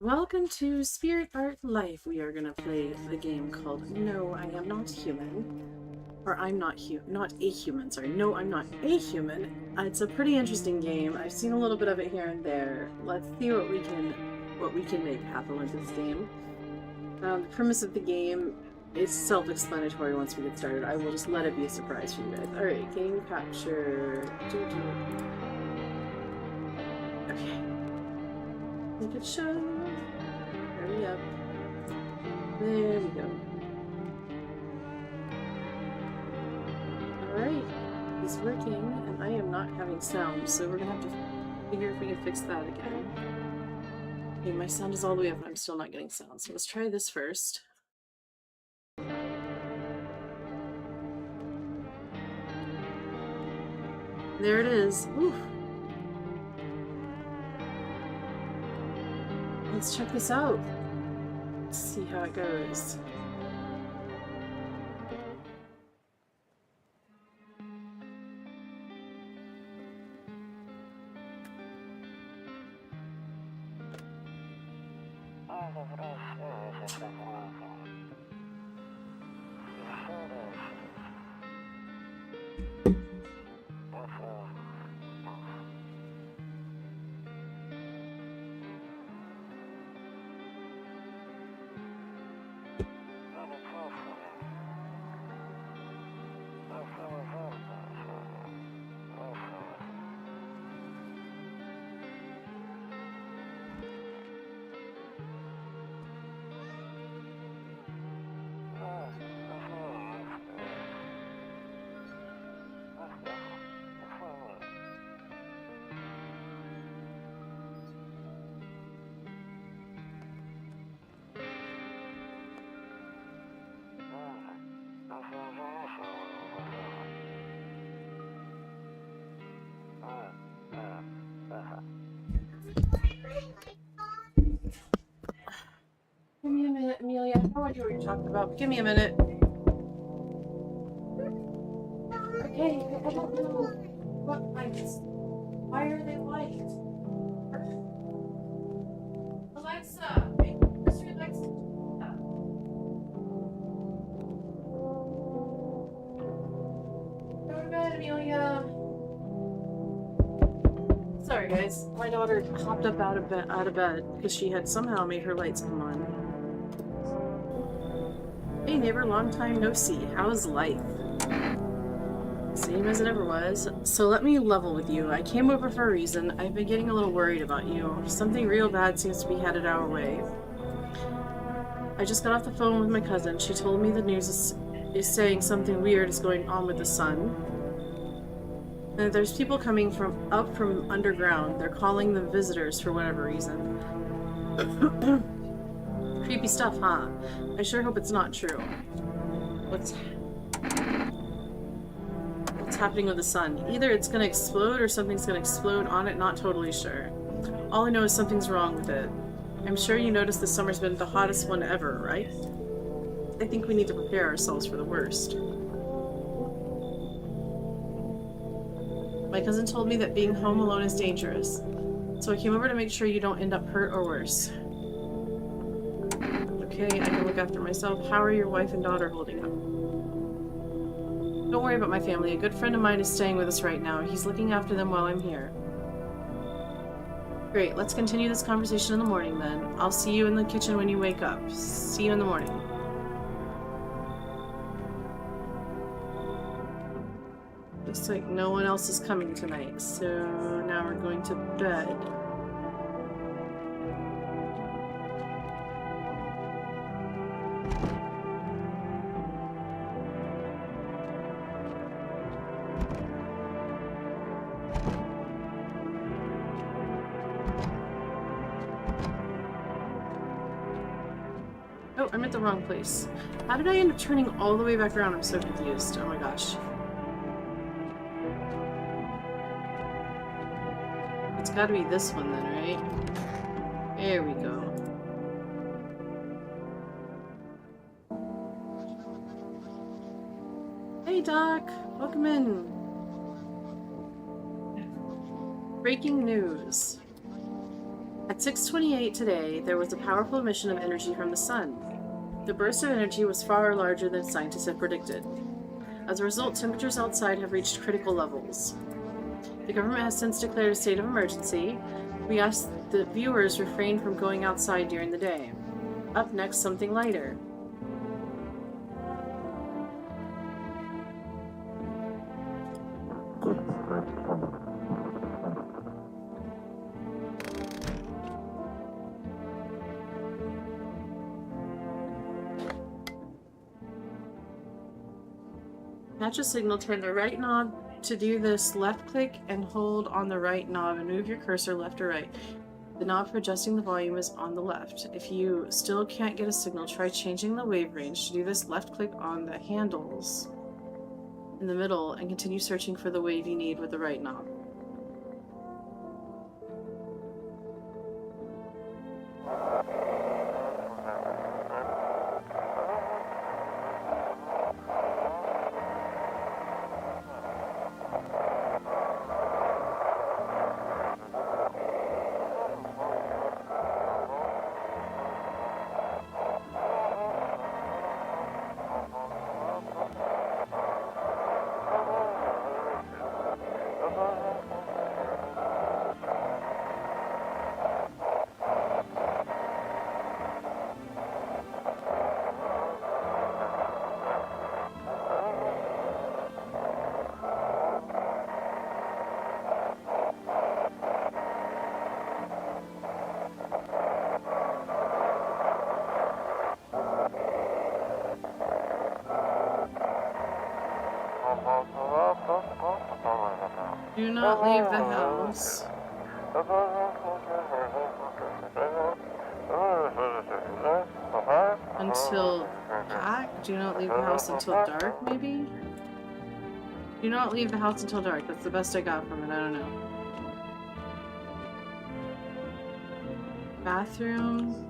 Welcome to Spirit Art Life. We are gonna play the game called No, I Am Not Human. Or I'm not a human, sorry. No, I'm not a human. It's a pretty interesting game. I've seen a little bit of it here and there. Let's see what we can make happen with this game. The premise of the game is self-explanatory once we get started. I will just let it be a surprise for you guys. Alright, game capture. Okay. Make it show. Hurry up. There we go. Alright. It's working, and I am not having sound, so we're gonna have to figure if we can fix that again. Okay, my sound is all the way up, and I'm still not getting sound, so let's try this first. There it is. Oof. Let's check this out. Let's see how it goes. Give me a minute, Amelia. I have no idea what you're talking about, but give me a minute. Okay, I don't know what lights. Why are they white? Alexa, hey, where's your Alexa? Go to bed, Amelia. Sorry, guys. My daughter hopped up out of bed because she had somehow made her lights come on. Hey neighbor, long time no see. How's life? Same as it ever was. So let me level with you. I came over for a reason. I've been getting a little worried about you. Something real bad seems to be headed our way. I just got off the phone with my cousin. She told me the news is saying something weird is going on with the sun. And there's people coming up from underground. They're calling them visitors for whatever reason. Creepy stuff, huh? I sure hope it's not true. What's happening with the sun? Either it's gonna explode or something's gonna explode on it, not totally sure. All I know is something's wrong with it. I'm sure you noticed this summer's been the hottest one ever, right? I think we need to prepare ourselves for the worst. My cousin told me that being home alone is dangerous, so I came over to make sure you don't end up hurt or worse. Okay, I can look after myself. How are your wife and daughter holding up? Don't worry about my family. A good friend of mine is staying with us right now. He's looking after them while I'm here. Great, let's continue this conversation in the morning then. I'll see you in the kitchen when you wake up. See you in the morning. Looks like no one else is coming tonight, so now we're going to bed. Oh, I'm at the wrong place. How did I end up turning all the way back around? I'm so confused. Oh my gosh. It's gotta be this one then, right? There we go. Hey Doc! Welcome in! Breaking news. At 6:28 today, there was a powerful emission of energy from the sun. The burst of energy was far larger than scientists had predicted. As a result, temperatures outside have reached critical levels. The government has since declared a state of emergency. We ask that viewers refrain from going outside during the day. Up next, something lighter. Match a signal, turn the right knob. To do this, left click and hold on the right knob and move your cursor left or right. The knob for adjusting the volume is on the left. If you still can't get a signal, try changing the wave range. To do this, left click on the handles in the middle and continue searching for the wave you need with the right knob. Do not leave the house until dark. Do not leave the house until dark, maybe? Do not leave the house until dark. That's the best I got from it. I don't know. Bathroom.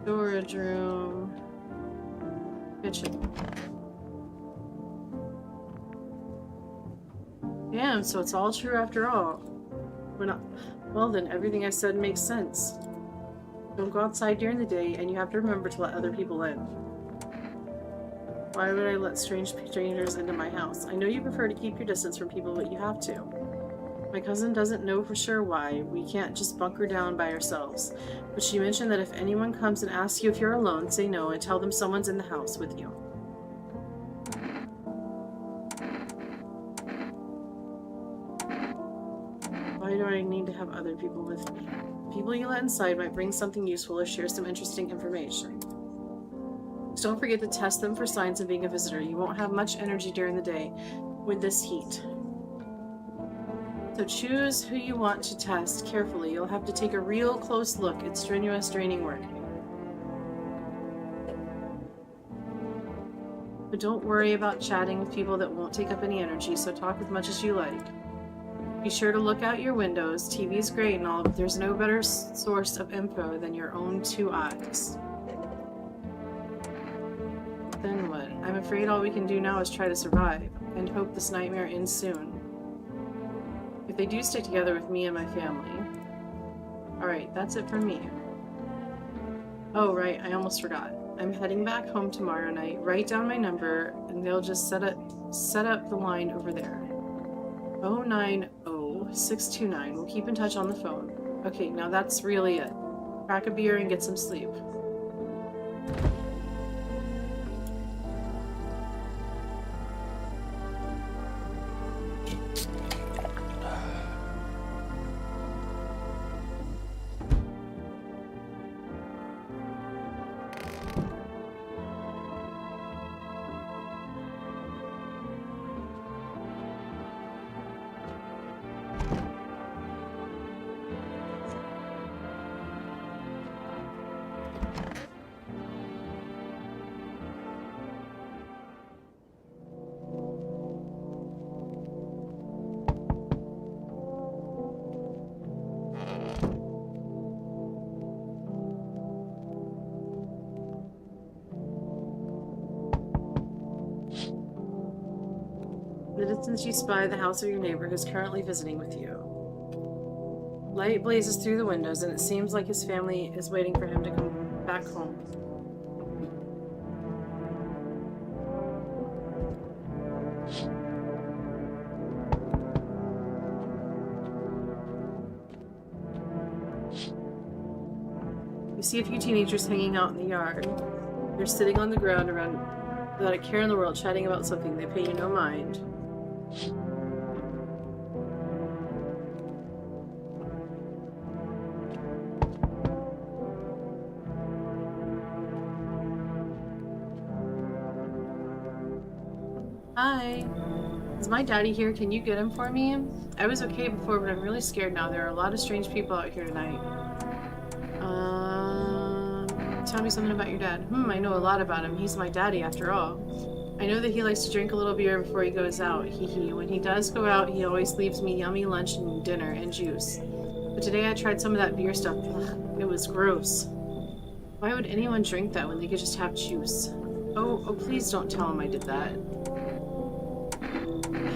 Storage room. Kitchen. Damn, so it's all true after all. We're not. Well then, everything I said makes sense. Don't go outside during the day, and you have to remember to let other people in. Why would I let strangers into my house? I know you prefer to keep your distance from people, but you have to. My cousin doesn't know for sure why. We can't just bunker down by ourselves. But she mentioned that if anyone comes and asks you if you're alone, say no and tell them someone's in the house with you. Why do I need to have other people with me? People you let inside might bring something useful or share some interesting information. So don't forget to test them for signs of being a visitor. You won't have much energy during the day with this heat. So choose who you want to test carefully. You'll have to take a real close look. It's strenuous, draining work. But don't worry about chatting with people that won't take up any energy, so talk as much as you like. Be sure to look out your windows. TV is great and all, but there's no better source of info than your own two eyes. Then what? I'm afraid all we can do now is try to survive, and hope this nightmare ends soon. If they do stick together with me and my family. Alright, that's it for me. Oh right, I almost forgot. I'm heading back home tomorrow night. Write down my number, and they'll just set up the line over there. 090-629. We'll keep in touch on the phone. Okay, now that's really it. Crack a beer and get some sleep. In the distance you spy the house of your neighbor who's currently visiting with you. Light blazes through the windows, and it seems like his family is waiting for him to come back home. You see a few teenagers hanging out in the yard. They're sitting on the ground around without a care in the world, chatting about something. They pay you no mind. Hi. Is my daddy here? Can you get him for me? I was okay before, but I'm really scared now. There are a lot of strange people out here tonight. Tell me something about your dad. I know a lot about him. He's my daddy after all. I know that he likes to drink a little beer before he goes out. Hee. When he does go out, he always leaves me yummy lunch and dinner and juice. But today I tried some of that beer stuff. Ugh, it was gross. Why would anyone drink that when they could just have juice? Oh, please don't tell him I did that.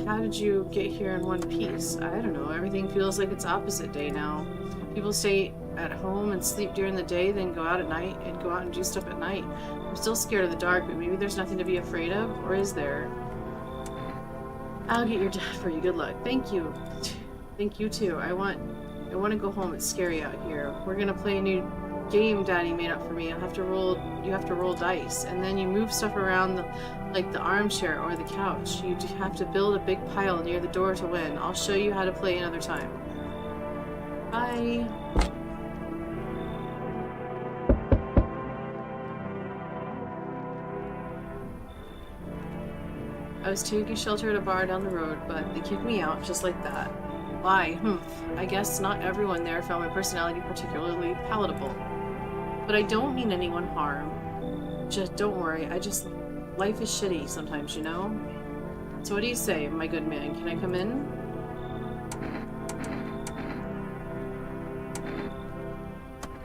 How did you get here in one piece? I don't know. Everything feels like it's opposite day now. People stay at home and sleep during the day, then go out at night and go out and do stuff at night. I'm still scared of the dark, but maybe there's nothing to be afraid of, or is there? I'll get your dad for you. Good luck. Thank you. Thank you too. I want to go home. It's scary out here. We're gonna play a new game Daddy made up for me. You have to roll dice, and then you move stuff around like the armchair or the couch. You have to build a big pile near the door to win. I'll show you how to play another time. Bye. I was taking shelter at a bar down the road, but they kicked me out just like that. Why? I guess not everyone there found my personality particularly palatable. But I don't mean anyone harm. Just don't worry, life is shitty sometimes, you know? So what do you say, my good man? Can I come in?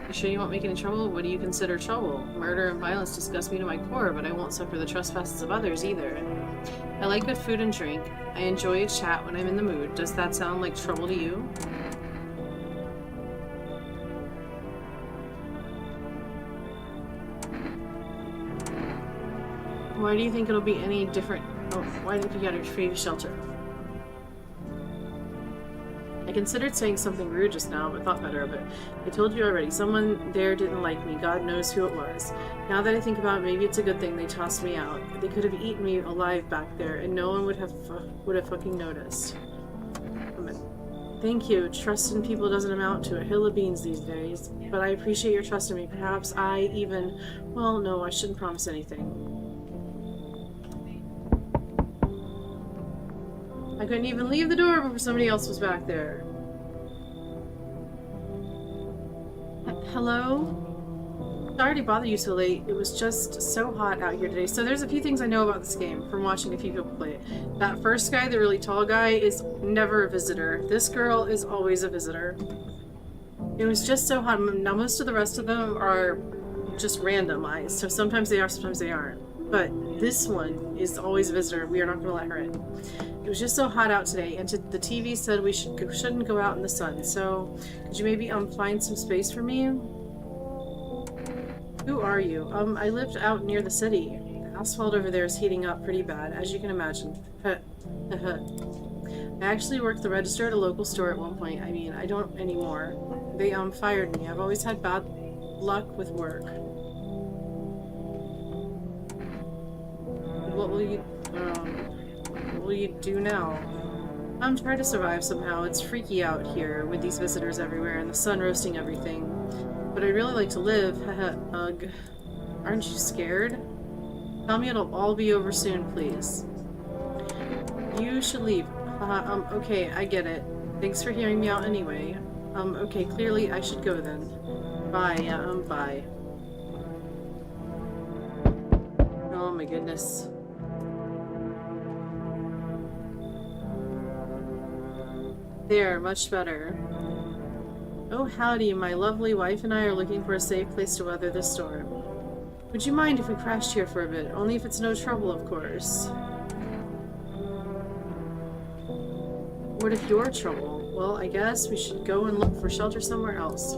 You sure you won't make any trouble? What do you consider trouble? Murder and violence disgust me to my core, but I won't suffer the trespasses of others either. I like good food and drink. I enjoy a chat when I'm in the mood. Does that sound like trouble to you? Why do you think it'll be any different? Oh, why did you get a free shelter? I considered saying something rude just now, but thought better of it. I told you already, someone there didn't like me. God knows who it was. Now that I think about it, maybe it's a good thing they tossed me out. They could have eaten me alive back there, and no one would have fucking noticed. Thank you. Trust in people doesn't amount to a hill of beans these days, but I appreciate your trust in me. Perhaps I even... Well, no, I shouldn't promise anything. I couldn't even leave the door before somebody else was back there. Hello? Sorry to bother you so late. It was just so hot out here today. So there's a few things I know about this game from watching a few people play it. That first guy, the really tall guy, is never a visitor. This girl is always a visitor. It was just so hot. Now most of the rest of them are just randomized. So sometimes they are, sometimes they aren't. But this one is always a visitor. We are not going to let her in. It was just so hot out today, and the TV said we shouldn't go out in the sun, so could you maybe find some space for me? Who are you? I lived out near the city. The asphalt over there is heating up pretty bad, as you can imagine. I actually worked the register at a local store at one point. I mean, I don't anymore. They fired me. I've always had bad luck with work. What will you do now? I'm trying to survive somehow. It's freaky out here with these visitors everywhere and the sun roasting everything. But I'd really like to live. Ugh. Aren't you scared? Tell me it'll all be over soon, please. You should leave. Okay, I get it. Thanks for hearing me out anyway. Okay, clearly I should go then. Bye, bye. Oh my goodness. There, much better. Oh howdy, my lovely wife and I are looking for a safe place to weather this storm. Would you mind if we crashed here for a bit? Only if it's no trouble, of course. What if you're trouble? Well, I guess we should go and look for shelter somewhere else.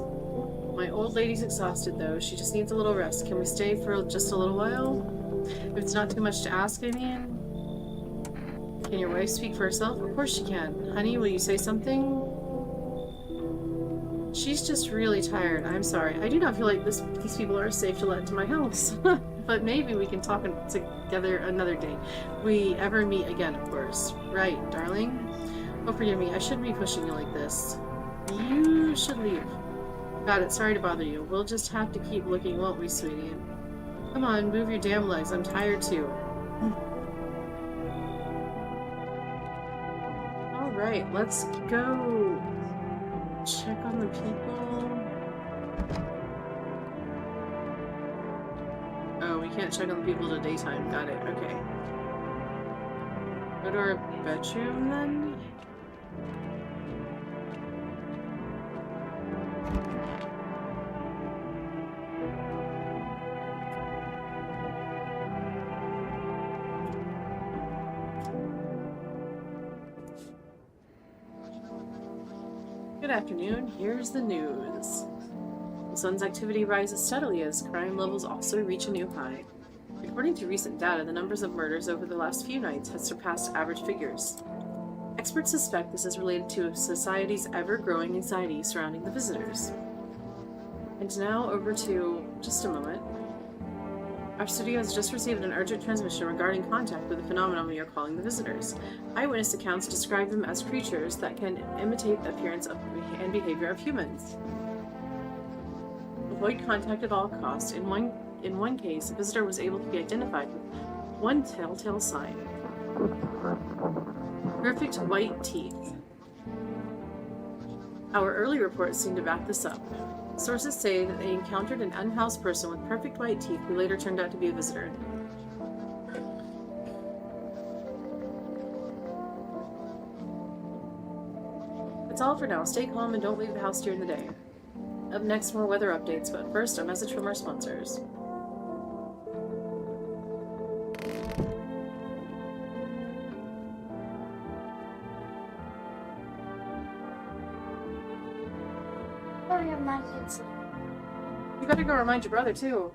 My old lady's exhausted, though. She just needs a little rest. Can we stay for just a little while? If it's not too much to ask, I mean. Can your wife speak for herself? Of course she can. Honey, will you say something? She's just really tired. I'm sorry. I do not feel like these people are safe to let into my house. But maybe we can talk together another day. We ever meet again, of course. Right, darling? Oh, forgive me. I shouldn't be pushing you like this. You should leave. Got it. Sorry to bother you. We'll just have to keep looking, won't we, sweetie? Come on, move your damn legs. I'm tired, too. Alright, let's go check on the people. Oh, we can't check on the people in the daytime. Got it. Okay. Go to our bedroom, then? Good afternoon. Here's the news. The sun's activity rises steadily as crime levels also reach a new high. According to recent data, the numbers of murders over the last few nights has surpassed average figures. Experts suspect this is related to society's ever-growing anxiety surrounding the visitors. And now over to just a moment. Our studio has just received an urgent transmission regarding contact with the phenomenon we are calling the visitors. Eyewitness accounts describe them as creatures that can imitate the appearance and behavior of humans. Avoid contact at all costs. In one case, a visitor was able to be identified with one telltale sign. Perfect white teeth. Our early reports seem to back this up. Sources say that they encountered an unhoused person with perfect white teeth who later turned out to be a visitor. That's all for now. Stay calm and don't leave the house during the day. Up next, more weather updates, but first, a message from our sponsors. You better go remind your brother, too.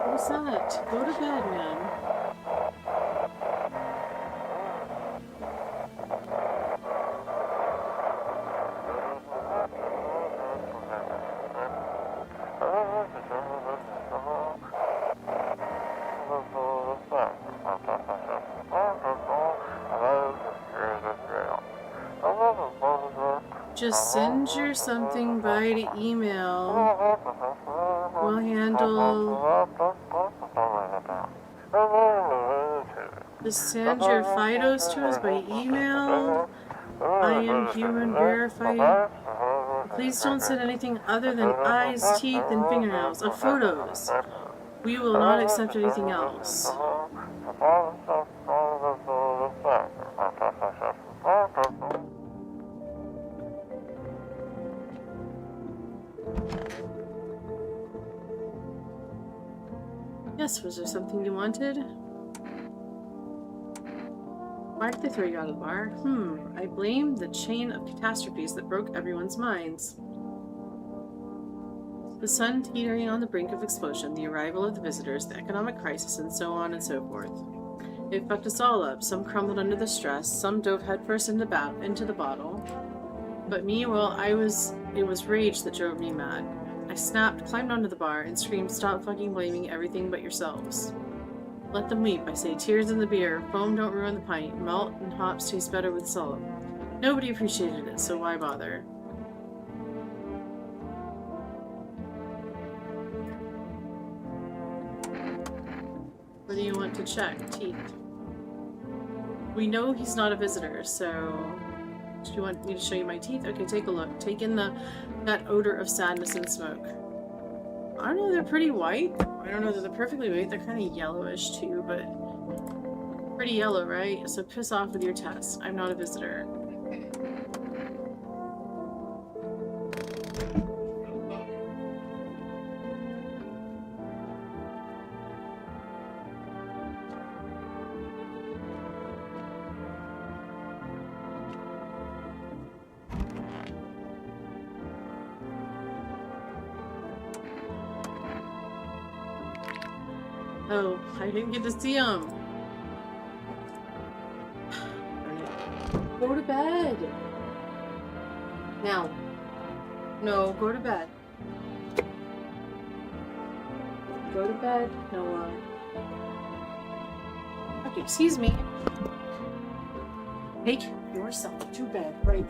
What's that? Go to bed, man. Just send your something by the email. We'll handle... Just send your Fidos to us by email. I am human verified. Please don't send anything other than eyes, teeth, and fingernails of photos. We will not accept anything else. Yes, was there something you wanted? Why did they throw you out of the bar? I blame the chain of catastrophes that broke everyone's minds. The sun teetering on the brink of explosion, the arrival of the visitors, the economic crisis, and so on and so forth. It fucked us all up. Some crumbled under the stress, some dove headfirst into the bottle. But me, well, it was rage that drove me mad. I snapped, climbed onto the bar, and screamed, "Stop fucking blaming everything but yourselves. Let them weep, I say. Tears in the beer. Foam don't ruin the pint. Malt and hops taste better with salt." Nobody appreciated it, so why bother? Or do you want to check? Teeth. We know he's not a visitor, so... Do you want me to show you my teeth? Okay, take a look. Take in that odor of sadness and smoke. I don't know, they're pretty white. I don't know that they're perfectly white. They're kind of yellowish too, but... Pretty yellow, right? So piss off with your test. I'm not a visitor. Oh, I didn't get to see him. Go to bed. Now. No, go to bed. Go to bed, Noah. Okay, excuse me. Take yourself to bed, right?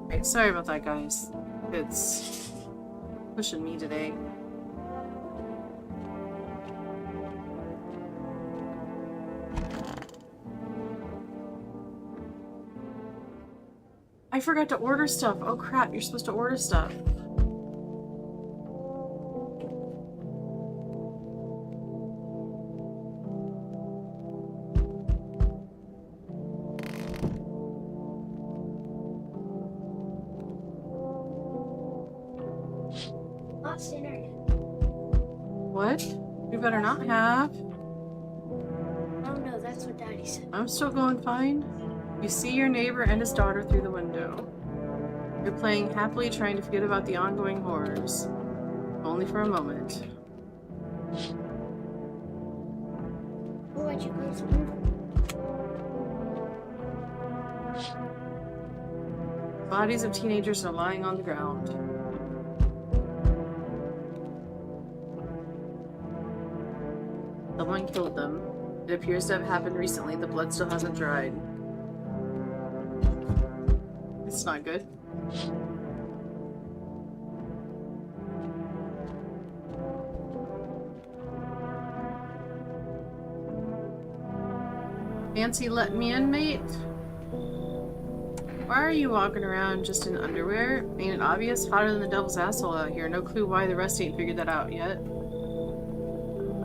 Right, sorry about that, guys. It's pushing me today. I forgot to order stuff. Oh crap, you're supposed to order stuff. What? We better not have. Oh no, that's what Daddy said. I'm still going fine. You see your neighbor and his daughter through the window. You're playing happily, trying to forget about the ongoing horrors. Only for a moment. Oh, why'd you close the window? Bodies of teenagers are lying on the ground. Someone killed them. It appears to have happened recently. The blood still hasn't dried. It's not good. Fancy letting me in, mate? Why are you walking around just in underwear? Ain't it obvious? Hotter than the devil's asshole out here. No clue why the rest ain't figured that out yet.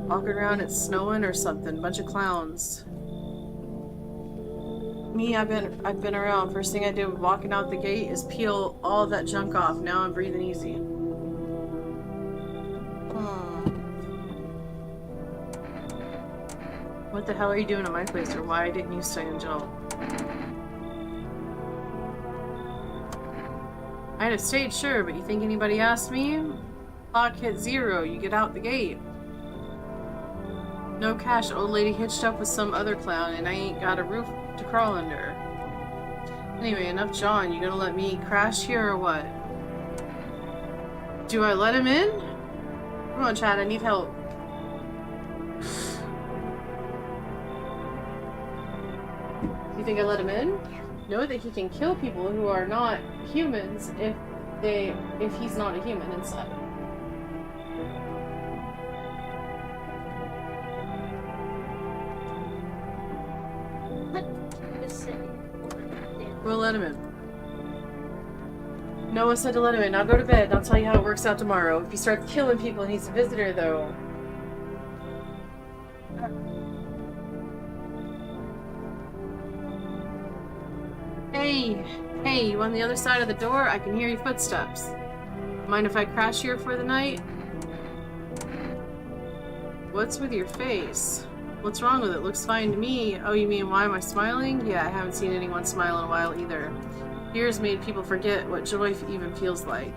Walking around, it's snowing or something. Bunch of clowns. Me, I've been around. First thing I did with walking out the gate is peel all that junk off. Now I'm breathing easy. What the hell are you doing at my place, or why didn't you stay in jail? I'd have stayed, sure, but you think anybody asked me? Clock hit 0, you get out the gate. No cash, old lady hitched up with some other clown, and I ain't got a roof to crawl under. Anyway, enough John. You gonna let me crash here or what? Do I let him in? Come on, Chad, I need help. You think I let him in? Know that he can kill people who are not humans if he's not a human inside. We'll let him in. Noah said to let him in. Now go to bed. I'll tell you how it works out tomorrow. If you start killing people and he's a visitor, though. Hey, you on the other side of the door? I can hear your footsteps. Mind if I crash here for the night? What's with your face? What's wrong with it? Looks fine to me. Oh, you mean why am I smiling? Yeah, I haven't seen anyone smile in a while either. Fears made people forget what joy even feels like.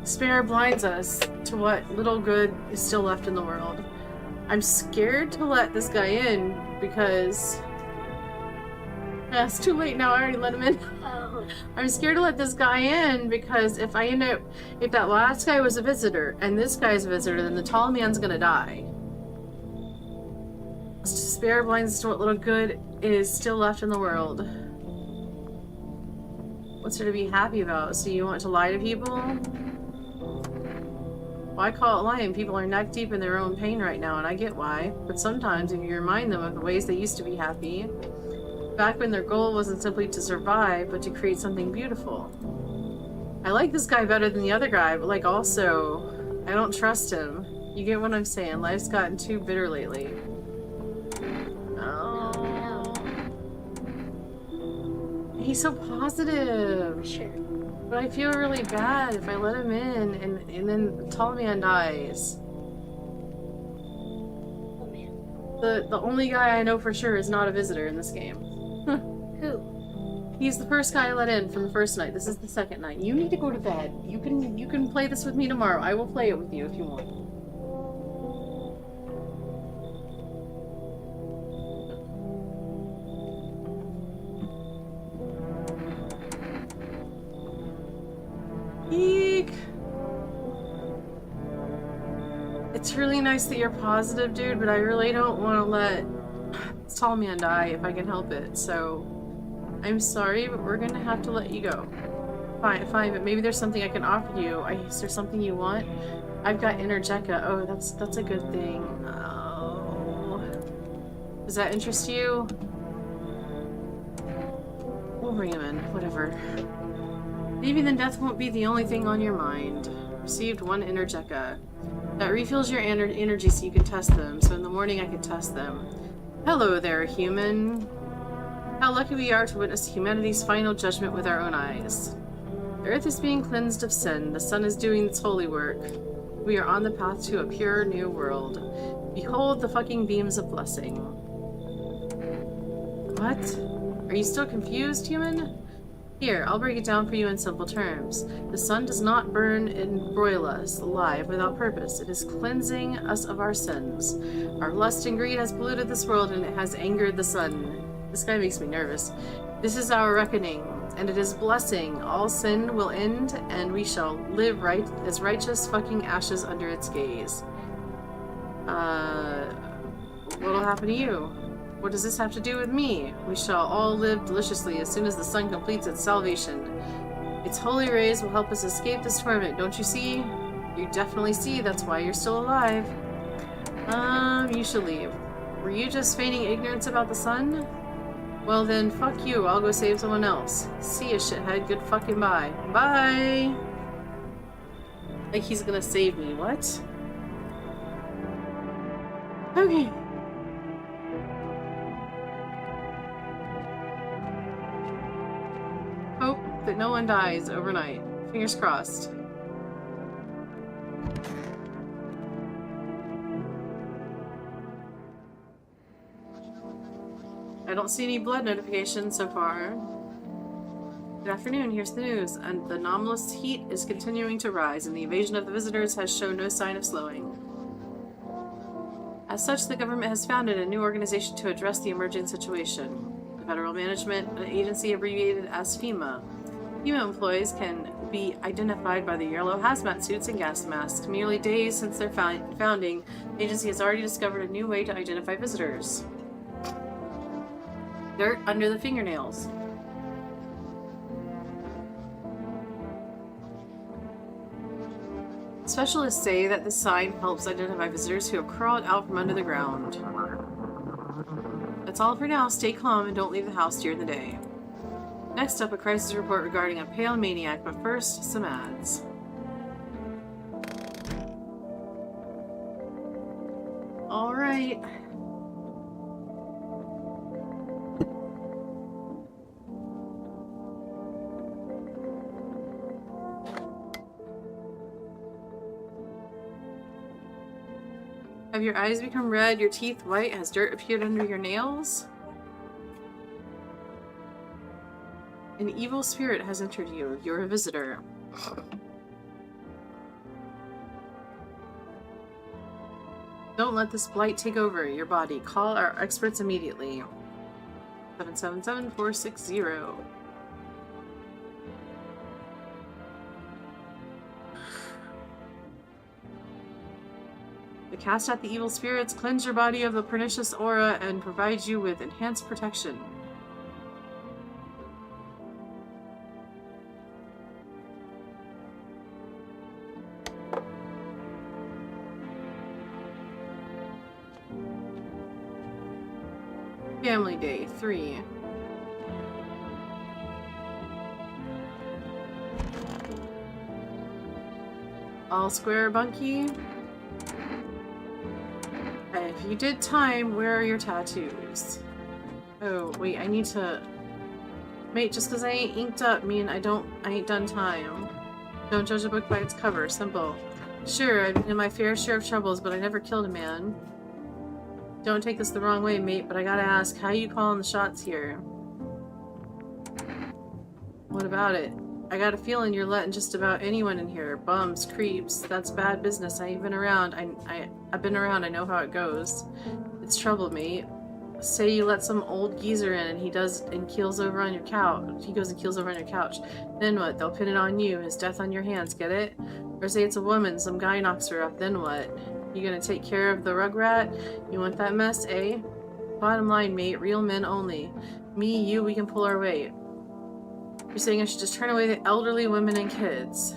Despair blinds us to what little good is still left in the world. I'm scared to let this guy in because... Yeah, it's too late now. I already let him in. Oh. I'm scared to let this guy in because if that last guy was a visitor and this guy's a visitor, then the tall man's gonna die. Despair blinds us to what little good is still left in the world. What's there to be happy about? So you want to lie to people? Why call it lying? People are neck deep in their own pain right now, and I get why. But sometimes if you remind them of the ways they used to be happy, back when their goal wasn't simply to survive, but to create something beautiful. I like this guy better than the other guy, but like also, I don't trust him. You get what I'm saying? Life's gotten too bitter lately. He's so positive. Sure. But I feel really bad if I let him in and then the tall man dies. Oh man. The only guy I know for sure is not a visitor in this game. Who? He's the first guy I let in from the first night. This is the second night. You need to go to bed. You can play this with me tomorrow. I will play it with you if you want. Eek. It's really nice that you're positive, dude, but I really don't want to let this tall man die if I can help it. So I'm sorry, but we're gonna have to let you go. Fine, but maybe there's something I can offer you. Is there something you want? I've got Energeca. Oh, that's a good thing. Oh. Does that interest you? We'll bring him in. Whatever. Maybe then death won't be the only thing on your mind. Received 1 Energeca. That refills your energy so you can test them. So in the morning I can test them. Hello there, human. How lucky we are to witness humanity's final judgment with our own eyes. The earth is being cleansed of sin. The sun is doing its holy work. We are on the path to a pure new world. Behold the fucking beams of blessing. What? Are you still confused, human? Here, I'll break it down for you in simple terms. The sun does not burn and broil us alive without purpose. It is cleansing us of our sins. Our lust and greed has polluted this world and it has angered the sun. This guy makes me nervous. This is our reckoning, and it is blessing. All sin will end, and we shall live right as righteous fucking ashes under its gaze. What'll happen to you? What does this have to do with me? We shall all live deliciously as soon as the sun completes its salvation. Its holy rays will help us escape this torment, don't you see? You definitely see, that's why you're still alive. You should leave. Were you just feigning ignorance about the sun? Well then, fuck you, I'll go save someone else. See ya, shithead, good fucking bye. Bye! Like he's gonna save me, what? Okay. Hope that no one dies overnight. Fingers crossed. I don't see any blood notifications so far. Good afternoon, here's the news. And the anomalous heat is continuing to rise, and the invasion of the visitors has shown no sign of slowing. As such, the government has founded a new organization to address the emerging situation. The Federal Management Agency, abbreviated as FEMA. FEMA employees can be identified by the yellow hazmat suits and gas masks. Merely days since their founding, the agency has already discovered a new way to identify visitors. Dirt under the fingernails. Specialists say that this sign helps identify visitors who have crawled out from under the ground. That's all for now. Stay calm and don't leave the house during the day. Next up, a crisis report regarding a pale maniac, but first, some ads. Alright. Have your eyes become red, your teeth white? Has dirt appeared under your nails? An evil spirit has entered you. You're a visitor. Don't let this blight take over your body. Call our experts immediately. 777-460. To cast out the evil spirits, cleanse your body of the pernicious aura, and provide you with enhanced protection. Family Day 3. All square, Bunky. If you did time, where are your tattoos? Oh, wait, I need to... Mate, just because I ain't inked up mean I ain't done time. Don't judge a book by its cover. Simple. Sure, I've been in my fair share of troubles, but I never killed a man. Don't take this the wrong way, mate, but I gotta ask, how you calling the shots here? What about it? I got a feeling you're letting just about anyone in here. Bums, creeps, that's bad business. I've been around. I've been around. I know how it goes. It's trouble, mate. Say you let some old geezer in and he goes and keels over on your couch. Then what? They'll pin it on you. His death on your hands, get it? Or say it's a woman, some guy knocks her up, then what? You gonna take care of the rugrat? You want that mess, eh? Bottom line, mate, real men only. Me, you, we can pull our weight. You're saying I should just turn away the elderly women and kids.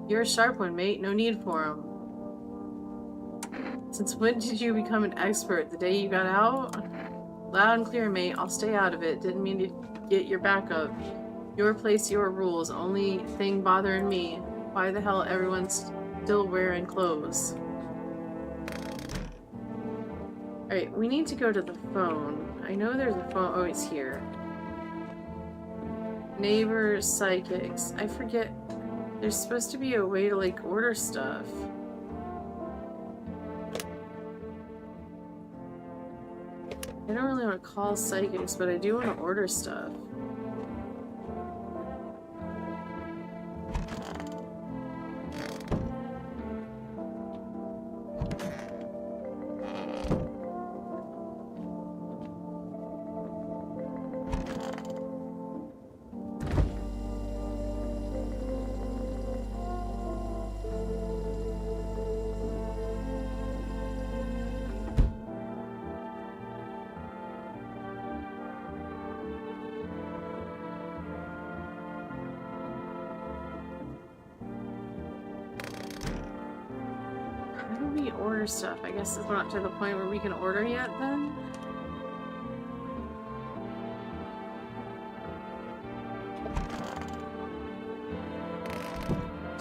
You're a sharp one, mate. No need for them. Since when did you become an expert? The day you got out? Loud and clear, mate. I'll stay out of it. Didn't mean to get your back up. Your place, your rules. Only thing bothering me. Why the hell everyone's still wearing clothes? Alright, we need to go to the phone. I know there's a phone. Oh, it's here. Neighbors, psychics. I forget. There's supposed to be a way to, like, order stuff. I don't really want to call psychics, but I do want to order stuff. Order stuff. I guess we're not to the point where we can order yet then?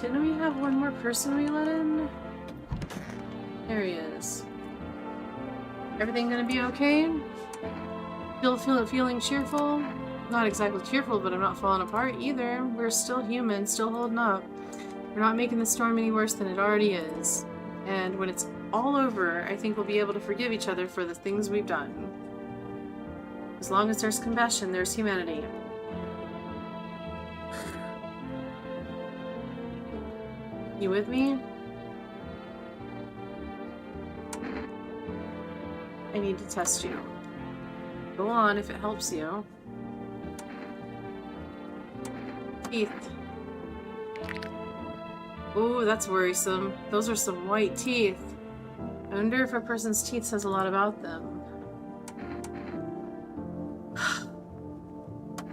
Didn't we have one more person we let in? There he is. Everything gonna be okay? Feeling cheerful? Not exactly cheerful, but I'm not falling apart either. We're still human, still holding up. We're not making the storm any worse than it already is. And when it's all over, I think we'll be able to forgive each other for the things we've done. As long as there's compassion, there's humanity. You with me? I need to test you. Go on if it helps you. Teeth. Ooh, that's worrisome. Those are some white teeth. I wonder if a person's teeth says a lot about them.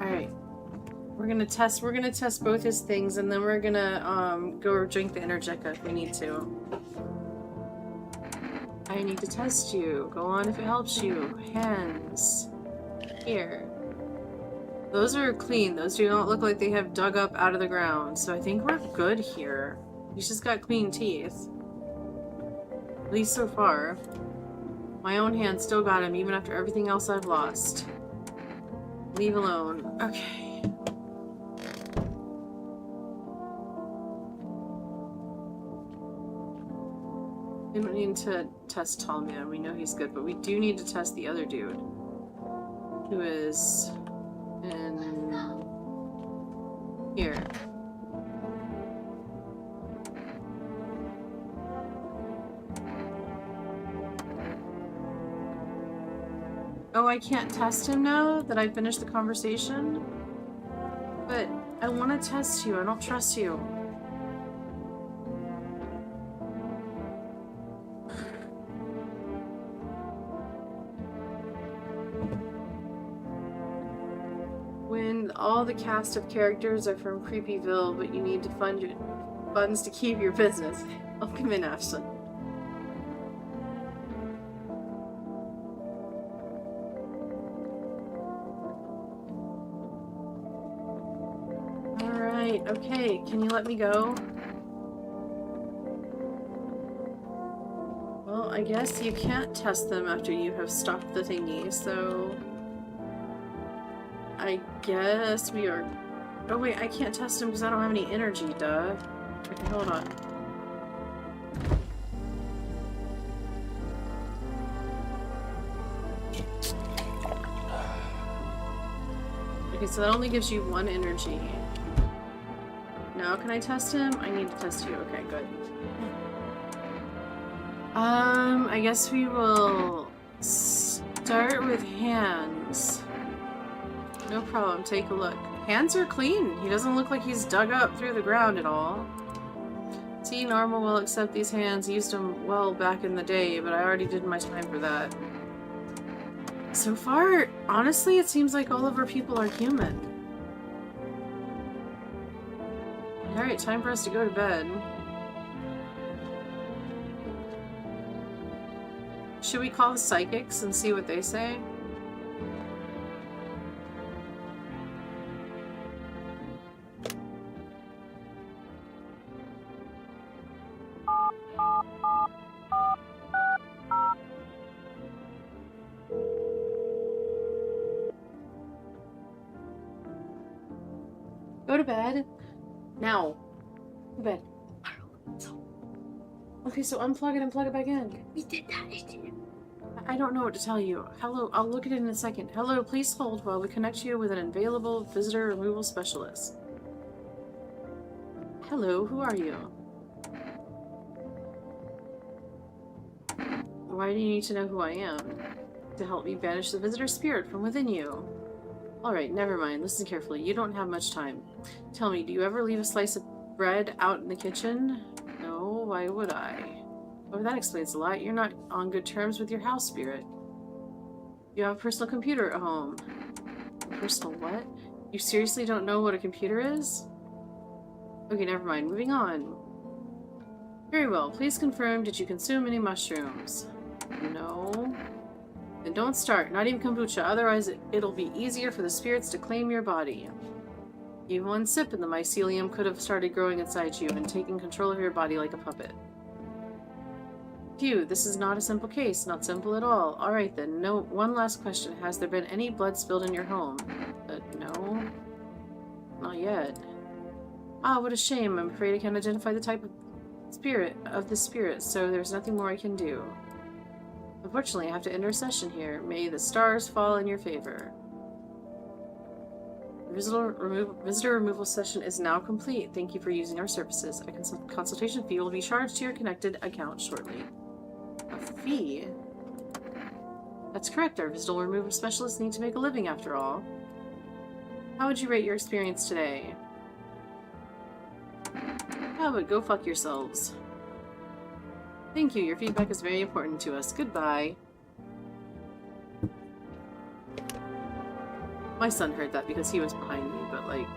Alright. We're gonna test both his things, and then we're gonna go drink the Energetica if we need to. I need to test you. Go on if it helps you. Hands. Here. Those are clean. Those do not look like they have dug up out of the ground, so I think we're good here. He's just got clean teeth. At least so far. My own hand still got him, even after everything else I've lost. Leave alone. Okay. We don't need to test Tall Man. We know he's good, but we do need to test the other dude. Who is in here. Oh, I can't test him now that I finished the conversation? But I want to test you. I don't trust you. When all the cast of characters are from Creepyville, but you need to fund your funds to keep your business. Welcome in, Ashley. Alright, okay, can you let me go? Well, I guess you can't test them after you have stopped the thingy, so... I guess we are... Oh wait, I can't test him because I don't have any energy, duh. Okay, hold on. Okay, so that only gives you 1 energy. Now can I test him? I need to test you. Okay, good. I guess we will start with hands. No problem, take a look. Hands are clean. He doesn't look like he's dug up through the ground at all. See, normal will accept these hands. Used them well back in the day, but I already did my time for that. So far, honestly, it seems like all of our people are human. Alright, time for us to go to bed. Should we call the psychics and see what they say? Go to bed. Now. Go to bed. Okay, so unplug it and plug it back in. We did that. I didn't. I don't know what to tell you. Hello, I'll look at it in a second. Hello, please hold while we connect you with an available visitor removal specialist. Hello, who are you? Why do you need to know who I am? To help me banish the visitor spirit from within you. Alright, never mind. Listen carefully. You don't have much time. Tell me, do you ever leave a slice of bread out in the kitchen? No, why would I? Oh, that explains a lot. You're not on good terms with your house spirit. You have a personal computer at home. Personal what? You seriously don't know what a computer is? Okay, never mind. Moving on. Very well. Please confirm, did you consume any mushrooms? No. Then don't start. Not even kombucha. Otherwise, it'll be easier for the spirits to claim your body. Even 1 sip and the mycelium could have started growing inside you and taking control of your body like a puppet. Phew, this is not a simple case. Not simple at all. Alright then. No. One last question. Has there been any blood spilled in your home? No. Not yet. Ah, what a shame. I'm afraid I can't identify the type of the spirit, so there's nothing more I can do. Unfortunately, I have to end our session here. May the stars fall in your favor. The visitor removal session is now complete. Thank you for using our services. A consultation fee will be charged to your connected account shortly. A fee? That's correct. Our visitor removal specialists need to make a living after all. How would you rate your experience today? How about go fuck yourselves? Thank you. Your feedback is very important to us. Goodbye. My son heard that because he was behind me, but like...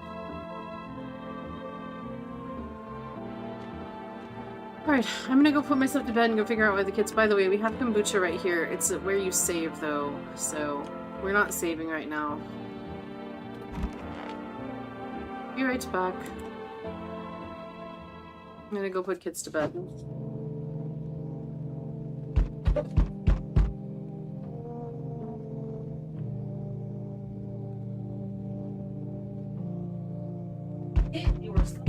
Alright, I'm gonna go put myself to bed and go figure out why the kids... By the way, we have kombucha right here. It's where you save, though, so we're not saving right now. Be right back. I'm gonna go put kids to bed. You were still.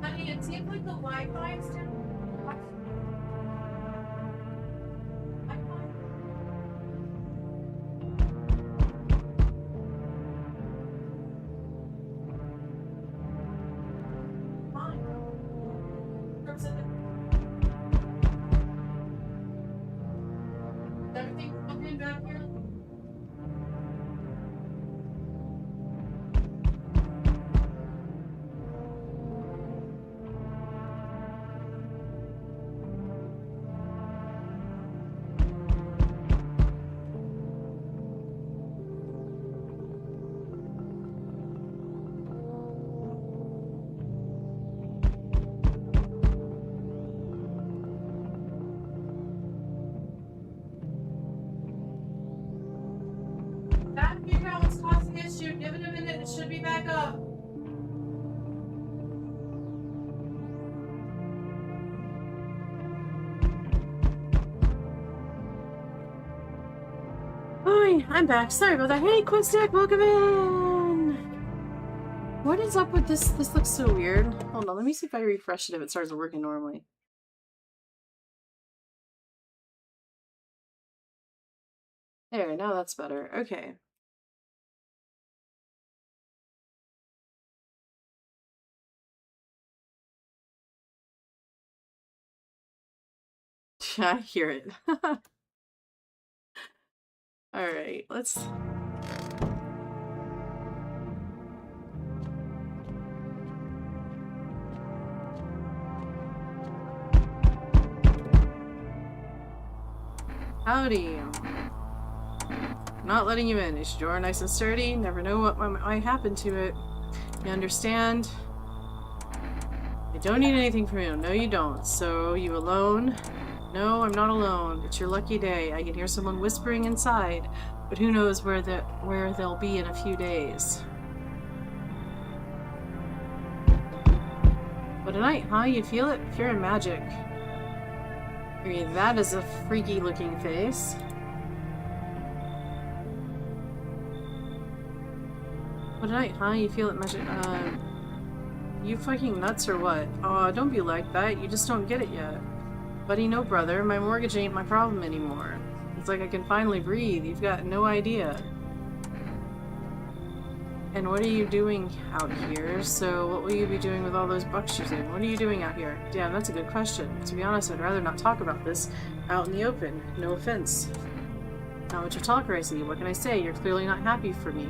Honey, it seems like the Wi-Fi is still... Everything okay back here? That figure out what's causing the issue. Give it a minute, it should be back up. Hi, I'm back. Sorry about that. Hey, Quinstick, welcome in! What is up with this? This looks so weird. Hold on, let me see if I refresh it if it starts working normally. There, now that's better. Okay. I hear it. Alright, let's... Howdy. Not letting you in. Is your door nice and sturdy? Never know what might happen to it. You understand? I don't need anything from you. No, you don't. So, you alone? No, I'm not alone. It's your lucky day. I can hear someone whispering inside, but who knows where they'll be in a few days. What a night, huh? You feel it? Pure magic. I mean, that is a freaky looking face. What a night, huh? You feel it magic. You fucking nuts or what? Aw, don't be like that. You just don't get it yet. Buddy, no brother. My mortgage ain't my problem anymore. It's like I can finally breathe. You've got no idea. And what are you doing out here? So what will you be doing with all those bucks you're doing? What are you doing out here? Damn, that's a good question. To be honest, I'd rather not talk about this out in the open. No offense. Not much of talker, I see. What can I say? You're clearly not happy for me.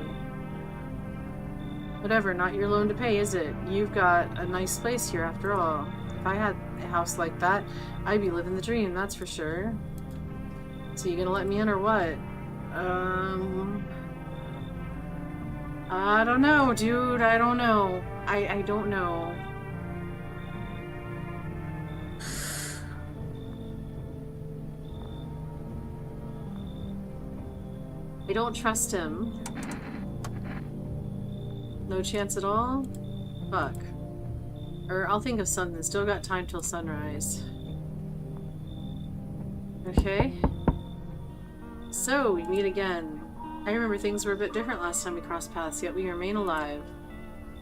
Whatever, not your loan to pay, is it? You've got a nice place here after all. If I had a house like that, I'd be living the dream, that's for sure. So you gonna let me in or what? I don't know, dude. I don't know. I don't know. I don't trust him. No chance at all? Fuck. Or I'll think of something. Still got time till sunrise. Okay. So, we meet again. I remember things were a bit different last time we crossed paths, yet we remain alive.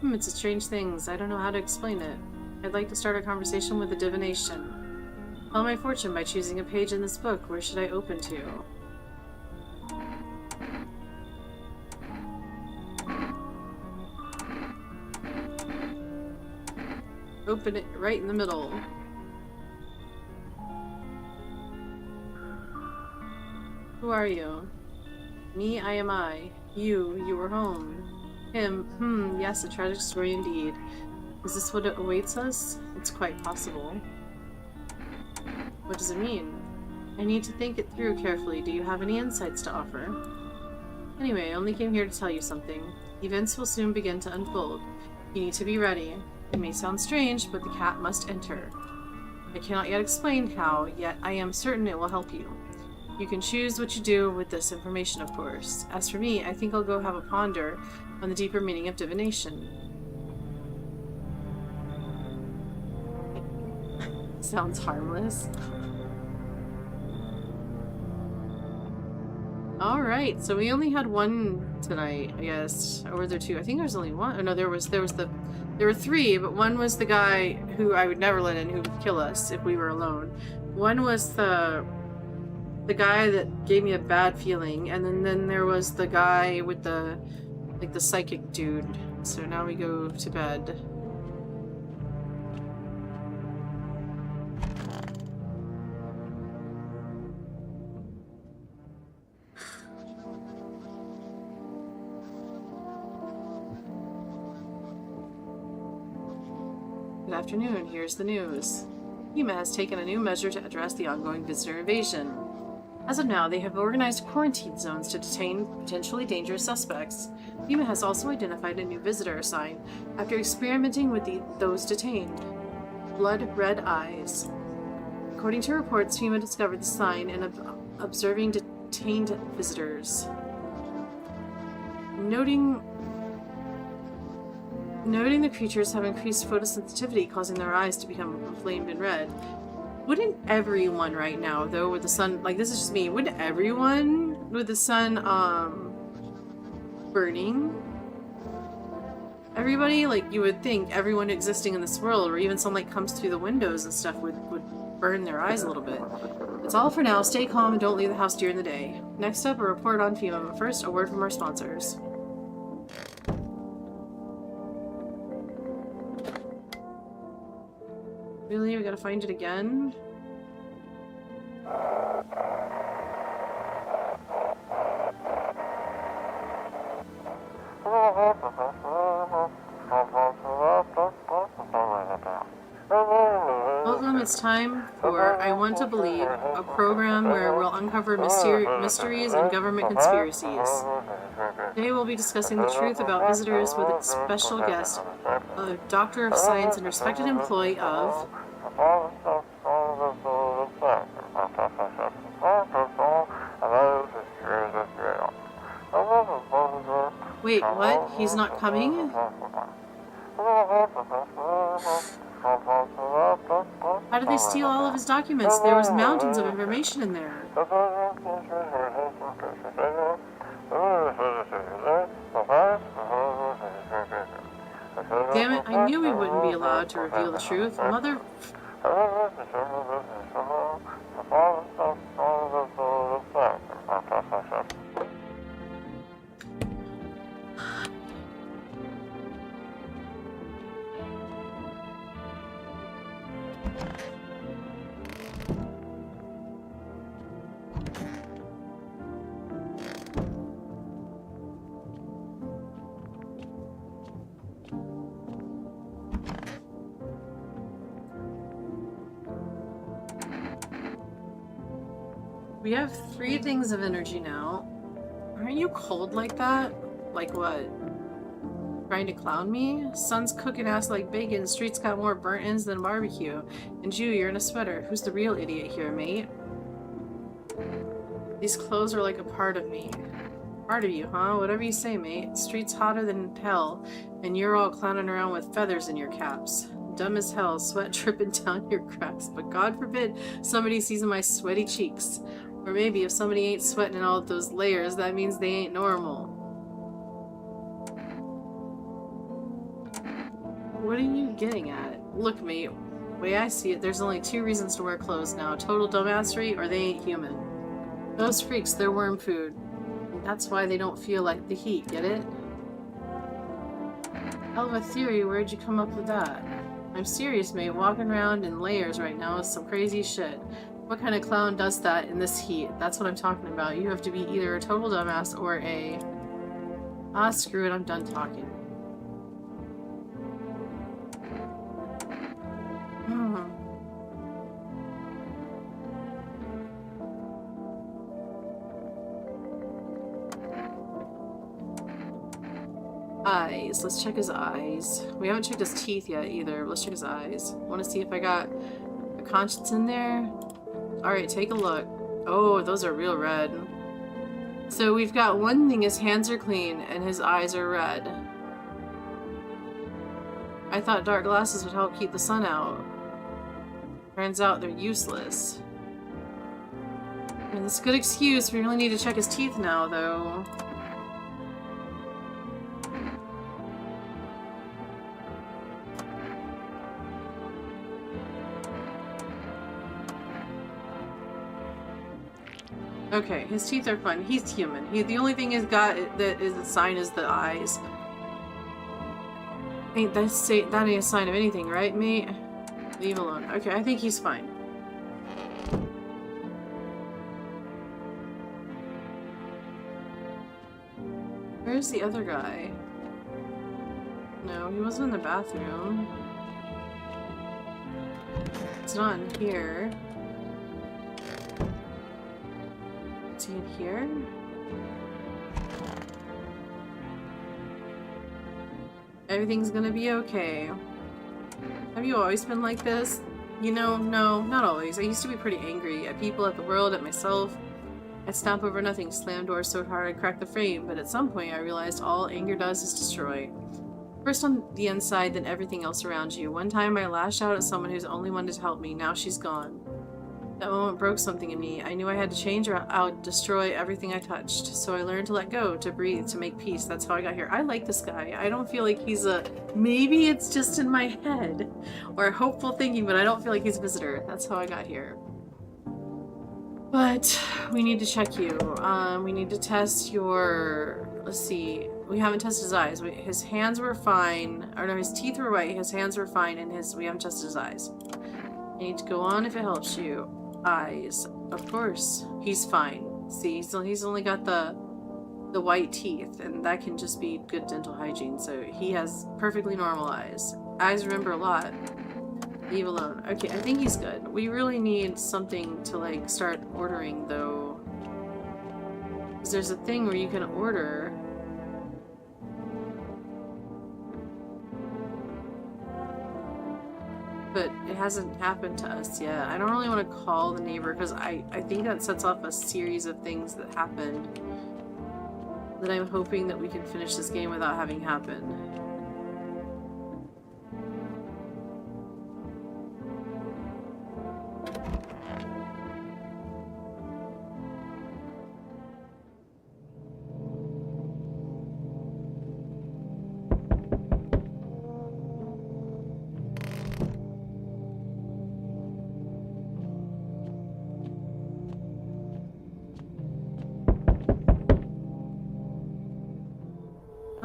It's a strange thing. I don't know how to explain it. I'd like to start a conversation with a divination. Tell my fortune by choosing a page in this book. Where should I open to? Open it right in the middle. Who are you? Me, I am I. You were home. Him, yes, a tragic story indeed. Is this what awaits us? It's quite possible. What does it mean? I need to think it through carefully. Do you have any insights to offer? Anyway, I only came here to tell you something. Events will soon begin to unfold. You need to be ready. It may sound strange, but the cat must enter. I cannot yet explain how, yet I am certain it will help you. You can choose what you do with this information, of course. As for me, I think I'll go have a ponder on the deeper meaning of divination. Sounds harmless. Alright, so we only had one tonight, I guess. Or were there two? I think there was only one. Oh no, there were three, but one was the guy who I would never let in, who would kill us if we were alone. One was the guy that gave me a bad feeling, and then there was the guy with the psychic dude. So now we go to bed. Good afternoon, here's the news. Yuma has taken a new measure to address the ongoing visitor invasion. As of now, they have organized quarantine zones to detain potentially dangerous suspects. Yuma has also identified a new visitor sign after experimenting with those detained. Blood red eyes. According to reports, Yuma discovered the sign in observing detained visitors. Noting the creatures have increased photosensitivity, causing their eyes to become inflamed and red. Wouldn't everyone right now, though, with the sun, like, this is just me, wouldn't everyone with the sun, burning? Everybody, like, you would think everyone existing in this world, or even sunlight comes through the windows and stuff, would burn their eyes a little bit. That's all for now. Stay calm and don't leave the house during the day. Next up, a report on FEMA, but first, a word from our sponsors. Really? We gotta find it again? Welcome, it's time for I Want to Believe, a program where we'll uncover mysteries and government conspiracies. Today we'll be discussing the truth about visitors with a special guest, a doctor of science and respected employee of... Wait, what? He's not coming? How did they steal all of his documents? There was mountains of information in there. Damn it, I knew we wouldn't be allowed to reveal the truth. Mother... We have 3 things of energy now. Aren't you cold like that? Like what? Trying to clown me? Sun's cooking ass like bacon, streets got more burnt ends than barbecue. And you're in a sweater. Who's the real idiot here, mate? These clothes are like a part of me. Part of you, huh? Whatever you say, mate. Street's hotter than hell, and you're all clowning around with feathers in your caps. Dumb as hell, sweat dripping down your cracks, but God forbid somebody sees my sweaty cheeks. Or maybe if somebody ain't sweating in all of those layers, that means they ain't normal. What are you getting at? Look, mate, the way I see it, there's only 2 reasons to wear clothes now. Total dumbassery, or they ain't human. Those freaks, they're worm food. And that's why they don't feel like the heat, get it? Hell of a theory, where'd you come up with that? I'm serious, mate. Walking around in layers right now is some crazy shit. What kind of clown does that in this heat? That's what I'm talking about. You have to be either a total dumbass or a... Ah, screw it. I'm done talking. Eyes. Let's check his eyes. We haven't checked his teeth yet either. Let's check his eyes. Want to see if I got a conscience in there? Alright, take a look. Oh, those are real red. So we've got one thing, his hands are clean and his eyes are red. I thought dark glasses would help keep the sun out. Turns out they're useless. And it's a good excuse. We really need to check his teeth now, though. Okay, his teeth are fine. He's human. The only thing he's got that is a sign is the eyes. Ain't that ain't a sign of anything, right, mate? Leave alone. Okay, I think he's fine. Where's the other guy? No, he wasn't in the bathroom. It's not in here. Is he in here? Everything's gonna be okay. Have you always been like this? You know, no, not always. I used to be pretty angry at people, at the world, at myself. I'd stomp over nothing, slam doors so hard I'd crack the frame, but at some point I realized all anger does is destroy. First on the inside, then everything else around you. One time I lashed out at someone who's only wanted to help me, now she's gone. That moment broke something in me. I knew I had to change or I would destroy everything I touched. So I learned to let go, to breathe, to make peace. That's how I got here. I like this guy. I don't feel like he's a... Maybe it's just in my head. Or hopeful thinking, but I don't feel like he's a visitor. That's how I got here. But we need to check you. We need to test your... Let's see. We haven't tested his eyes. His hands were fine. Or no, his teeth were white. His hands were fine. And we haven't tested his eyes. I need to go on if it helps you. Eyes. Of course. He's fine. See, he's only got the white teeth, and that can just be good dental hygiene, so he has perfectly normal eyes. Eyes remember a lot. Leave alone. Okay, I think he's good. We really need something to, like, start ordering, though. Because there's a thing where you can order... But it hasn't happened to us yet. I don't really want to call the neighbor because I think that sets off a series of things that happened that I'm hoping that we can finish this game without having happen.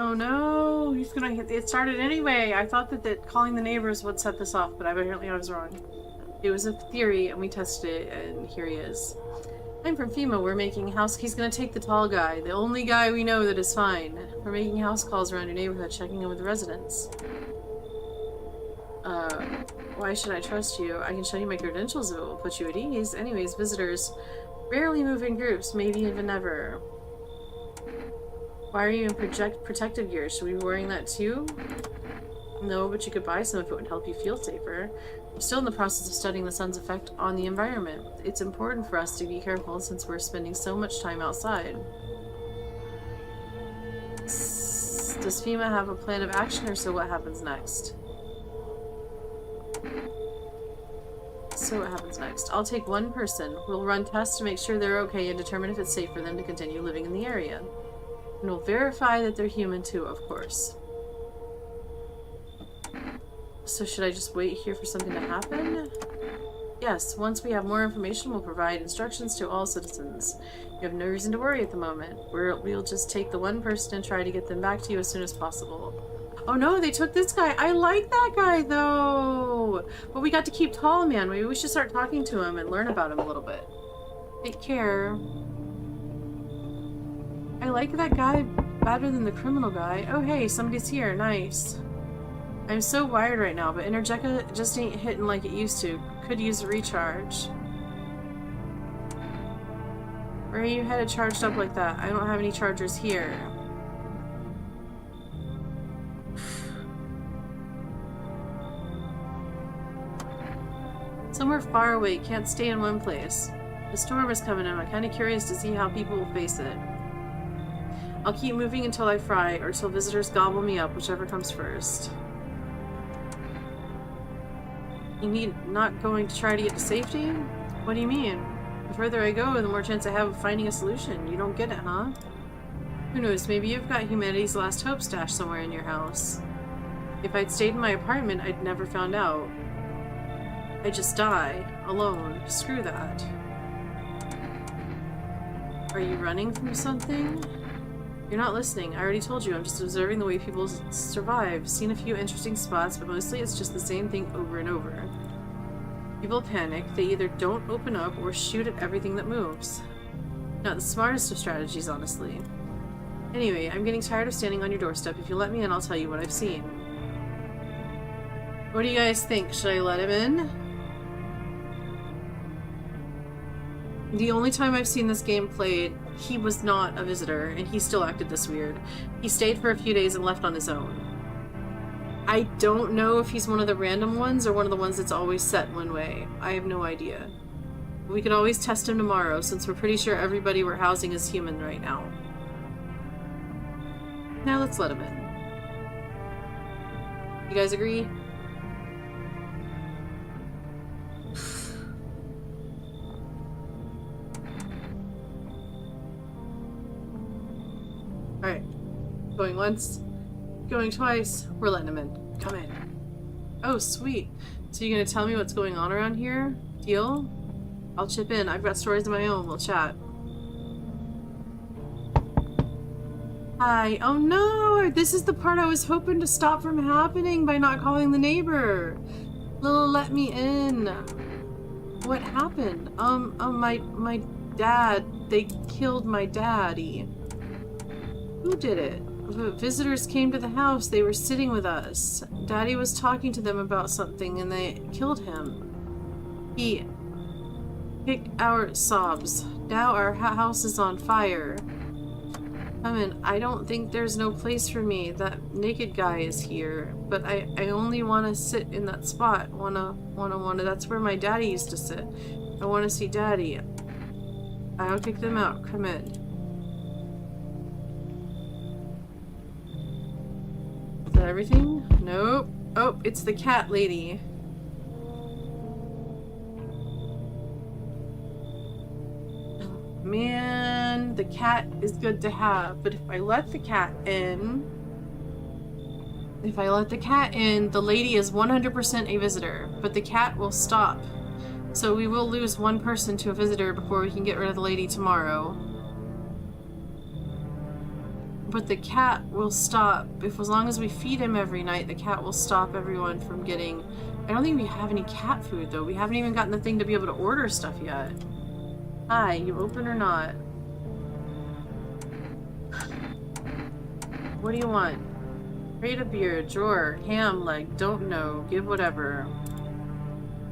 Oh no, he's gonna hit. It started anyway. I thought that calling the neighbors would set this off, but apparently I was wrong. It was a theory, and we tested it, and here he is. I'm from FEMA. We're making house. He's gonna take the tall guy, the only guy we know that is fine. We're making house calls around your neighborhood, checking in with the residents. Why should I trust you? I can show you my credentials if it will put you at ease. Anyways, visitors rarely move in groups, maybe even never. Why are you in protective gear? Should we be wearing that too? No, but you could buy some if it would help you feel safer. I'm still in the process of studying the sun's effect on the environment. It's important for us to be careful since we're spending so much time outside. Does FEMA have a plan of action, or so what happens next? So what happens next? I'll take one person. We'll run tests to make sure they're okay and determine if it's safe for them to continue living in the area. And we'll verify that they're human too, of course. So should I just wait here for something to happen? Yes, once we have more information, we'll provide instructions to all citizens. You have no reason to worry at the moment. We'll just take the one person and try to get them back to you as soon as possible. Oh no, they took this guy. I like that guy though. But we got to keep Tall Man. Maybe we should start talking to him and learn about him a little bit. Take care. I like that guy better than the criminal guy. Oh hey, somebody's here. Nice. I'm so wired right now, but Energetica just ain't hitting like it used to. Could use a recharge. Where are you headed charged up like that? I don't have any chargers here. Somewhere far away, can't stay in one place. The storm is coming in. I'm kind of curious to see how people will face it. I'll keep moving until I fry, or till visitors gobble me up, whichever comes first. You mean not going to try to get to safety? What do you mean? The further I go, the more chance I have of finding a solution. You don't get it, huh? Who knows, maybe you've got humanity's last hope stashed somewhere in your house. If I'd stayed in my apartment, I'd never found out. I'd just die. Alone. Screw that. Are you running from something? You're not listening. I already told you. I'm just observing the way people survive. Seen a few interesting spots, but mostly it's just the same thing over and over. People panic. They either don't open up or shoot at everything that moves. Not the smartest of strategies, honestly. Anyway, I'm getting tired of standing on your doorstep. If you let me in, I'll tell you what I've seen. What do you guys think? Should I let him in? The only time I've seen this game played, he was not a visitor, and he still acted this weird. He stayed for a few days and left on his own. I don't know if he's one of the random ones or one of the ones that's always set one way. I have no idea. We could always test him tomorrow, since we're pretty sure everybody we're housing is human right now. Now let's let him in. You guys agree? Alright. Going once. Going twice. We're letting him in. Come in. Oh, sweet. So you're gonna tell me what's going on around here? Deal? I'll chip in. I've got stories of my own. We'll chat. Hi. Oh no! This is the part I was hoping to stop from happening by not calling the neighbor. Lil, let me in. What happened? My dad. They killed my daddy. Who did it? Visitors came to the house. They were sitting with us. Daddy was talking to them about something and they killed him. He kicked our sobs. Now our house is on fire. Come in. I don't think there's no place for me. That naked guy is here. But I only want to sit in that spot. Wanna. That's where my daddy used to sit. I want to see Daddy. I'll kick them out. Come in. Is that everything? Nope. Oh, it's the cat lady. Man, the cat is good to have, but if I let the cat in, the lady is 100% a visitor, but the cat will stop. So we will lose one person to a visitor before we can get rid of the lady tomorrow. But the cat will stop. As long as we feed him every night, the cat will stop everyone from getting... I don't think we have any cat food, though. We haven't even gotten the thing to be able to order stuff yet. Hi, you open or not? What do you want? Crate of beer, drawer, ham, leg, don't know, give whatever.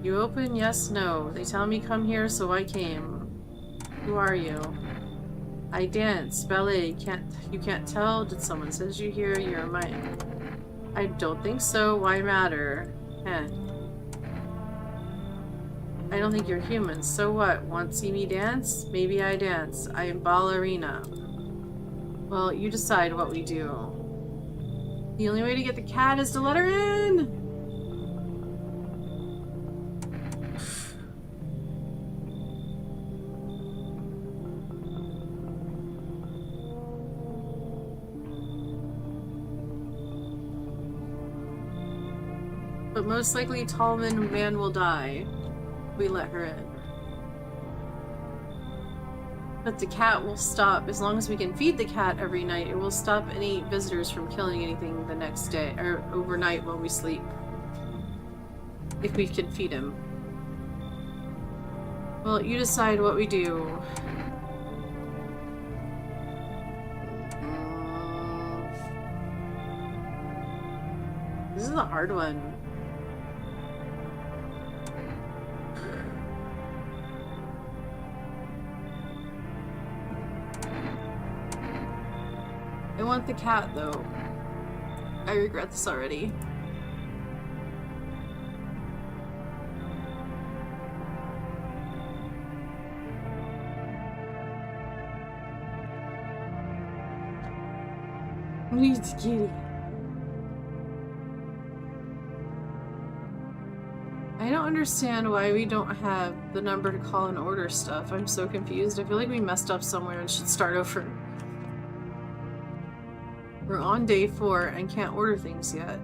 You open? Yes, no. They tell me come here, so I came. Who are you? I dance, ballet, you can't tell? Did someone send you here? You're mine. I don't think so. Why matter? Eh. I don't think you're human. So what? Want to see me dance? Maybe I dance. I am ballerina. Well, you decide what we do. The only way to get the cat is to let her in! But most likely Tallman Man will die. We let her in. But the cat will stop, as long as we can feed the cat every night, it will stop any visitors from killing anything the next day, or overnight while we sleep. If we can feed him. Well, you decide what we do. This is a hard one. I want the cat, though. I regret this already. Who needs kitty? I don't understand why we don't have the number to call and order stuff. I'm so confused. I feel like we messed up somewhere and should start over. We're on day 4 and can't order things yet.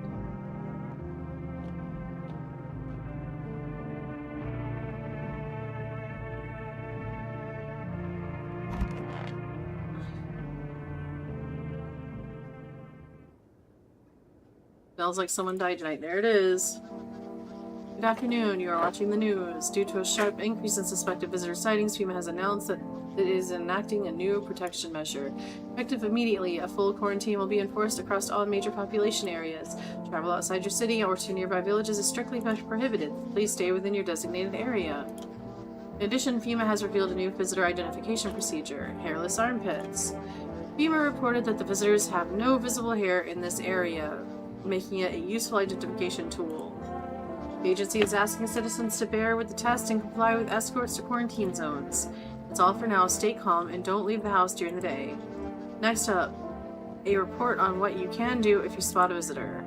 Smells like someone died tonight. There it is. Good afternoon. You are watching the news. Due to a sharp increase in suspected visitor sightings, FEMA has announced that it is enacting a new protection measure. Effective immediately, a full quarantine will be enforced across all major population areas. Travel outside your city or to nearby villages is strictly prohibited. Please stay within your designated area. In addition, FEMA has revealed a new visitor identification procedure, hairless armpits. FEMA reported that the visitors have no visible hair in this area, making it a useful identification tool. The agency is asking citizens to bear with the test and comply with escorts to quarantine zones. That's all for now. Stay calm and don't leave the house during the day. Next up, a report on what you can do if you spot a visitor.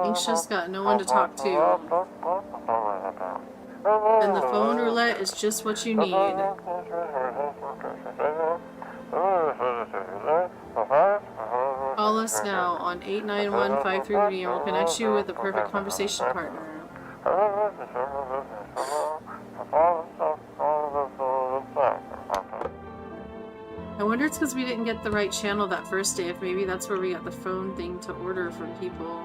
Anxious, got no one to talk to. And the phone roulette is just what you need. Call us now on 891-53 and we'll connect you with the perfect conversation partner. I wonder it's because we didn't get the right channel that first day, if maybe that's where we got the phone thing to order from people.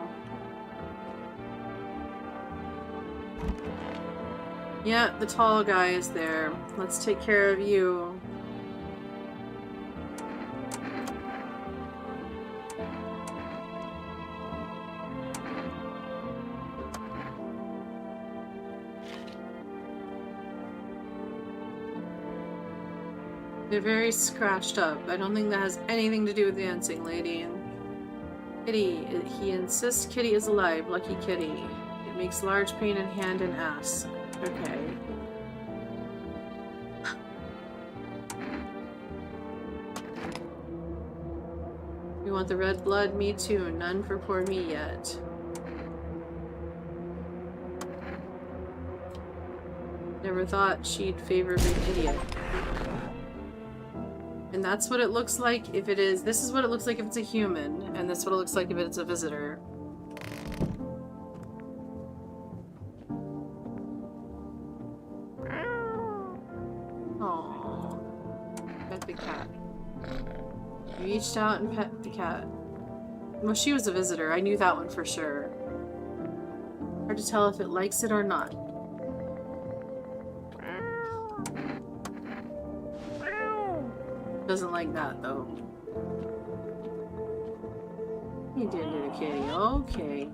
Yeah, the tall guy is there. Let's take care of you. They're very scratched up. I don't think that has anything to do with the dancing lady. Kitty, he insists Kitty is alive. Lucky Kitty. It makes large pain in hand and ass. Okay. You want the red blood? Me too. None for poor me yet. Never thought she'd favor big idiot. And that's what it looks like if it is. This is what it looks like if it's a human, and that's what it looks like if it's a visitor. Aww. Pet the cat. You reached out and pet the cat. Well, she was a visitor. I knew that one for sure. Hard to tell if it likes it or not. Doesn't like that though. You did it, kitty. Okay.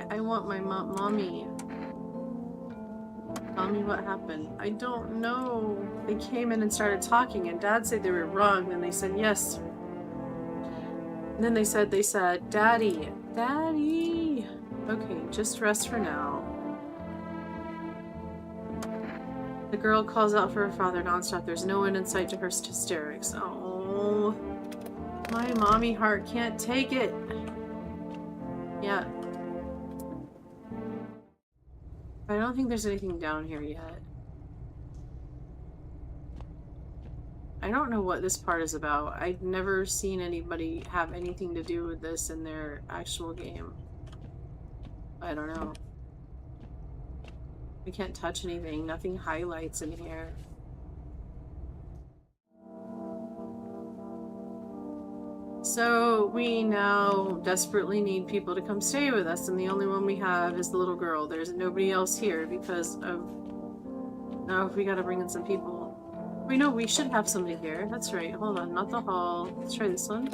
I want my mommy. Tell me what happened. I don't know. They came in and started talking and Dad said they were wrong. Then they said yes. And then they said, Daddy. Daddy. Okay, just rest for now. The girl calls out for her father nonstop. There's no end in sight to her hysterics. Oh, my mommy heart can't take it. Yeah. I don't think there's anything down here yet. I don't know what this part is about. I've never seen anybody have anything to do with this in their actual game. I don't know. We can't touch anything. Nothing highlights in here. So we now desperately need people to come stay with us, and the only one we have is the little girl. There's nobody else here because of... Oh, we gotta bring in some people. We know we should have somebody here. That's right. Hold on, not the hall. Let's try this one.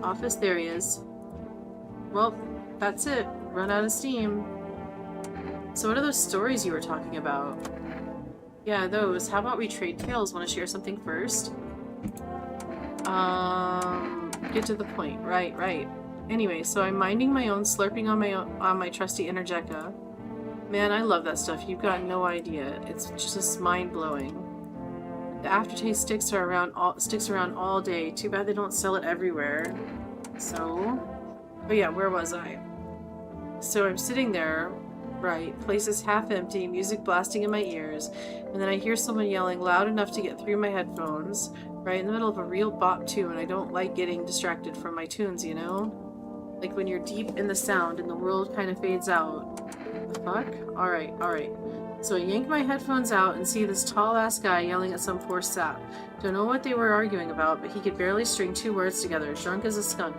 Office, there he is. Well, that's it. Run out of steam. So what are those stories you were talking about? Yeah, those. How about we trade tales? Want to share something first? Get to the point. Right. Anyway, so I'm minding my own, slurping on my trusty Energeca. Man, I love that stuff. You've got no idea. It's just mind-blowing. The aftertaste sticks around all day. Too bad they don't sell it everywhere. So, but yeah, where was I? So I'm sitting there, right, place is half empty, music blasting in my ears, and then I hear someone yelling loud enough to get through my headphones, right in the middle of a real bop tune, and I don't like getting distracted from my tunes, you know? Like when you're deep in the sound and the world kind of fades out. The fuck? Alright. So I yank my headphones out and see this tall-ass guy yelling at some poor sap. Don't know what they were arguing about, but he could barely string 2 words together, drunk as a skunk.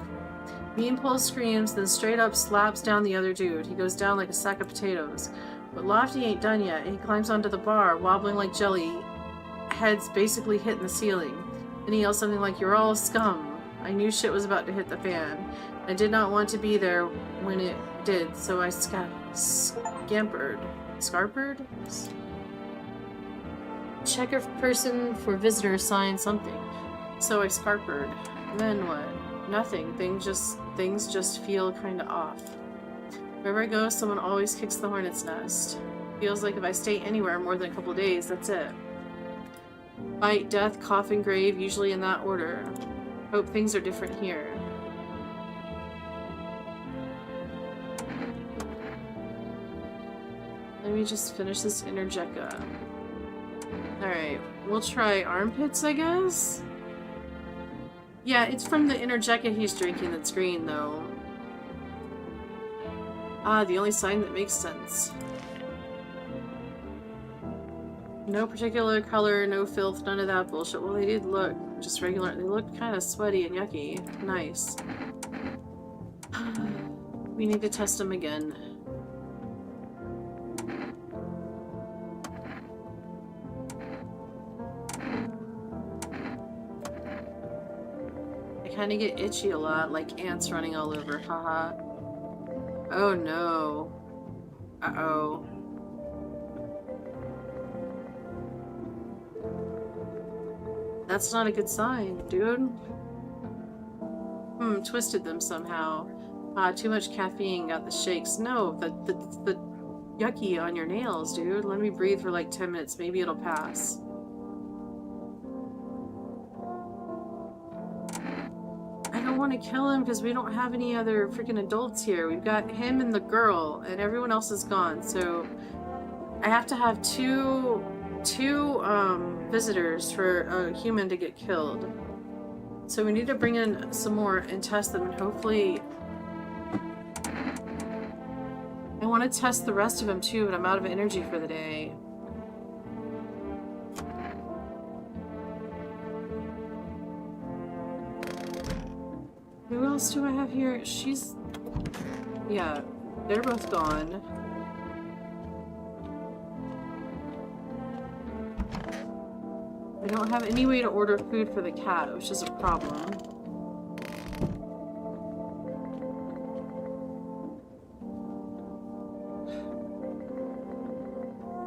Beanpole screams, then straight up slaps down the other dude. He goes down like a sack of potatoes. But Lofty ain't done yet. He climbs onto the bar, wobbling like jelly, heads basically hitting the ceiling. Then he yells something like, "You're all scum." I knew shit was about to hit the fan. I did not want to be there when it did, so I scampered. Scarpered? Check a person for visitor sign something. So I scarpered. Then what? Nothing. Things just feel kinda off. Wherever I go, someone always kicks the hornet's nest. Feels like if I stay anywhere more than a couple days, that's it. Fight, death, coffin, grave, usually in that order. Hope things are different here. Let me just finish this Energeca. Alright, we'll try armpits, I guess? Yeah, it's from the Energeca he's drinking that's green, though. Ah, the only sign that makes sense. No particular color, no filth, none of that bullshit. Well, they did look just regular. They looked kind of sweaty and yucky. Nice. We need to test them again. I kind of get itchy a lot, like ants running all over. Haha. Oh no. Uh-oh. That's not a good sign, dude. Twisted them somehow. Too much caffeine got the shakes. No, the yucky on your nails, dude. Let me breathe for like 10 minutes. Maybe it'll pass. I don't want to kill him because we don't have any other freaking adults here. We've got him and the girl, and everyone else is gone. So I have to have two visitors for a human to get killed. So we need to bring in some more and test them, and hopefully... I want to test the rest of them too, but I'm out of energy for the day. Who else do I have here? She's... Yeah, they're both gone. I don't have any way to order food for the cat, which is a problem.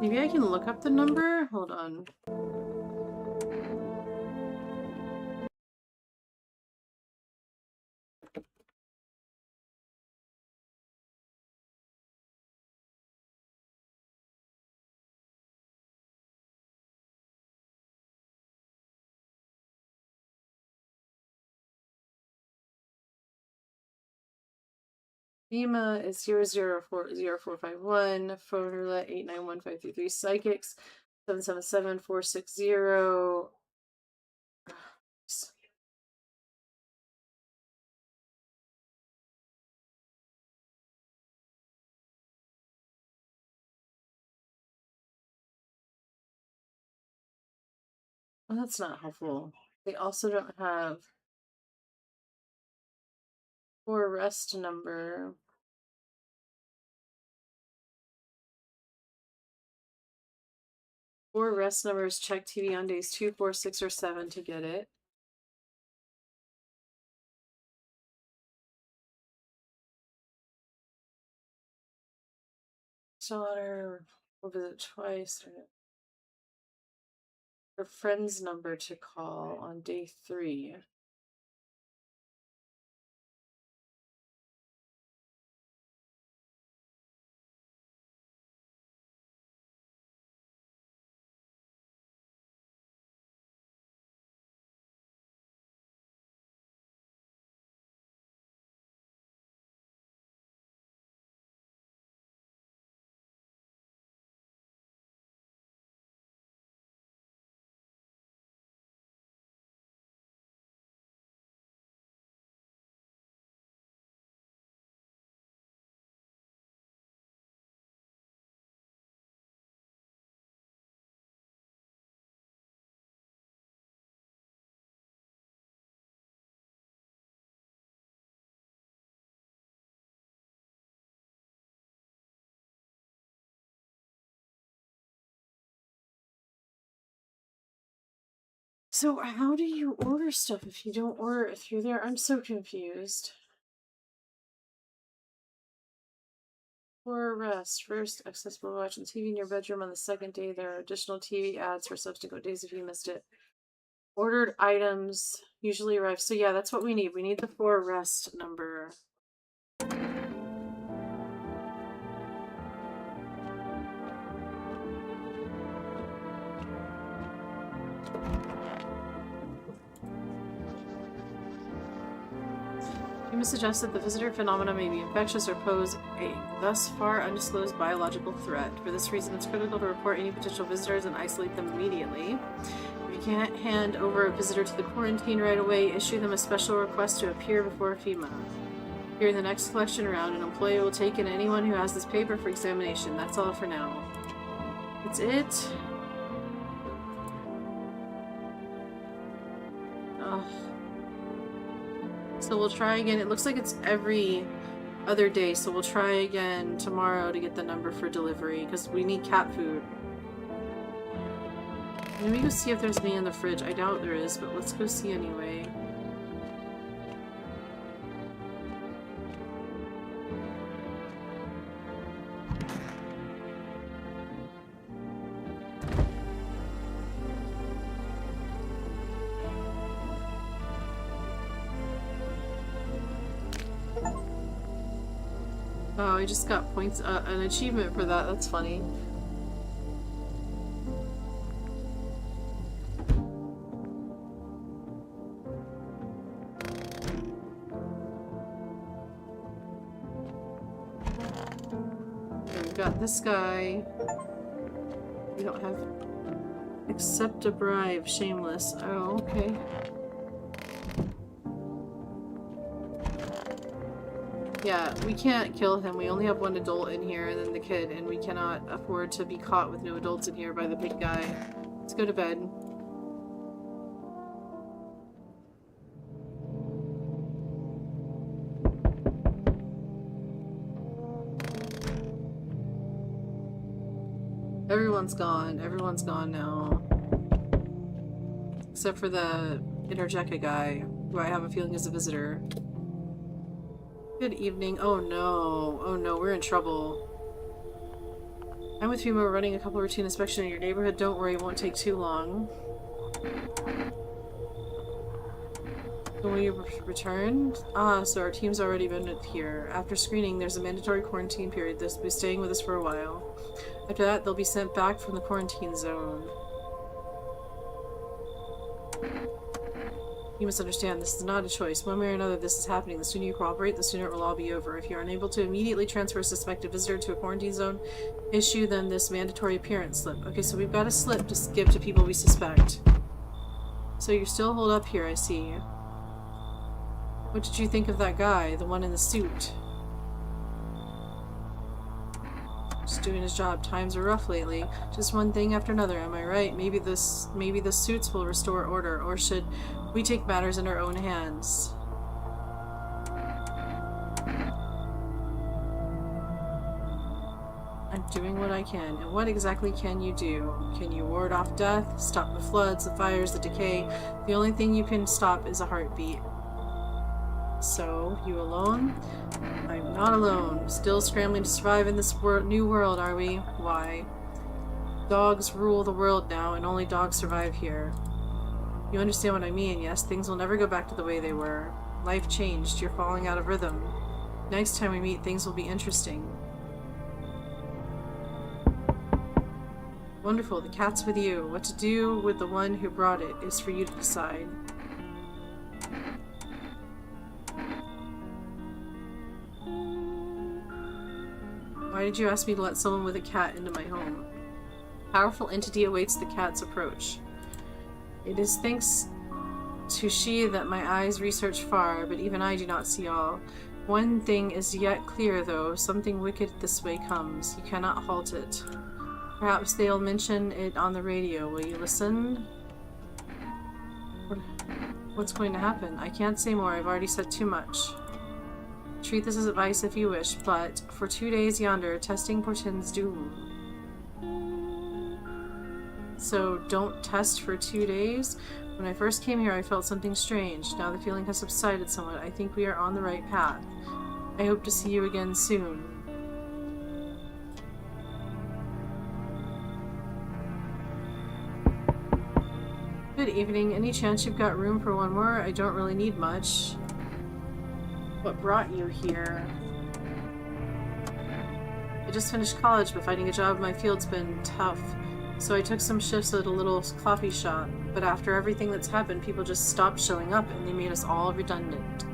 Maybe I can look up the number? Hold on. FEMA is 0040451. Phone roulette 891-533. Psychics 777-460. Well, that's not helpful. They also don't have for arrest number. For arrest numbers, check TV on days 2, 4, 6, or 7 to get it. Daughter will visit twice. Her friend's number to call on day 3. So how do you order stuff if you don't order it through there? I'm so confused. For arrest, first accessible watching TV in your bedroom. On the second day, there are additional TV ads for subsequent days if you missed it. Ordered items usually arrive. So yeah, that's what we need. We need the for arrest number. FEMA suggests that the visitor phenomena may be infectious or pose a thus far undisclosed biological threat. For this reason, it's critical to report any potential visitors and isolate them immediately. If you can't hand over a visitor to the quarantine right away, issue them a special request to appear before FEMA. During the next collection round, an employee will take in anyone who has this paper for examination. That's all for now. That's it. Ugh. So we'll try again. It looks like it's every other day, so we'll try again tomorrow to get the number for delivery, because we need cat food. Let me go see if there's any in the fridge. I doubt there is, but let's go see anyway. Oh, I just got points, an achievement for that. That's funny. Okay, we've got this guy. We don't have... Accept a bribe, shameless. Oh, okay. Yeah, we can't kill him. We only have one adult in here and then the kid, and we cannot afford to be caught with no adults in here by the big guy. Let's go to bed. Everyone's gone. Everyone's gone now. Except for the Interjecta guy, who I have a feeling is a visitor. Good evening. Oh no. Oh no, we're in trouble. I'm with FEMA. We're running a couple routine inspections in your neighborhood. Don't worry, it won't take too long. When we return? Ah, so our team's already been here. After screening, there's a mandatory quarantine period. They'll be staying with us for a while. After that, they'll be sent back from the quarantine zone. You must understand, this is not a choice. One way or another, this is happening. The sooner you cooperate, the sooner it will all be over. If you are unable to immediately transfer a suspected visitor to a quarantine zone, issue them this mandatory appearance slip. Okay, so we've got a slip to give to people we suspect. So you're still holed up here, I see. What did you think of that guy, the one in the suit? Just doing his job. Times are rough lately. Just one thing after another, am I right? Maybe the suits will restore order, or should we take matters in our own hands? I'm doing what I can. And what exactly can you do? Can you ward off death? Stop the floods, the fires, the decay? The only thing you can stop is a heartbeat. So, you alone? I'm not alone. Still scrambling to survive in this new world, are we? Why? Dogs rule the world now, and only dogs survive here. You understand what I mean, yes? Things will never go back to the way they were. Life changed. You're falling out of rhythm. Next time we meet, things will be interesting. Wonderful. The cat's with you. What to do with the one who brought it is for you to decide. Why did you ask me to let someone with a cat into my home? Powerful entity awaits the cat's approach. It is thanks to she that my eyes research far, but even I do not see all. One thing is yet clear, though. Something wicked this way comes. You cannot halt it. Perhaps they'll mention it on the radio. Will you listen? What's going to happen? I can't say more. I've already said too much. Treat this as advice if you wish, but for 2 days yonder, testing portends doom. So don't test for 2 days? When I first came here, I felt something strange. Now the feeling has subsided somewhat. I think we are on the right path. I hope to see you again soon. Good evening. Any chance you've got room for one more? I don't really need much. What brought you here? I just finished college, but finding a job in my field's been tough. So I took some shifts at a little coffee shop. But after everything that's happened, people just stopped showing up and they made us all redundant.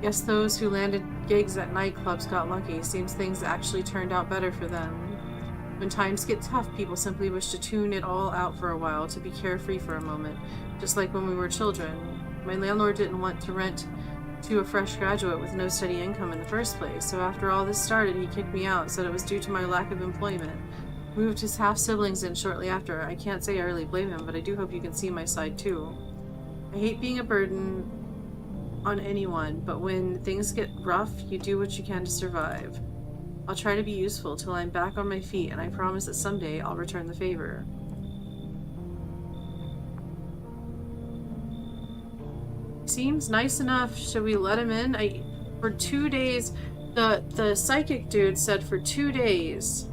Guess those who landed gigs at nightclubs got lucky. Seems things actually turned out better for them. When times get tough, people simply wish to tune it all out for a while, to be carefree for a moment. Just like when we were children. My landlord didn't want to rent to a fresh graduate with no steady income in the first place, so after all this started, he kicked me out, said it was due to my lack of employment. Moved his half-siblings in shortly after. I can't say I really blame him, but I do hope you can see my side too. I hate being a burden on anyone, but when things get rough, you do what you can to survive. I'll try to be useful till I'm back on my feet, and I promise that someday I'll return the favor. Seems nice enough. Should we let him in? For 2 days, the psychic dude said for 2 days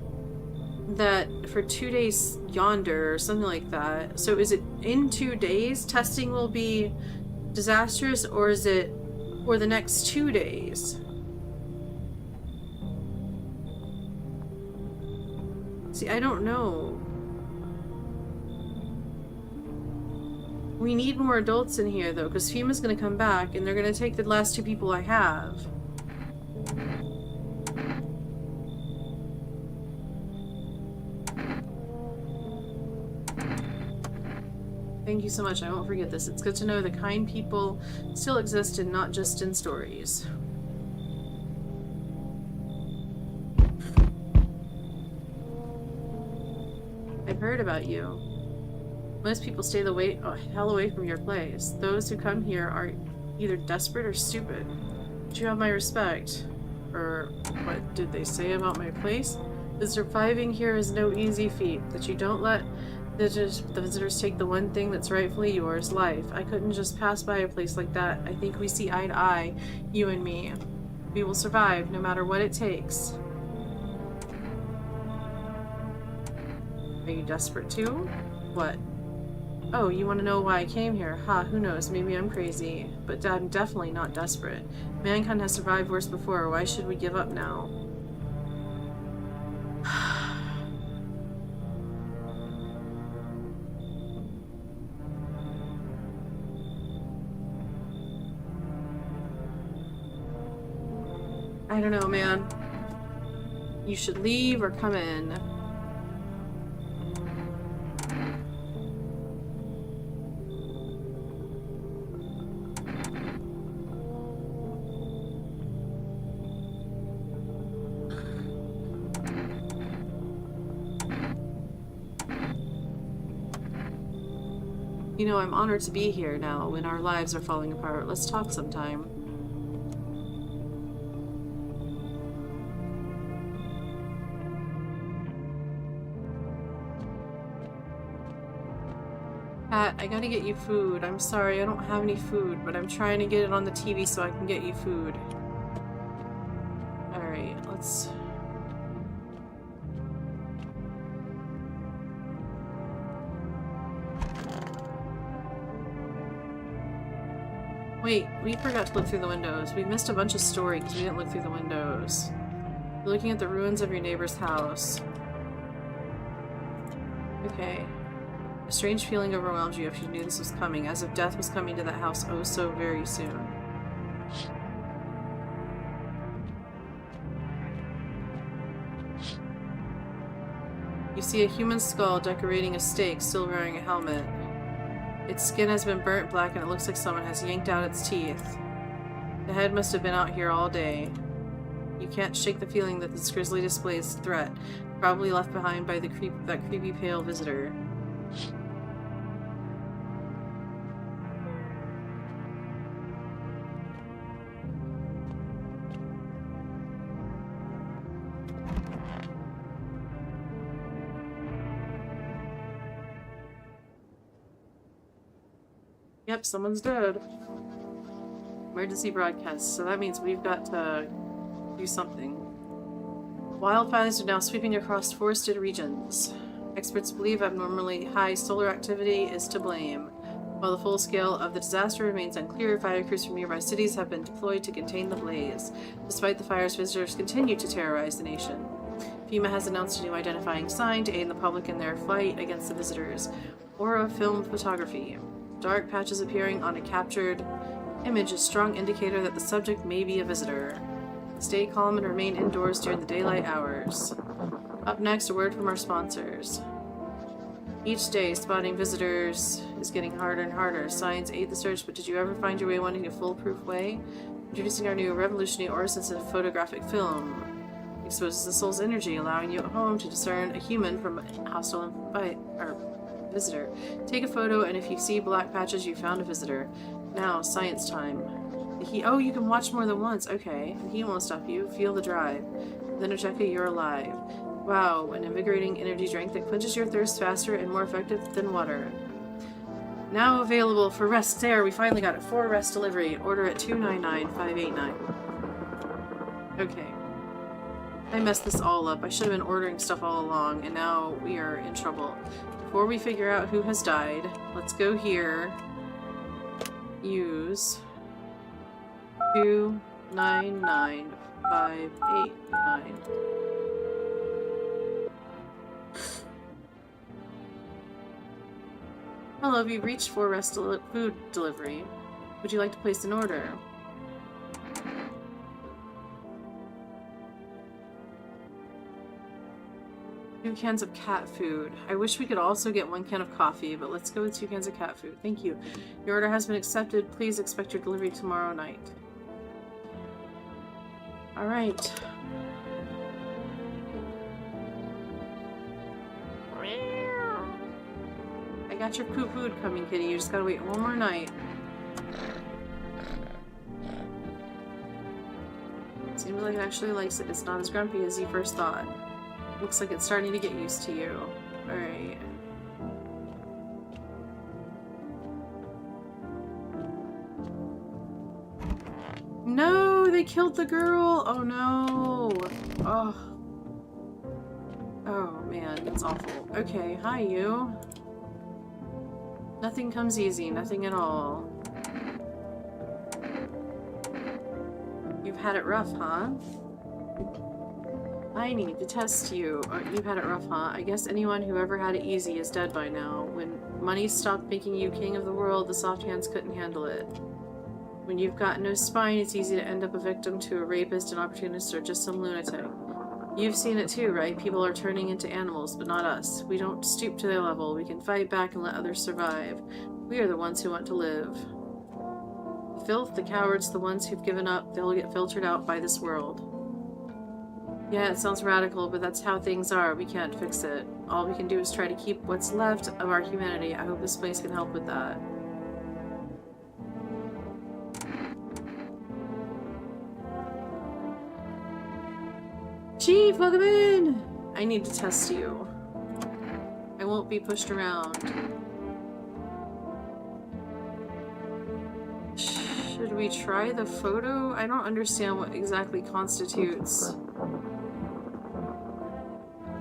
that for 2 days yonder or something like that. So is it in 2 days testing will be disastrous, or is it for the next 2 days? See, I don't know. We need more adults in here, though, because FEMA's going to come back, and they're going to take the last 2 people I have. Thank you so much. I won't forget this. It's good to know the kind people still exist and not just in stories. I've heard about you. Most people stay the hell away from your place. Those who come here are either desperate or stupid. But you have my respect. Or what did they say about my place? The surviving here is no easy feat. That you don't let the visitors take the one thing that's rightfully yours, life. I couldn't just pass by a place like that. I think we see eye to eye, you and me. We will survive, no matter what it takes. Are you desperate too? What? Oh, you want to know why I came here? Ha, who knows, maybe I'm crazy. But I'm definitely not desperate. Mankind has survived worse before, why should we give up now? I don't know, man. You should leave or come in. You know, I'm honored to be here now when our lives are falling apart. Let's talk sometime. Pat, I gotta get you food. I'm sorry, I don't have any food, but I'm trying to get it on the TV so I can get you food. Alright, let's... Wait, we forgot to look through the windows. We missed a bunch of story because we didn't look through the windows. You're looking at the ruins of your neighbor's house. Okay. A strange feeling overwhelmed you if you knew this was coming, as if death was coming to that house oh so very soon. You see a human skull decorating a stake, still wearing a helmet. Its skin has been burnt black and it looks like someone has yanked out its teeth. The head must have been out here all day. You can't shake the feeling that this grisly display is a threat, probably left behind by that creepy pale visitor. Yep, someone's dead. Emergency broadcast. So that means we've got to do something. Wildfires are now sweeping across forested regions. Experts believe abnormally high solar activity is to blame. While the full scale of the disaster remains unclear, fire crews from nearby cities have been deployed to contain the blaze. Despite the fires, visitors continue to terrorize the nation. FEMA has announced a new identifying sign to aid the public in their fight against the visitors. Aura film photography. Dark patches appearing on a captured image is a strong indicator that the subject may be a visitor. Stay calm and remain indoors during the daylight hours. Up next, a word from our sponsors. Each day, spotting visitors is getting harder and harder. Science aid the search, but did you ever find your way wanting a foolproof way? Introducing our new revolutionary aura-sensitive photographic film. Exposes the soul's energy, allowing you at home to discern a human from a hostile visitor. Take a photo, and if you see black patches, you found a visitor. Now, science time. Oh, you can watch more than once. Okay. The heat won't stop you. Feel the drive. Then Ojeka, you're alive. Wow, an invigorating energy drink that quenches your thirst faster and more effective than water. Now available for rest. There, we finally got it. For rest delivery. Order at 299-589. Okay. I messed this all up. I should have been ordering stuff all along, and now we are in trouble. Before we figure out who has died, let's go here. Use 299-589. Hello, we've reached for rest food delivery. Would you like to place an order? Two cans of cat food. I wish we could also get 1 can of coffee, but let's go with 2 cans of cat food. Thank you. Your order has been accepted. Please expect your delivery tomorrow night. Alright. I got your poo food coming, kitty. You just gotta wait one more night. Seems like it actually likes it. It's not as grumpy as you first thought. Looks like it's starting to get used to you. Alright. No! They killed the girl! Oh no! Oh. Oh man, that's awful. Okay, hi you. Nothing comes easy, nothing at all. You've had it rough, huh? I need to test you. Oh, you've had it rough, huh? I guess anyone who ever had it easy is dead by now. When money stopped making you king of the world, the soft hands couldn't handle it. When you've got no spine, it's easy to end up a victim to a rapist, an opportunist, or just some lunatic. You've seen it too, right? People are turning into animals, but not us. We don't stoop to their level. We can fight back and let others survive. We are the ones who want to live. The filth, the cowards, the ones who've given up, they'll get filtered out by this world. Yeah, it sounds radical, but that's how things are. We can't fix it. All we can do is try to keep what's left of our humanity. I hope this place can help with that. Chief, welcome in! I need to test you. I won't be pushed around. Should we try the photo? I don't understand what exactly constitutes.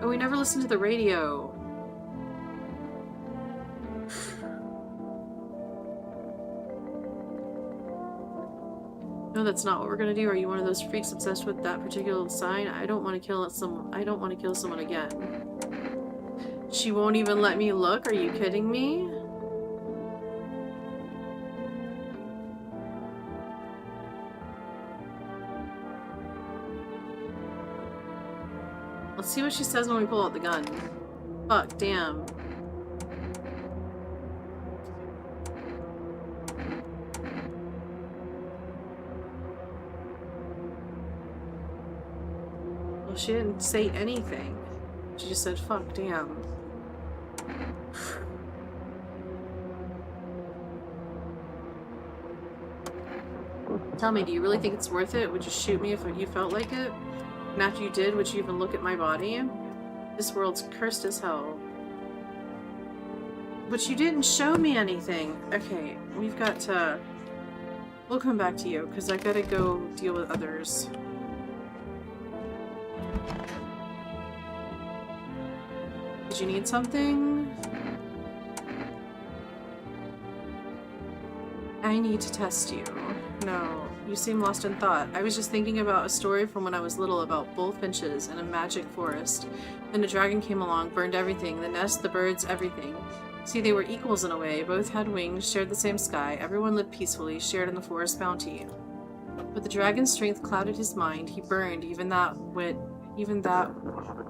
Oh, we never listened to the radio. No, that's not what we're gonna do. Are you one of those freaks obsessed with that particular sign? I don't want to kill someone. I don't want to kill someone again. She won't even let me look? Are you kidding me? Let's see what she says when we pull out the gun. Fuck, damn. Well, she didn't say anything. She just said, fuck, damn. Tell me, do you really think it's worth it? Would you shoot me if you felt like it? And after you did, would you even look at my body? This world's cursed as hell. But you didn't show me anything. Okay, we've got to... We'll come back to you, because I gotta go deal with others. Did you need something? I need to test you. No, you seem lost in thought. I was just thinking about a story from when I was little about bullfinches in a magic forest. Then a dragon came along, burned everything, the nest, the birds, everything. See, they were equals in a way. Both had wings, shared the same sky. Everyone lived peacefully, shared in the forest bounty. But the dragon's strength clouded his mind. He burned even that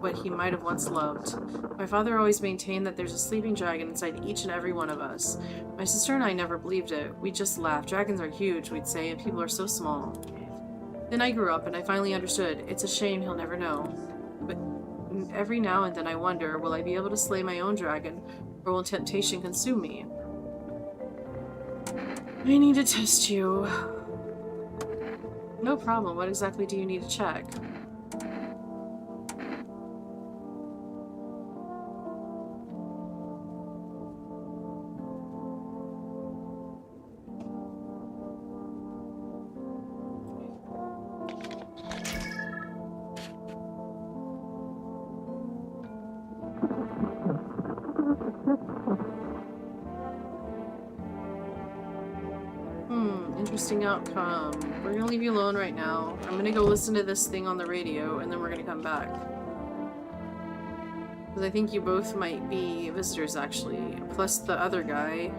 what he might have once loved. My father always maintained that there's a sleeping dragon inside each and every one of us. My sister and I never believed it. We just laughed. Dragons are huge, we'd say, and people are so small. Then I grew up and I finally understood. It's a shame he'll never know. But every now and then I wonder, will I be able to slay my own dragon, or will temptation consume me? I need to test you. No problem. What exactly do you need to check? Interesting outcome. We're gonna leave you alone right now. I'm gonna go listen to this thing on the radio, and then we're gonna come back. Because I think you both might be visitors, actually. Plus the other guy.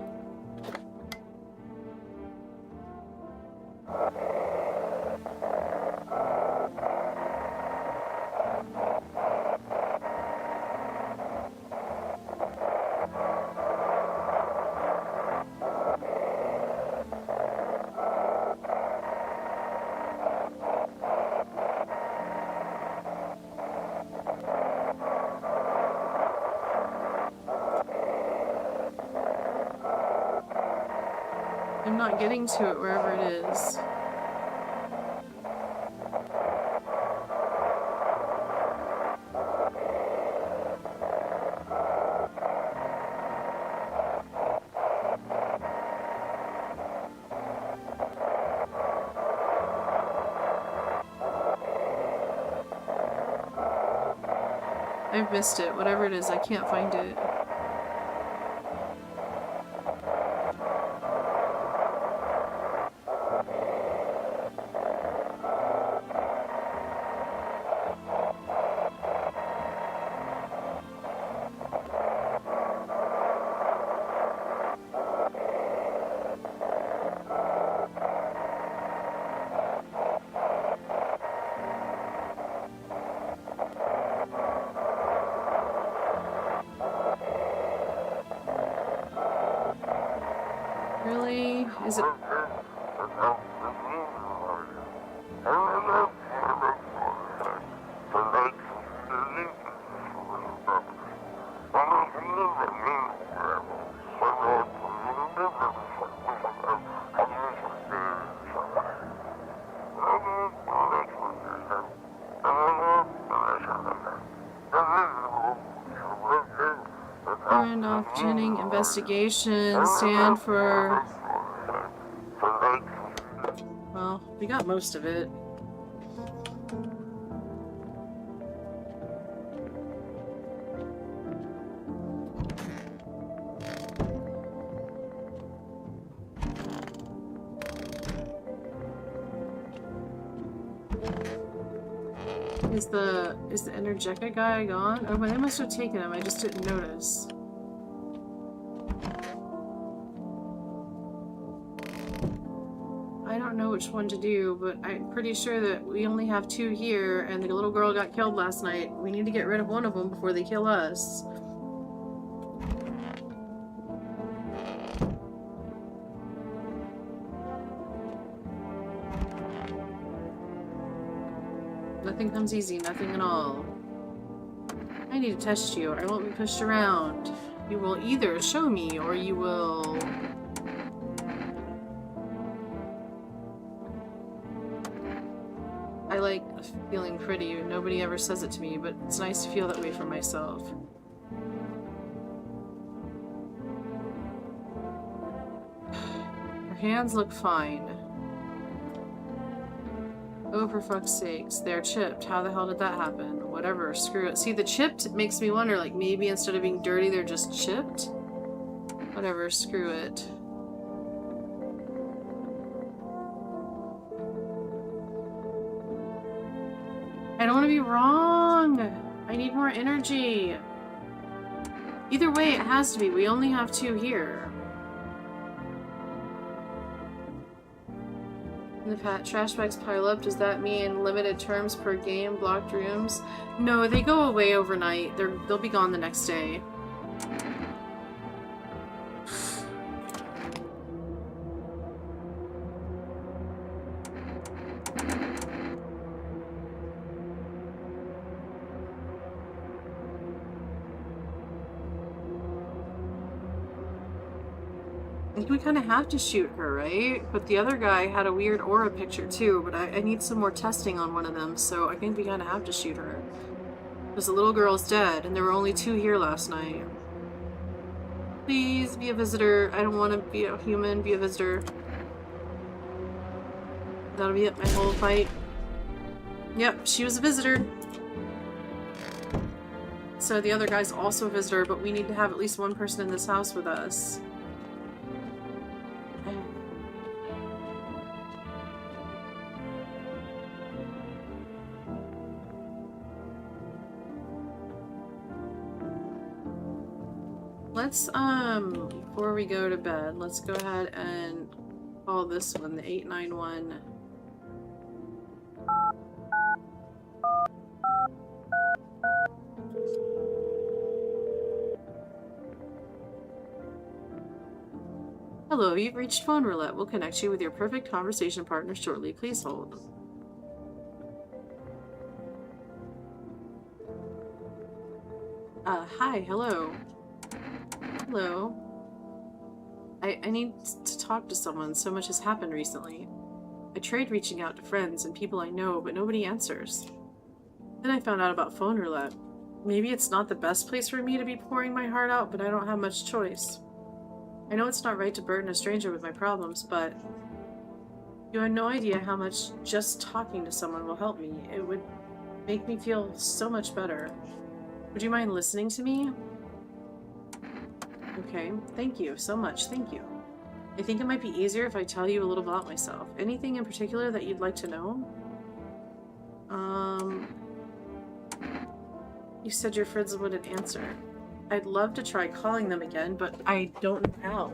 I'm not getting to it wherever it is. I've missed it. Whatever it is, I can't find it. Maybe? Is it... Turn off Jennings investigation. Stand for... Well, we got most of it. Is the energetic guy gone? Oh, but they must have taken him. I just didn't notice. I don't know which one to do, but I'm pretty sure that we only have 2 here, and the little girl got killed last night. We need to get rid of one of them before they kill us. Nothing comes easy, nothing at all. I need to test you. I won't be pushed around. You will either show me, or you will... I like feeling pretty. Nobody ever says it to me, but it's nice to feel that way for myself. Her hands look fine. Oh, for fuck's sakes. They're chipped. How the hell did that happen? Whatever. Screw it. See, the chipped makes me wonder, like, maybe instead of being dirty, they're just chipped? Whatever. Screw it. I don't want to be wrong. I need more energy. Either way, it has to be. We only have 2 here. The trash bags pile up. Does that mean limited terms per game, blocked rooms? No, they go away overnight. They'll be gone the next day. I think we kind of have to shoot her, right? But the other guy had a weird aura picture too, but I need some more testing on one of them, so I think we kind of have to shoot her. Because the little girl's dead, and there were only 2 here last night. Please, be a visitor. I don't want to be a human, be a visitor. That'll be it, my whole fight. Yep, she was a visitor. So the other guy's also a visitor, but we need to have at least one person in this house with us. Let's, before we go to bed, let's go ahead and call this one the 891. Hello, you've reached phone roulette. We'll connect you with your perfect conversation partner shortly. Please hold. Hi, hello. Hello. I need to talk to someone. So much has happened recently. I tried reaching out to friends and people I know, but nobody answers. Then I found out about phone roulette. Maybe it's not the best place for me to be pouring my heart out, but I don't have much choice. I know it's not right to burden a stranger with my problems, but you have no idea how much just talking to someone will help me. It would make me feel so much better. Would you mind listening to me? Okay, thank you so much, thank you. I think it might be easier if I tell you a little about myself. Anything in particular that you'd like to know? You said your friends wouldn't answer. I'd love to try calling them again, but I don't know how.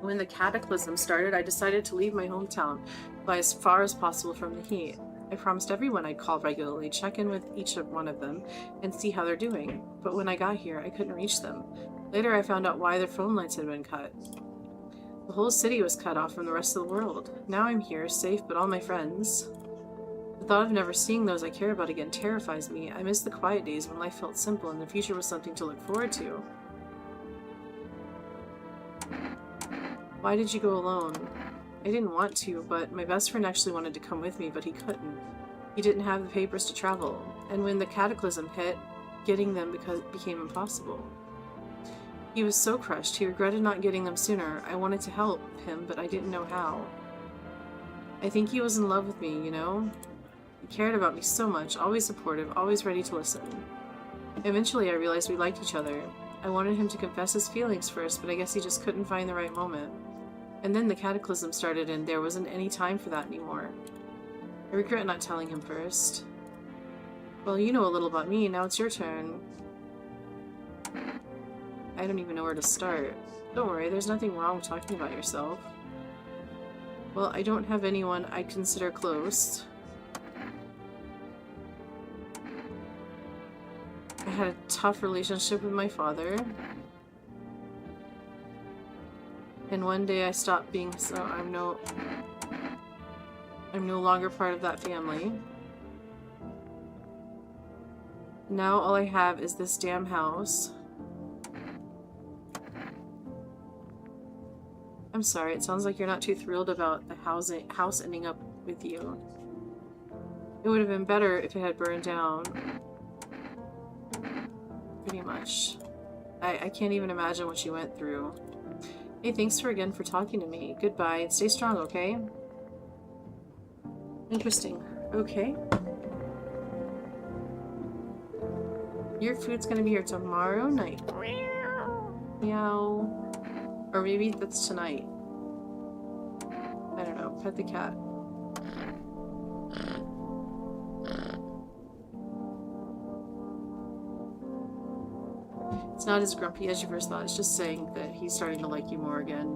When the cataclysm started, I decided to leave my hometown, fly as far as possible from the heat. I promised everyone I'd call regularly, check in with each one of them, and see how they're doing. But when I got here, I couldn't reach them. Later, I found out why their phone lines had been cut. The whole city was cut off from the rest of the world. Now I'm here, safe, but all my friends. The thought of never seeing those I care about again terrifies me. I miss the quiet days when life felt simple and the future was something to look forward to. Why did you go alone? I didn't want to, but my best friend actually wanted to come with me, but he couldn't. He didn't have the papers to travel, and when the cataclysm hit, getting them became impossible. He was so crushed, he regretted not getting them sooner. I wanted to help him, but I didn't know how. I think he was in love with me, you know? He cared about me so much, always supportive, always ready to listen. Eventually I realized we liked each other. I wanted him to confess his feelings first, but I guess he just couldn't find the right moment. And then the cataclysm started and there wasn't any time for that anymore. I regret not telling him first. Well, you know a little about me, now it's your turn. I don't even know where to start. Don't worry, there's nothing wrong with talking about yourself. Well, I don't have anyone I'd consider close. I had a tough relationship with my father. And one day I stopped being so I'm no longer part of that family. Now all I have is this damn house. I'm sorry, it sounds like you're not too thrilled about the house ending up with you. It would have been better if it had burned down. Pretty much. I can't even imagine what you went through. Hey, thanks again for talking to me. Goodbye, and stay strong, okay? Interesting. Okay. Your food's gonna be here tomorrow night. Meow. Or maybe that's tonight. I don't know. Pet the cat. It's not as grumpy as you first thought. It's just saying that he's starting to like you more again.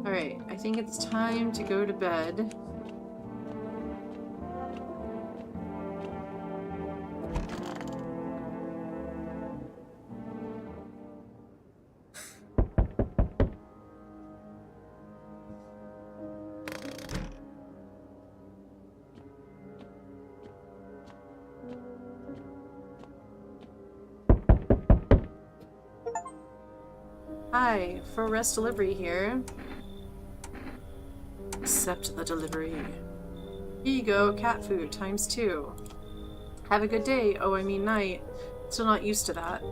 Alright, I think it's time to go to bed. Hi, for rest delivery here. Accept the delivery. Here you go, cat food ×2. Have a good day. Oh, I mean night. Still not used to that.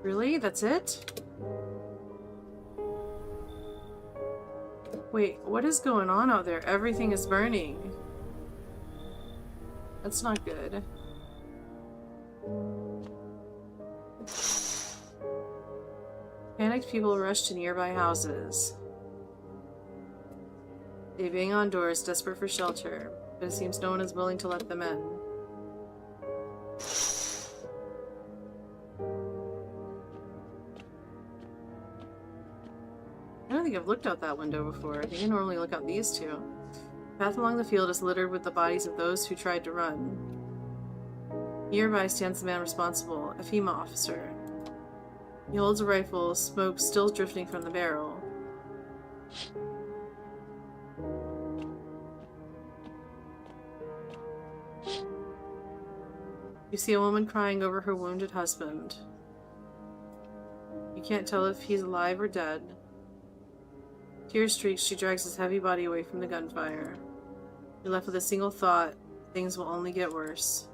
Really? That's it? Wait, what is going on out there? Everything is burning. That's not good. Panicked people rush to nearby houses. They bang on doors, desperate for shelter, but it seems no one is willing to let them in. I don't think I've looked out that window before. I think I normally look out these two. The path along the field is littered with the bodies of those who tried to run. Nearby stands the man responsible, a FEMA officer. He holds a rifle, smoke still drifting from the barrel. You see a woman crying over her wounded husband. You can't tell if he's alive or dead. Tears streaks, she drags his heavy body away from the gunfire. You're left with a single thought: things will only get worse.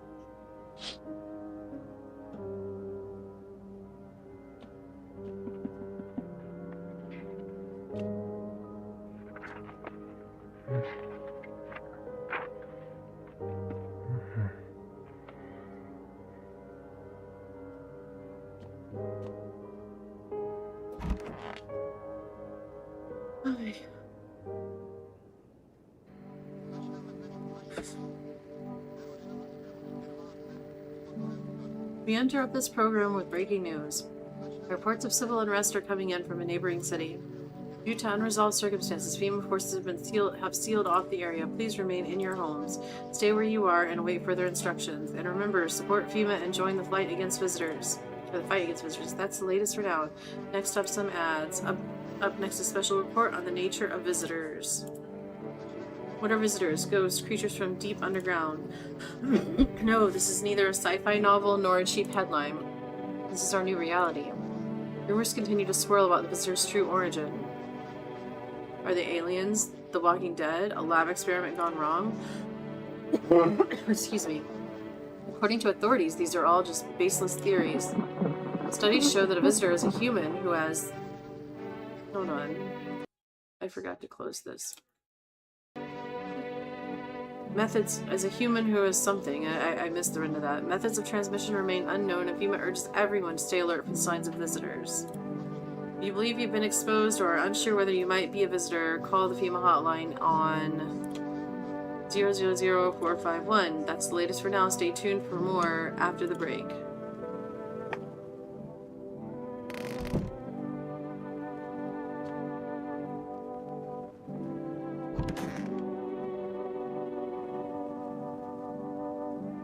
We interrupt this program with breaking news. Reports of civil unrest are coming in from a neighboring city. Due to unresolved circumstances, FEMA forces have sealed off the area. Please remain in your homes. Stay where you are and await further instructions. And remember, support FEMA and join the fight against visitors. That's the latest for now. Next up, some ads. Up next, a special report on the nature of visitors. What are visitors? Ghosts, creatures from deep underground. No, this is neither a sci-fi novel nor a cheap headline. This is our new reality. Rumors continue to swirl about the visitors' true origin. Are they aliens? The Walking Dead? A lab experiment gone wrong? Excuse me. According to authorities, these are all just baseless theories. Studies show that a visitor is a human who has... Hold on. I forgot to close this. Methods as a human who is something. I missed the end of that. Methods of transmission remain unknown, and FEMA urges everyone to stay alert for signs of visitors. If you believe you've been exposed or are unsure whether you might be a visitor, call the FEMA hotline on 000451. That's the latest for now. Stay tuned for more after the break.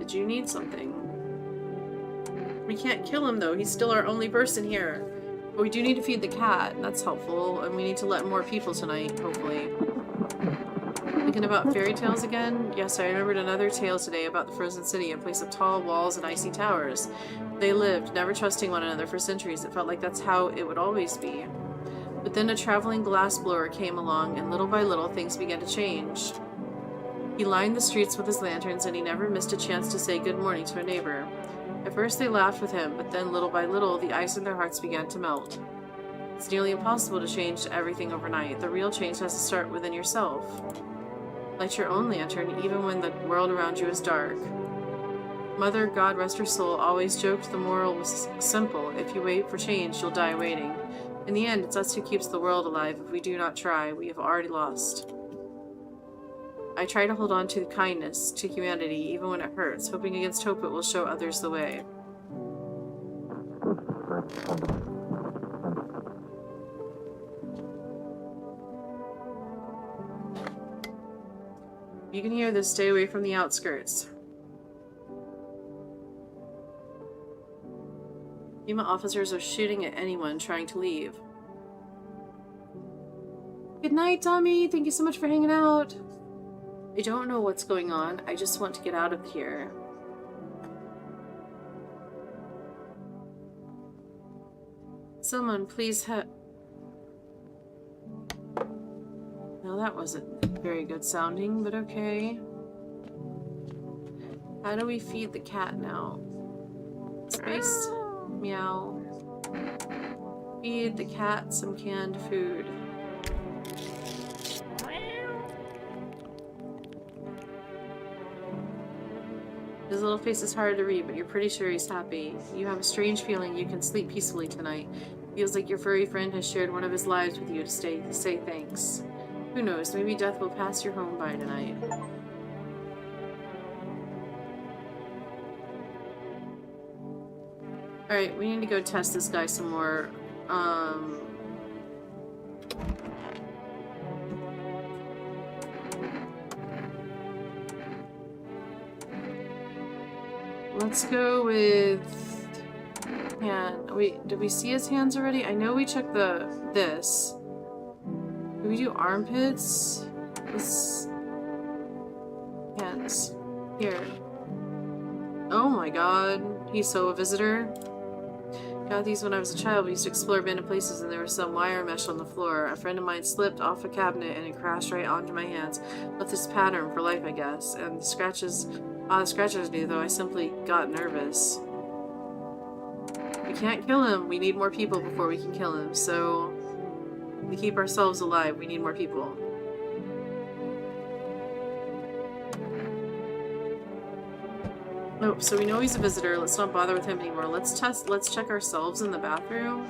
Did you need something? We can't kill him though. He's still our only person here. But we do need to feed the cat. That's helpful. And we need to let more people tonight, hopefully. Thinking about fairy tales again? Yes, I remembered another tale today about the frozen city, a place of tall walls and icy towers. They lived, never trusting one another for centuries. It felt like that's how it would always be. But then a traveling glassblower came along, and little by little things began to change. He lined the streets with his lanterns, and he never missed a chance to say good morning to a neighbor. At first they laughed with him, but then little by little the ice in their hearts began to melt. It's nearly impossible to change everything overnight. The real change has to start within yourself. Light your own lantern, even when the world around you is dark. Mother, God rest her soul, always joked the moral was simple. If you wait for change, you'll die waiting. In the end, it's us who keeps the world alive. If we do not try, we have already lost. I try to hold on to kindness, to humanity, even when it hurts, hoping against hope it will show others the way. You can hear this, stay away from the outskirts. FEMA officers are shooting at anyone trying to leave. Good night, Tommy. Thank you so much for hanging out. I don't know what's going on. I just want to get out of here. Someone, please help. Now that wasn't very good sounding, but okay. How do we feed the cat now? Space. Meow. Feed the cat some canned food. His little face is hard to read, but you're pretty sure he's happy. You have a strange feeling you can sleep peacefully tonight. Feels like your furry friend has shared one of his lives with you to say thanks. Who knows, maybe death will pass your home by tonight. Alright, we need to go test this guy some more. Let's go with hand. Wait, did we see his hands already? I know we checked this. Did we do armpits? This hands. Here. Oh my god. He's so a visitor. Got these when I was a child. We used to explore abandoned places and there was some wire mesh on the floor. A friend of mine slipped off a cabinet and it crashed right onto my hands. Left this pattern for life, I guess. And the scratches new though. I simply got nervous. We can't kill him. We need more people before we can kill him. So, to keep ourselves alive, we need more people. Nope, so we know he's a visitor. Let's not bother with him anymore. Let's check ourselves in the bathroom.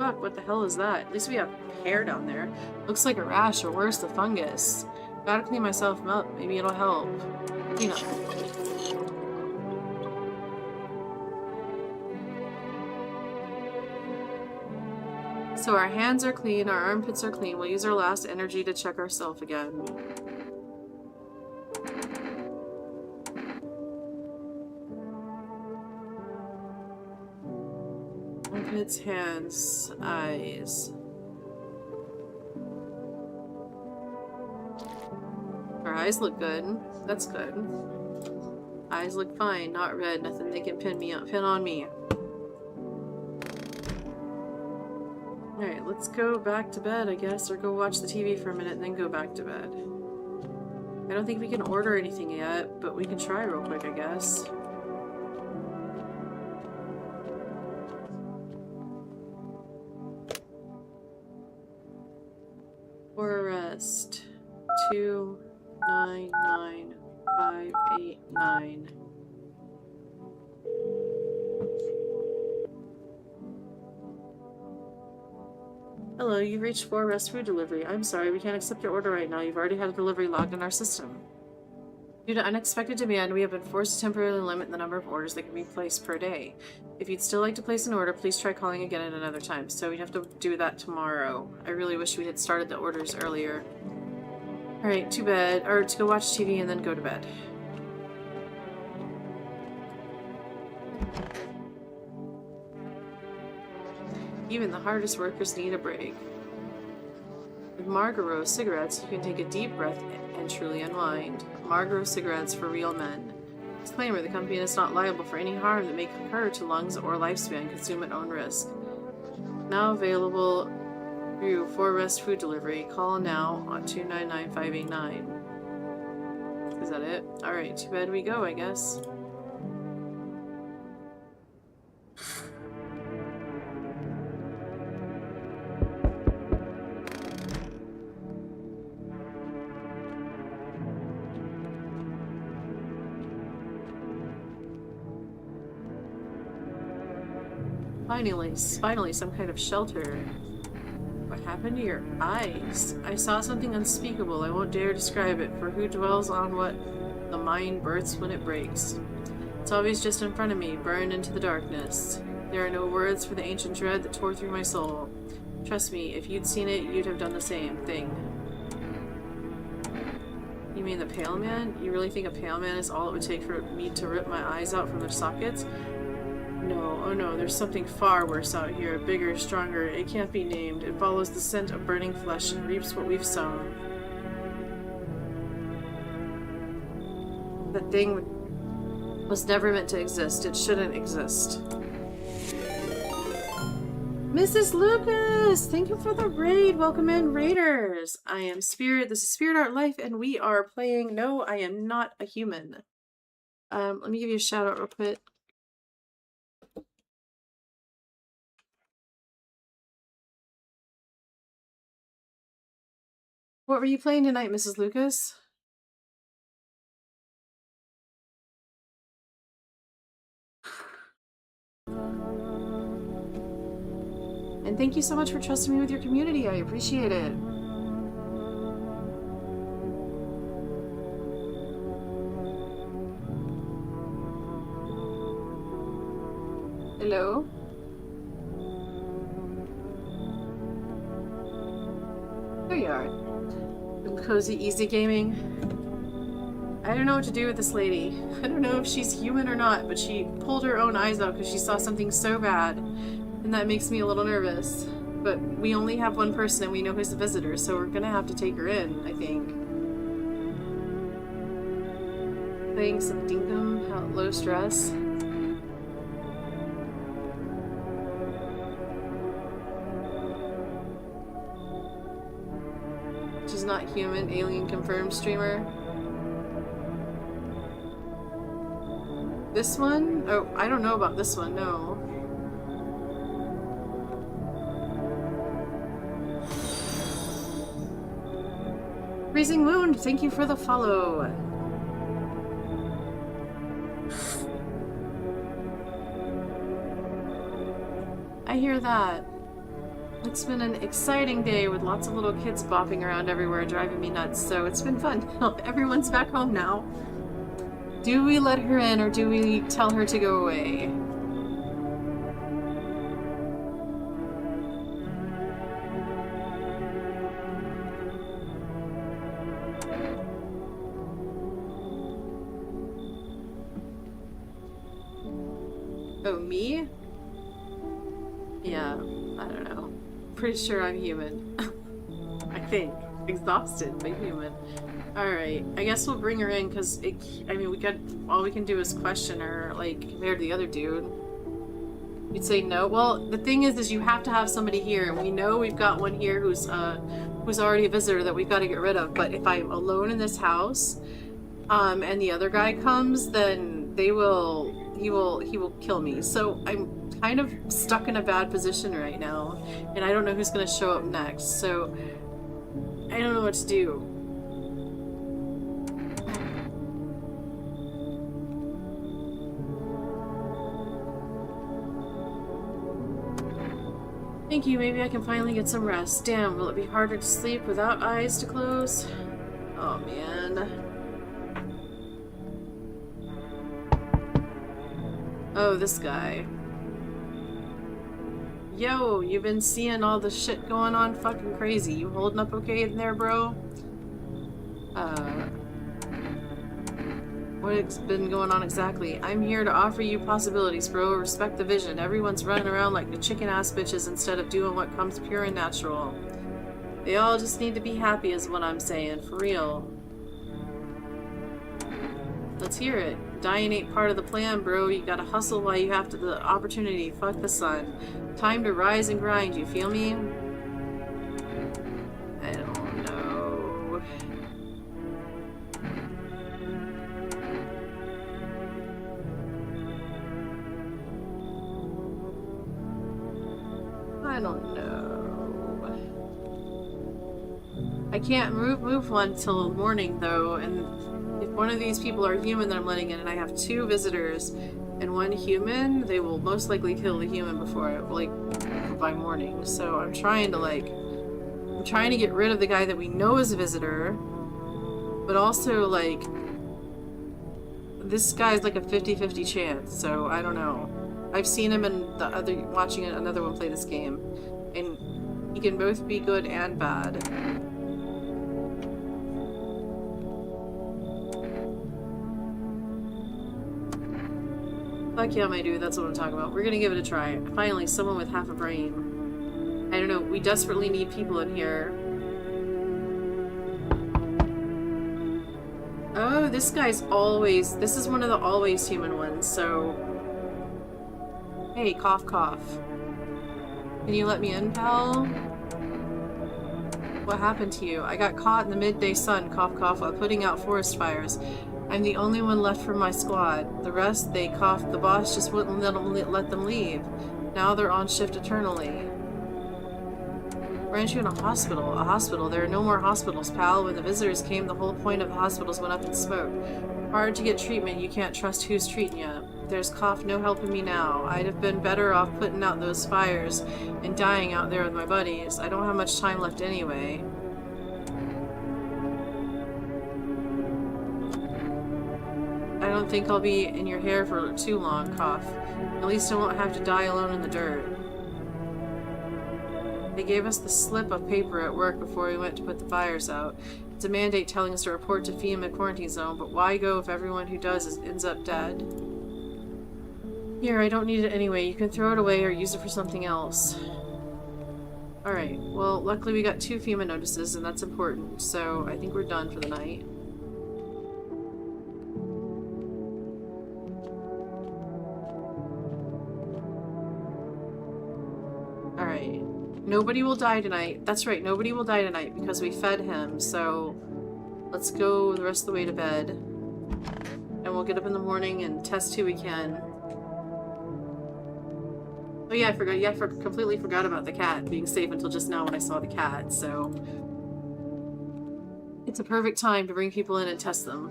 Fuck, what the hell is that? At least we have hair down there. Looks like a rash, or worse, the fungus. Gotta clean myself up. Maybe it'll help. Clean up. So our hands are clean, our armpits are clean. We'll use our last energy to check ourselves again. Armpits, hands, eyes. Our eyes look good. That's good. Eyes look fine, not red. Nothing they can pin on me. Alright, let's go back to bed, I guess, or go watch the TV for a minute and then go back to bed. I don't think we can order anything yet, but we can try real quick, I guess. For arrest. 299589. Hello, you've reached 4 Rest Food Delivery. I'm sorry, we can't accept your order right now. You've already had a delivery logged in our system. Due to unexpected demand, we have been forced to temporarily limit the number of orders that can be placed per day. If you'd still like to place an order, please try calling again at another time. So we'd have to do that tomorrow. I really wish we had started the orders earlier. Alright, to bed, or to go watch TV and then go to bed. Even the hardest workers need a break. With Marlboro cigarettes, you can take a deep breath and truly unwind. Marlboro cigarettes for real men. Disclaimer, the company is not liable for any harm that may occur to lungs or lifespan. Consume at own risk. Now available through 4 Rest Food Delivery. Call now on 299589. Is that it? Alright, to bed we go, I guess. Finally, some kind of shelter. What happened to your eyes? I saw something unspeakable. I won't dare describe it, for who dwells on what the mind births when it breaks? It's always just in front of me, burned into the darkness. There are no words for the ancient dread that tore through my soul. Trust me, if you'd seen it, you'd have done the same thing. You mean the Pale Man? You really think a Pale Man is all it would take for me to rip my eyes out from their sockets? No, oh no, there's something far worse out here, bigger, stronger. It can't be named. It follows the scent of burning flesh and reaps what we've sown. That thing was never meant to exist. It shouldn't exist. Mrs. Lucas! Thank you for the raid! Welcome in, raiders! I am Spirit, this is Spirit Art Life, and we are playing No, I Am Not a Human. Let me give you a shout out real quick. What were you playing tonight, Mrs. Lucas? And thank you so much for trusting me with your community. I appreciate it. Hello? There you are. Cozy Easy Gaming. I don't know what to do with this lady. I don't know if she's human or not, but she pulled her own eyes out because she saw something so bad. And that makes me a little nervous. But we only have one person and we know who's the visitor, so we're gonna have to take her in, I think. Playing some dinkum, how low stress. She's not human, alien confirmed streamer. This one? Oh, I don't know about this one, no. Freezing Wound, thank you for the follow. I hear that. It's been an exciting day with lots of little kids bopping around everywhere, driving me nuts, so it's been fun. Everyone's back home now. Do we let her in, or do we tell her to go away? Oh, me? Yeah, I don't know. Pretty sure I'm human. I think. Exhausted, but human. Alright, I guess we'll bring her in, because, I mean, all we can do is question her, like, compared to the other dude. You'd say no? Well, the thing is you have to have somebody here, and we know we've got one here who's already a visitor that we've got to get rid of, but if I'm alone in this house, and the other guy comes, then he will kill me. So I'm kind of stuck in a bad position right now, and I don't know who's going to show up next, so I don't know what to do. Thank you, maybe I can finally get some rest. Damn, will it be harder to sleep without eyes to close? Oh man. Oh, this guy. Yo, you been seeing all the shit going on? Fucking crazy. You holding up okay in there, bro? What's been going on exactly? I'm here to offer you possibilities, bro. Respect the vision. Everyone's running around like the chicken-ass bitches instead of doing what comes pure and natural. They all just need to be happy is what I'm saying. For real. Let's hear it. Dying ain't part of the plan, bro. You gotta hustle while you have the opportunity. Fuck the sun. Time to rise and grind, you feel me? I don't know. I don't know. I can't move one till morning though, and if one of these people are human that I'm letting in, and I have 2 visitors and 1 human, they will most likely kill the human before, like, by morning. So I'm trying to get rid of the guy that we know is a visitor, but also, like, this guy's like a 50-50 chance, so I don't know. I've seen him in watching another one play this game, and he can both be good and bad. Fuck yeah, my dude, that's what I'm talking about. We're gonna give it a try. Finally, someone with half a brain. I don't know, we desperately need people in here. Oh, this is one of the always human ones, so... Hey, cough cough. Can you let me in, pal? What happened to you? I got caught in the midday sun, cough cough, while putting out forest fires. I'm the only one left from my squad. The rest, they coughed. The boss just wouldn't let them leave. Now they're on shift eternally. Ran you in a hospital. A hospital. There are no more hospitals, pal. When the visitors came, the whole point of the hospitals went up in smoke. Hard to get treatment. You can't trust who's treating you. There's cough, no helping me now. I'd have been better off putting out those fires and dying out there with my buddies. I don't have much time left anyway. I don't think I'll be in your hair for too long, cough. At least I won't have to die alone in the dirt. They gave us the slip of paper at work before we went to put the fires out. It's a mandate telling us to report to FEMA quarantine zone, but why go if everyone who does ends up dead? Here, I don't need it anyway. You can throw it away or use it for something else. Alright, well, luckily we got 2 FEMA notices, and that's important, so I think we're done for the night. Alright. Nobody will die tonight. That's right, nobody will die tonight because we fed him, so let's go the rest of the way to bed. And we'll get up in the morning and test who we can. Oh yeah, I forgot. Yeah, completely forgot about the cat being safe until just now when I saw the cat, so... It's a perfect time to bring people in and test them.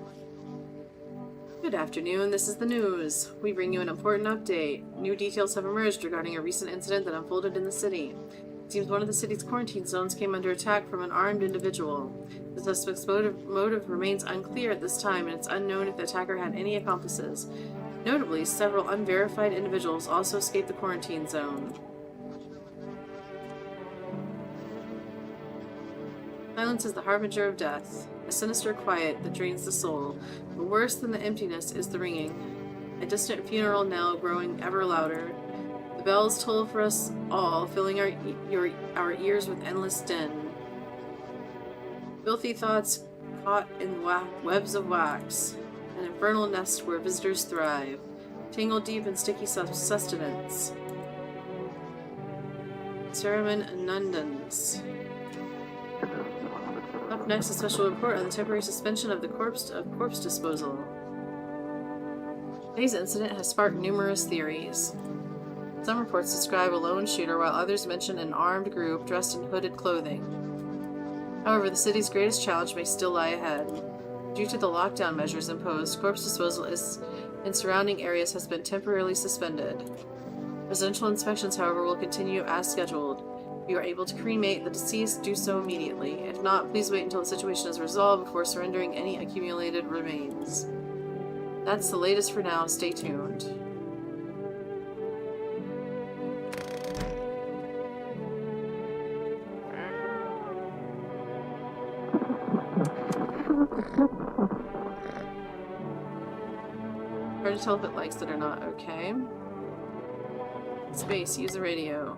Good afternoon, this is the news. We bring you an important update. New details have emerged regarding a recent incident that unfolded in the city. seems one of the city's quarantine zones came under attack from an armed individual. The suspect's motive remains unclear at this time, and it's unknown if the attacker had any accomplices. Notably, several unverified individuals also escaped the quarantine zone. Silence is the harbinger of death, a sinister quiet that drains the soul. But worse than the emptiness is the ringing, a distant funeral knell growing ever louder. The bells toll for us all, filling our ears with endless din. Filthy thoughts caught in webs of wax, an infernal nest where visitors thrive, tangled deep in sticky sustenance. Cereman Nundans. Up next, a special report on the temporary suspension of the corpse disposal. Today's incident has sparked numerous theories. Some reports describe a lone shooter, while others mention an armed group dressed in hooded clothing. However, the city's greatest challenge may still lie ahead. Due to the lockdown measures imposed, corpse disposal in surrounding areas has been temporarily suspended. Residential inspections, however, will continue as scheduled. If you are able to cremate the deceased, do so immediately. If not, please wait until the situation is resolved before surrendering any accumulated remains. That's the latest for now. Stay tuned. Hard to tell if it likes it or not. Okay. Space, use the radio.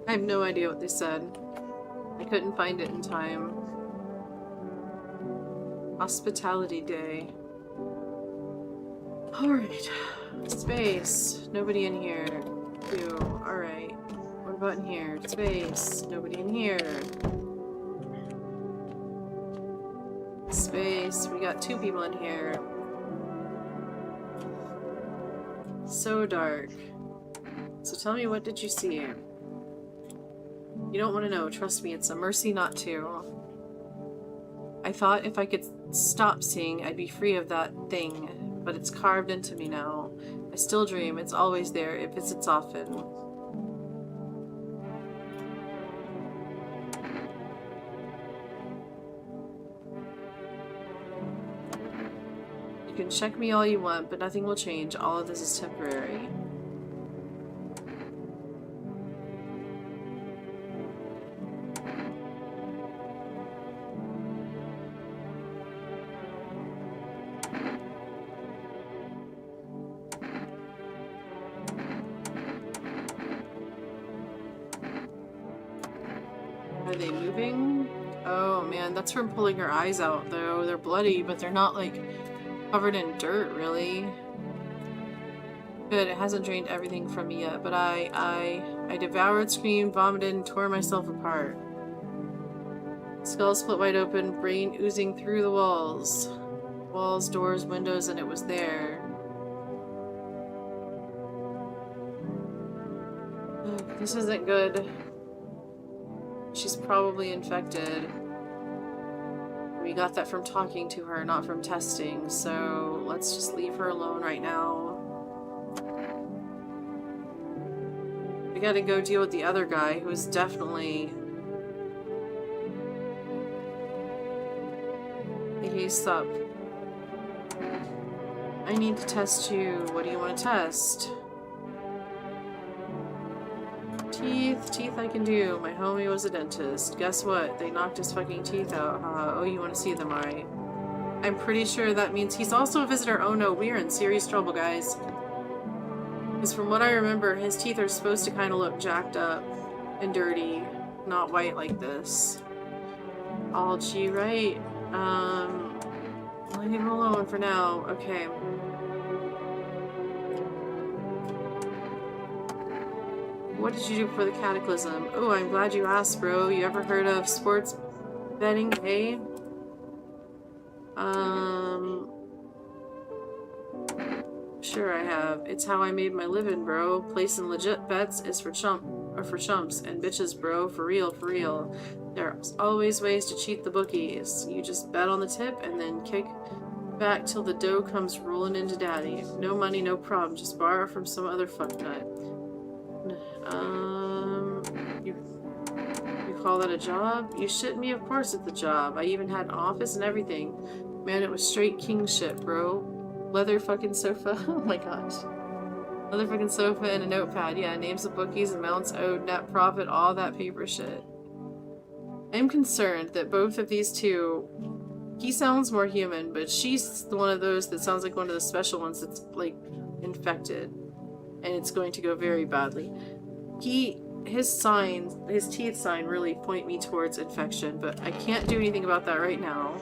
I have no idea what they said. I couldn't find it in time. Hospitality Day. Alright. Space. Nobody in here. Two. Alright. What about in here? Space. Nobody in here. Space. We got two people in here. So dark. So tell me, what did you see? You don't want to know. Trust me, it's a mercy not to. I thought if I could stop seeing, I'd be free of that thing, but it's carved into me now. I still dream. It's always there. It visits often. You can check me all you want, but nothing will change. All of this is temporary. Are they moving? Oh man, that's from pulling her eyes out though. They're bloody, but they're not like covered in dirt, really. Good, it hasn't drained everything from me yet, but I devoured, screamed, vomited, and tore myself apart. Skull split wide open, brain oozing through the walls. Walls, doors, windows, and it was there. This isn't good. She's probably infected. We got that from talking to her, not from testing, so let's just leave her alone right now. We gotta go deal with the other guy who is definitely... Hey, stop. I need to test you. What do you want to test? Teeth I can do. My homie was a dentist. Guess what? They knocked his fucking teeth out. Oh, you want to see them, alright. I'm pretty sure that means he's also a visitor. Oh no, we're in serious trouble, guys. Because from what I remember, his teeth are supposed to kind of look jacked up and dirty. not white like this. I'll G right. Leave him alone for now. Okay. What did you do for the cataclysm? Oh, I'm glad you asked, bro. You ever heard of sports betting? Hey? Sure I have. It's how I made my living, bro. Placing legit bets is for chumps and bitches, bro. For real, for real. There's always ways to cheat the bookies. You just bet on the tip and then kick back till the dough comes rolling into daddy. No money, no problem. Just borrow from some other fucknut. You call that a job? You shit me? Of course it's a job. I even had an office and everything. Man, it was straight king shit, bro. Leather fucking sofa. Oh my gosh. Leather fucking sofa and a notepad. Yeah, names of bookies, amounts owed, net profit, all that paper shit. I'm concerned that both of these two... He sounds more human, but she's one of those that sounds like one of the special ones that's, like, infected. And it's going to go very badly. His teeth sign really point me towards infection, but I can't do anything about that right now.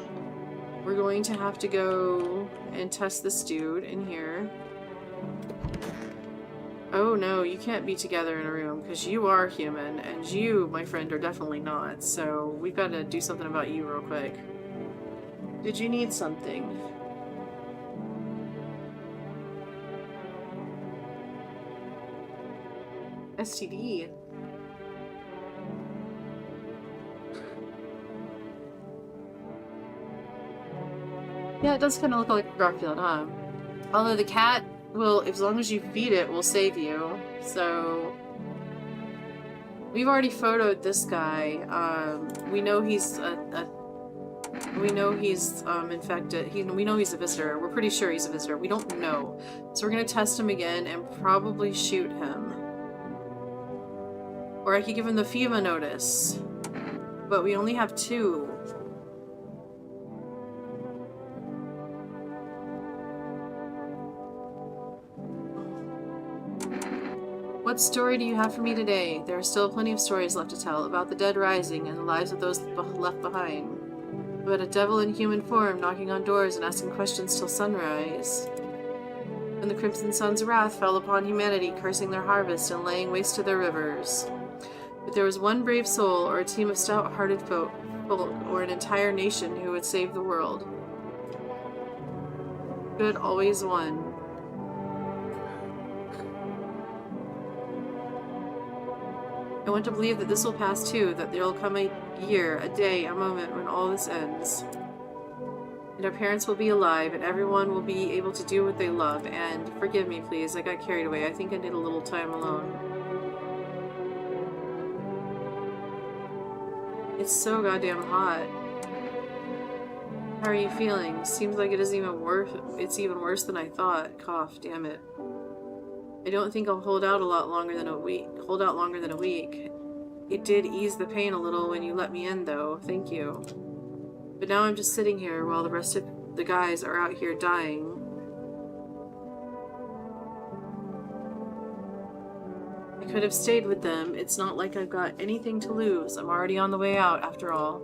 We're going to have to go and test this dude in here. Oh no, you can't be together in a room because you are human and you, my friend, are definitely not. So we've got to do something about you real quick. Did you need something? STD. Yeah, it does kind of look like Garfield, huh? Although the cat will, as long as you feed it, will save you. So we've already photoed this guy. We know he's infected. We know he's a visitor. We're pretty sure he's a visitor. We don't know. So we're gonna test him again and probably shoot him. Or I could give him the FEMA notice. But we only have 2. What story do you have for me today? There are still plenty of stories left to tell about the dead rising and the lives of those left behind. About a devil in human form knocking on doors and asking questions till sunrise. When the Crimson Sun's wrath fell upon humanity, cursing their harvest and laying waste to their rivers. But there was one brave soul, or a team of stout-hearted folk, or an entire nation who would save the world. Good always won. I want to believe that this will pass too, that there will come a year, a day, a moment when all this ends. And our parents will be alive, and everyone will be able to do what they love, and forgive me please, I got carried away. I think I need a little time alone. It's so goddamn hot. How are you feeling? Seems like it isn't even worse. It's even worse than I thought. Cough, damn it. I don't think I'll hold out longer than a week. It did ease the pain a little when you let me in, though. Thank you. But now I'm just sitting here while the rest of the guys are out here dying. I could have stayed with them. It's not like I've got anything to lose. I'm already on the way out, after all.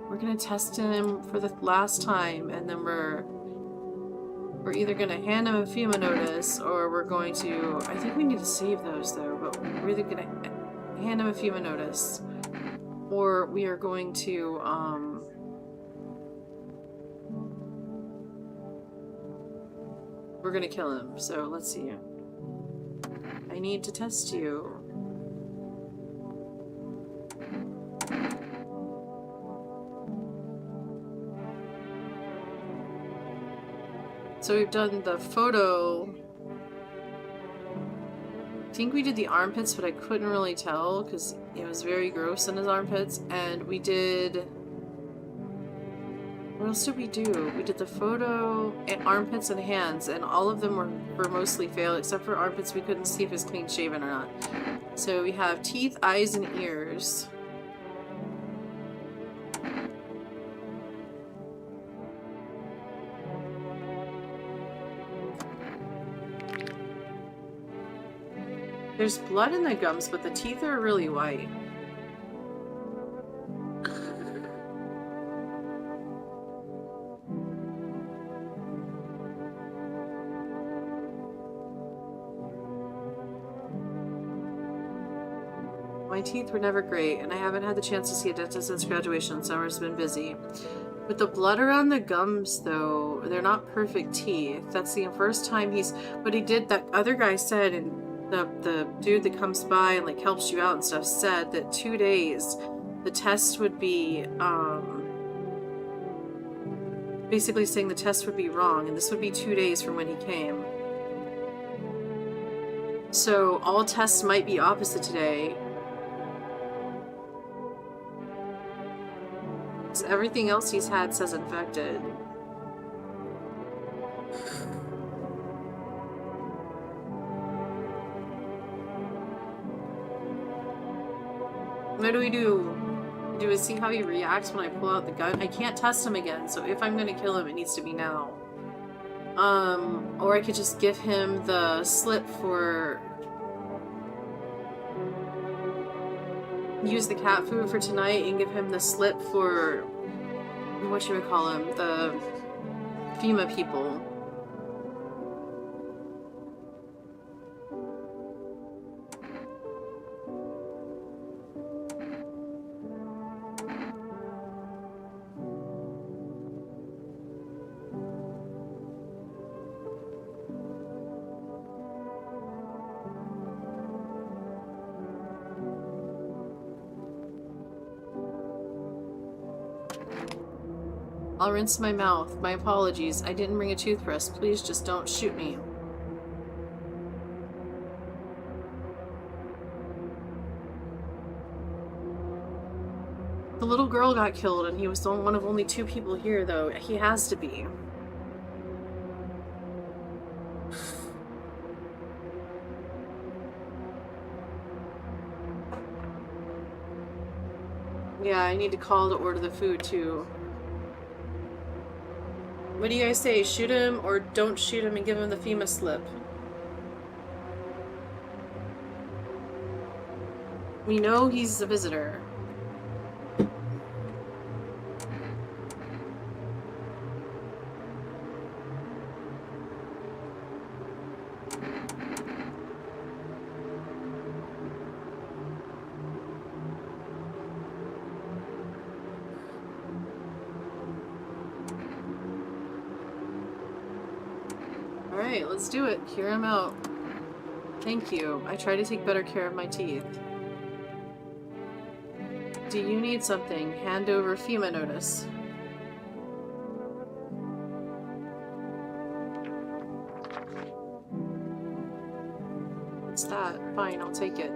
We're gonna test him for the last time, and then we're either going to hand him a FEMA notice, or we're going to... I think we need to save those, though, but we're either going to hand him a FEMA notice, or we are going to, we're going to kill him. So, let's see. I need to test you. So we've done the photo. I think we did the armpits, but I couldn't really tell because it was very gross in his armpits. And we did... What else did we do? We did the photo and armpits and hands, and all of them were mostly failed, except for armpits. We couldn't see if it's clean shaven or not. So we have teeth, eyes, and ears. There's blood in the gums, but the teeth are really white. My teeth were never great, and I haven't had the chance to see a dentist since graduation. Summer's been busy. With the blood around the gums, though, they're not perfect teeth. That's the first time he's... But he did, that other guy said, and the dude that comes by and, like, helps you out and stuff said that 2 days, the test would be, basically saying the test would be wrong, and this would be 2 days from when he came. So, all tests might be opposite today. Everything else he's had says infected. What do we do? Do we see how he reacts when I pull out the gun? I can't test him again, so if I'm gonna kill him, it needs to be now. Or I could just give him the slip for... Use the cat food for tonight and give him the slip for... What should we call him? The FEMA people. I'll rinse my mouth. My apologies. I didn't bring a toothbrush. Please just don't shoot me. The little girl got killed and he was one of only 2 people here, though. He has to be. Yeah, I need to call to order the food, too. What do you guys say? Shoot him or don't shoot him and give him the FEMA slip? We know he's a visitor. Alright, let's do it. Hear him out. Thank you. I try to take better care of my teeth. Do you need something? Hand over FEMA notice. What's that? Fine, I'll take it.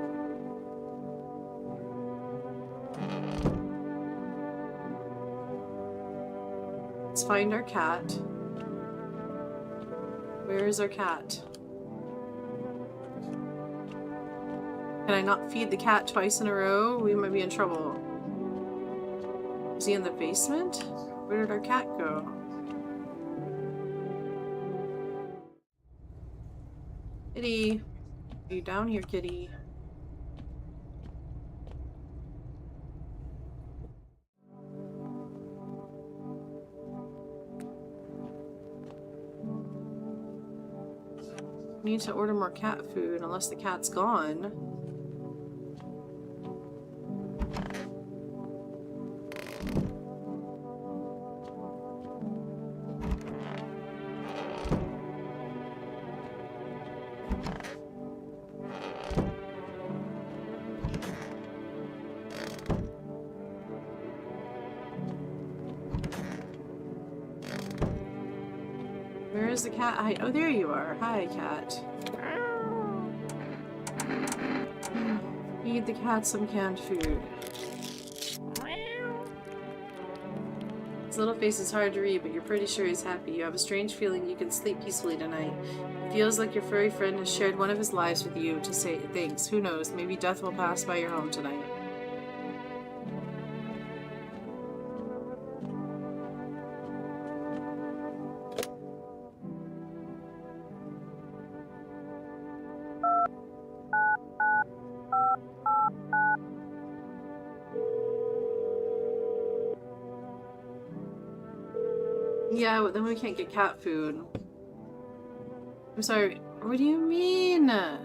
Let's find our cat. Where is our cat? Can I not feed the cat twice in a row? We might be in trouble. Is he in the basement? Where did our cat go? Kitty! Are you down here, kitty? Need to order more cat food unless the cat's gone. Where is the cat? Hi. Oh, there you are. Hi, cat. Feed the cat some canned food. His little face is hard to read, but you're pretty sure he's happy. You have a strange feeling you can sleep peacefully tonight. It feels like your furry friend has shared one of his lives with you to say thanks. Who knows? Maybe death will pass by your home tonight. Yeah, but then we can't get cat food. I'm sorry. What do you mean? I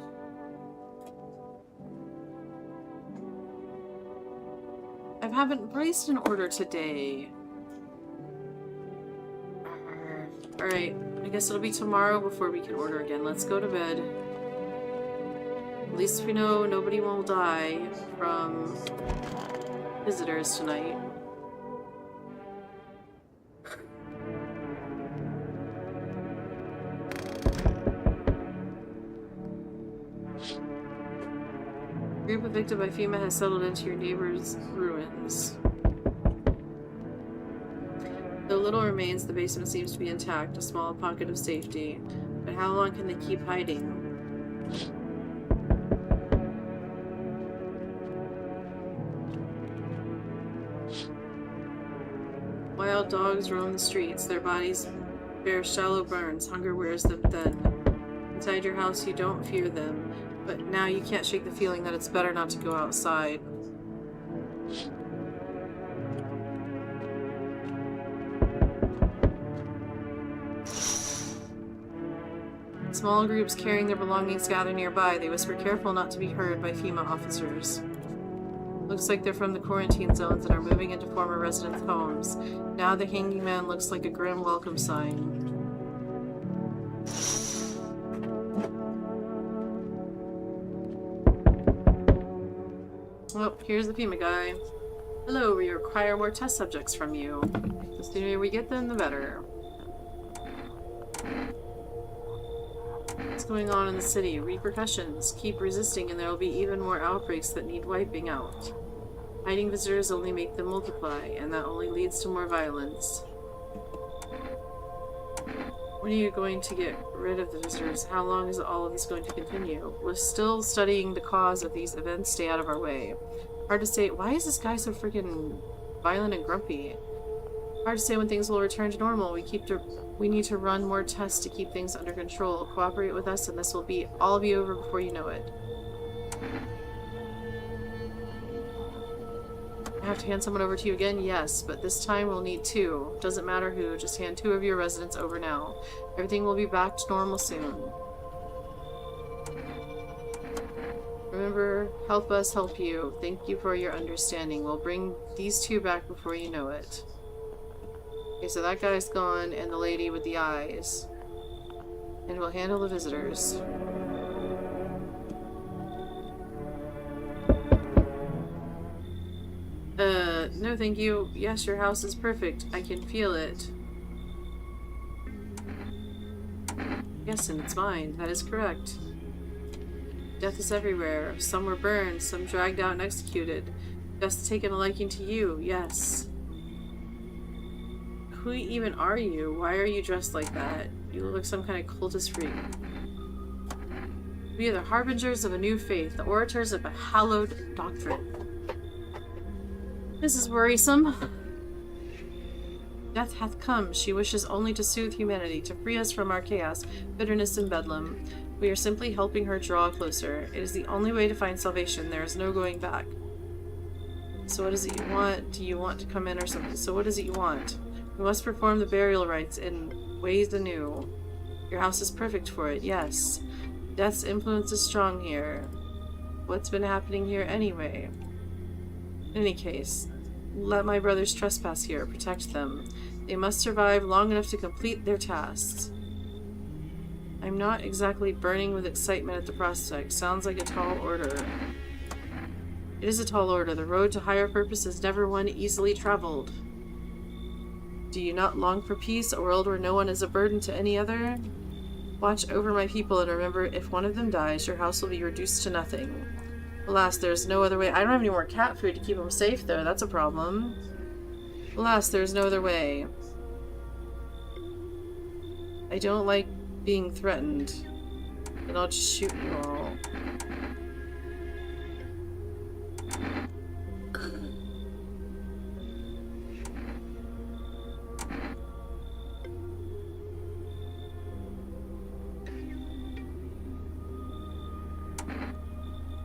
haven't placed an order today. Alright, I guess it'll be tomorrow before we can order again. Let's go to bed. At least we know nobody will die from visitors tonight. Group evicted by FEMA has settled into your neighbor's ruins. Though little remains, the basement seems to be intact, a small pocket of safety. But how long can they keep hiding? Wild dogs roam the streets, their bodies bear shallow burns, hunger wears them thin. Inside your house you don't fear them, but now you can't shake the feeling that it's better not to go outside. Small groups carrying their belongings gather nearby. They whisper careful not to be heard by FEMA officers. Looks like they're from the quarantine zones and are moving into former residents' homes. Now the hanging man looks like a grim welcome sign. Oh, here's the FEMA guy. Hello, we require more test subjects from you. The sooner we get them, the better. What's going on in the city? Repercussions. Keep resisting and there will be even more outbreaks that need wiping out. Hiding visitors only make them multiply, and that only leads to more violence. When are you going to get rid of the visitors? How long is all of this going to continue? We're still studying the cause of these events. Stay out of our way. Hard to say. Why is this guy so freaking violent and grumpy? Hard to say when things will return to normal. We need to run more tests to keep things under control. Cooperate with us and this will be all be over before you know it. I have to hand someone over to you again? Yes, but this time we'll need 2. Doesn't matter who, just hand 2 of your residents over now. Everything will be back to normal soon. Remember, help us help you. Thank you for your understanding. We'll bring these 2 back before you know it. Okay, so that guy's gone, and the lady with the eyes. And we'll handle the visitors. No thank you. Yes, your house is perfect. I can feel it. Yes, and it's mine. That is correct. Death is everywhere. Some were burned, some dragged out and executed. Death's taken a liking to you. Yes. Who even are you? Why are you dressed like that? You look like some kind of cultist freak. We are the harbingers of a new faith, the orators of a hallowed doctrine. This is worrisome. Death hath come. She wishes only to soothe humanity, to free us from our chaos, bitterness, and bedlam. We are simply helping her draw closer. It is the only way to find salvation. There is no going back. So what is it you want? Do you want to come in or something? So what is it you want? We must perform the burial rites in ways anew. Your house is perfect for it, yes. Death's influence is strong here. What's been happening here anyway? In any case, let my brothers trespass here. Protect them. They must survive long enough to complete their tasks. I'm not exactly burning with excitement at the prospect. Sounds like a tall order. It is a tall order. The road to higher purpose is never one easily traveled. Do you not long for peace, a world where no one is a burden to any other? Watch over my people and remember, if one of them dies, your house will be reduced to nothing. Alas, there's no other way. I don't have any more cat food to keep them safe, though. That's a problem. Alas, there's no other way. I don't like being threatened. Then I'll just shoot you all.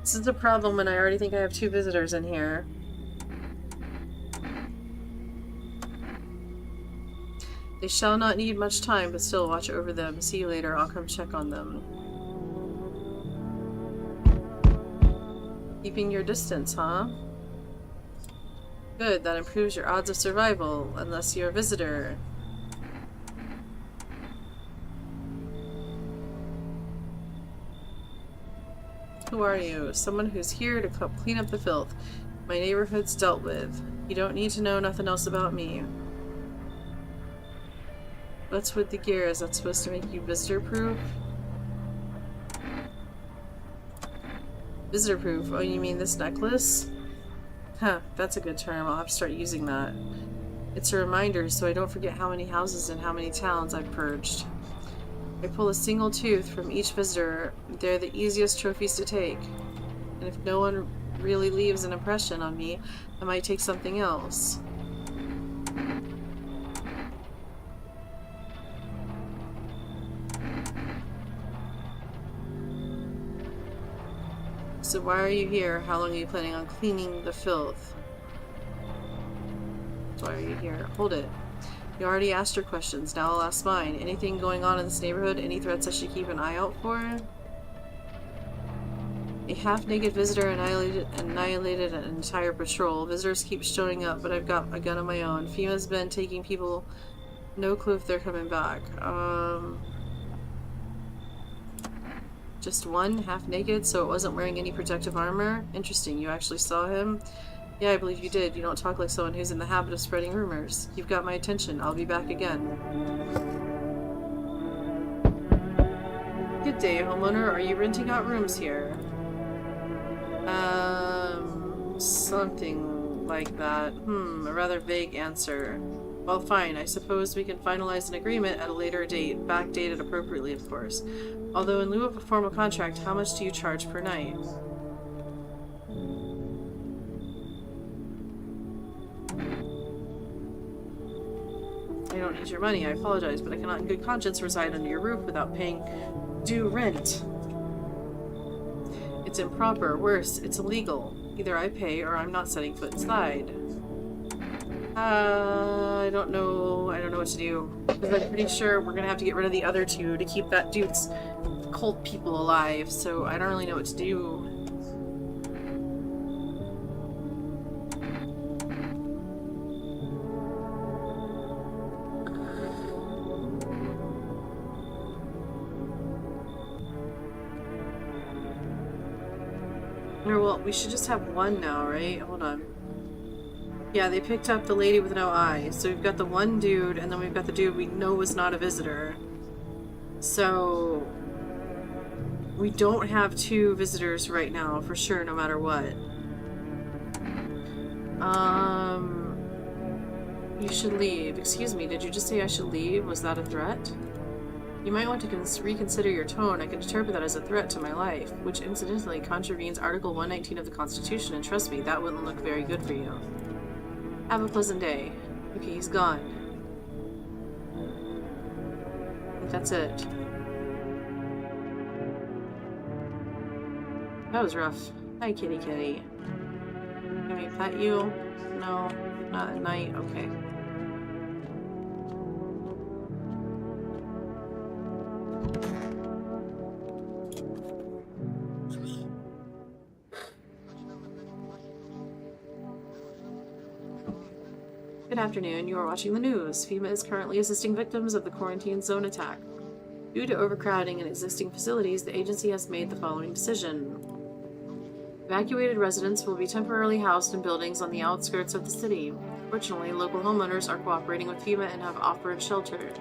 This is a problem when I already think I have 2 visitors in here. They shall not need much time, but still watch over them. See you later. I'll come check on them. Keeping your distance, huh? Good, that improves your odds of survival, unless you're a visitor. Who are you? Someone who's here to clean up the filth. My neighborhood's dealt with. You don't need to know nothing else about me. What's with the gear? Is that supposed to make you visitor-proof? Visitor-proof? Oh, you mean this necklace? Huh, that's a good term. I'll have to start using that. It's a reminder so I don't forget how many houses and how many towns I've purged. I pull a single tooth from each visitor. They're the easiest trophies to take. And if no one really leaves an impression on me, I might take something else. So why are you here? How long are you planning on cleaning the filth? Why are you here? Hold it. You already asked your questions. Now I'll ask mine. Anything going on in this neighborhood? Any threats I should keep an eye out for? A half-naked visitor annihilated an entire patrol. Visitors keep showing up, but I've got a gun of my own. FEMA's been taking people. No clue if they're coming back. Just one, half-naked, so it wasn't wearing any protective armor? Interesting, you actually saw him? Yeah, I believe you did. You don't talk like someone who's in the habit of spreading rumors. You've got my attention. I'll be back again. Good day, homeowner. Are you renting out rooms here? Something like that. A rather vague answer. Well, fine. I suppose we can finalize an agreement at a later date, backdated appropriately, of course. Although in lieu of a formal contract, how much do you charge per night? I don't need your money, I apologize, but I cannot in good conscience reside under your roof without paying due rent. It's improper. Worse, it's illegal. Either I pay or I'm not setting foot inside. I don't know what to do. Because I'm pretty sure we're gonna have to get rid of the other two to keep that dude's cult people alive, so I don't really know what to do. Or, well, we should just have one now, right? Hold on. Yeah, they picked up the lady with no eyes. So we've got the one dude, and then we've got the dude we know was not a visitor. So we don't have two visitors right now, for sure, no matter what. You should leave. Excuse me, did you just say I should leave? Was that a threat? You might want to reconsider your tone. I could interpret that as a threat to my life, which incidentally contravenes Article 119 of the Constitution, and trust me, that wouldn't look very good for you. Have a pleasant day. Okay, he's gone. I think that's it. That was rough. Hi, kitty kitty. Can we pet you? No, not at night. Okay. Good afternoon. You are watching the news. FEMA is currently assisting victims of the quarantine zone attack. Due to overcrowding in existing facilities, the agency has made the following decision. Evacuated residents will be temporarily housed in buildings on the outskirts of the city. Fortunately, local homeowners are cooperating with FEMA and have offered shelter.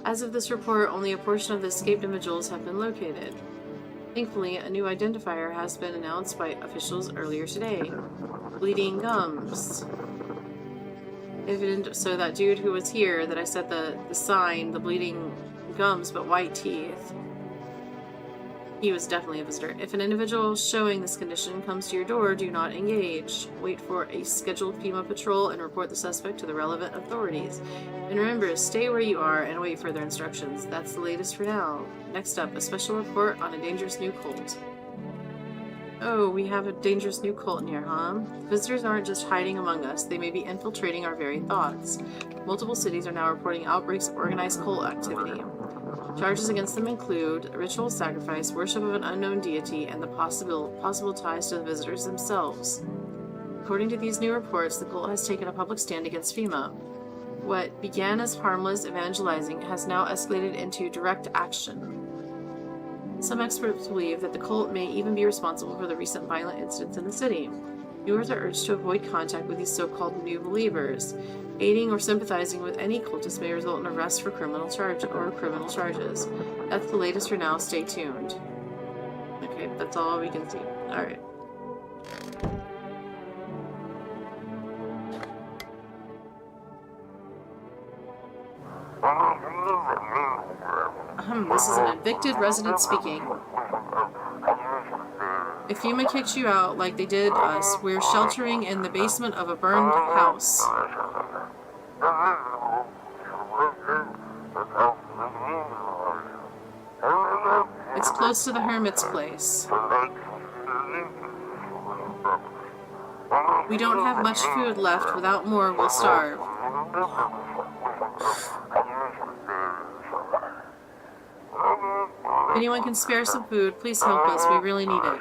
As of this report, only a portion of the escaped individuals have been located. Thankfully, a new identifier has been announced by officials earlier today. Bleeding gums. So that dude who was here, that I said the sign, the bleeding gums but white teeth, he was definitely a visitor. If an individual showing this condition comes to your door, do not engage. Wait for a scheduled FEMA patrol and report the suspect to the relevant authorities. And remember, stay where you are and await further instructions. That's the latest for now. Next up, a special report on a dangerous new cult. Oh, we have a dangerous new cult in here, huh? Visitors aren't just hiding among us, they may be infiltrating our very thoughts. Multiple cities are now reporting outbreaks of organized cult activity. Charges against them include ritual sacrifice, worship of an unknown deity, and the possible ties to the visitors themselves. According to these new reports, the cult has taken a public stand against FEMA. What began as harmless evangelizing has now escalated into direct action. Some experts believe that the cult may even be responsible for the recent violent incidents in the city. Viewers are urged to avoid contact with these so-called new believers. Aiding or sympathizing with any cultist may result in arrest for criminal charges. That's the latest for now. Stay tuned. Okay, that's all we can see. Alright. This is an evicted resident speaking. If FEMA kicks you out like they did us, we're sheltering in the basement of a burned house. It's close to the hermit's place. We don't have much food left. Without more, we'll starve. If anyone can spare some food, please help us. We really need it.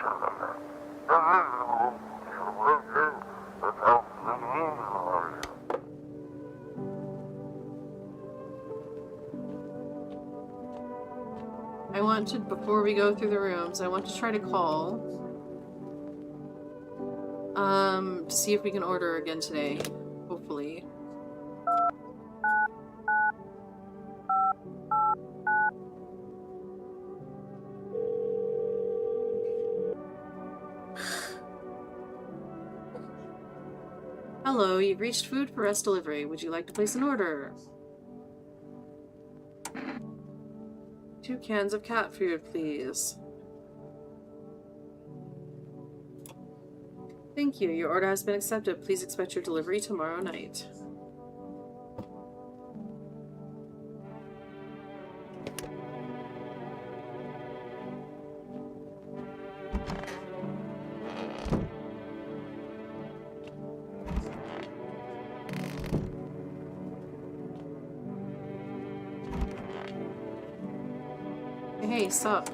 I want to, before we go through the rooms, I want to try to call. To see if we can order again today. Hopefully. Hello, you've reached Food for Us Delivery. Would you like to place an order? 2 cans of cat food, please. Thank you. Your order has been accepted. Please expect your delivery tomorrow night. Hey, sup?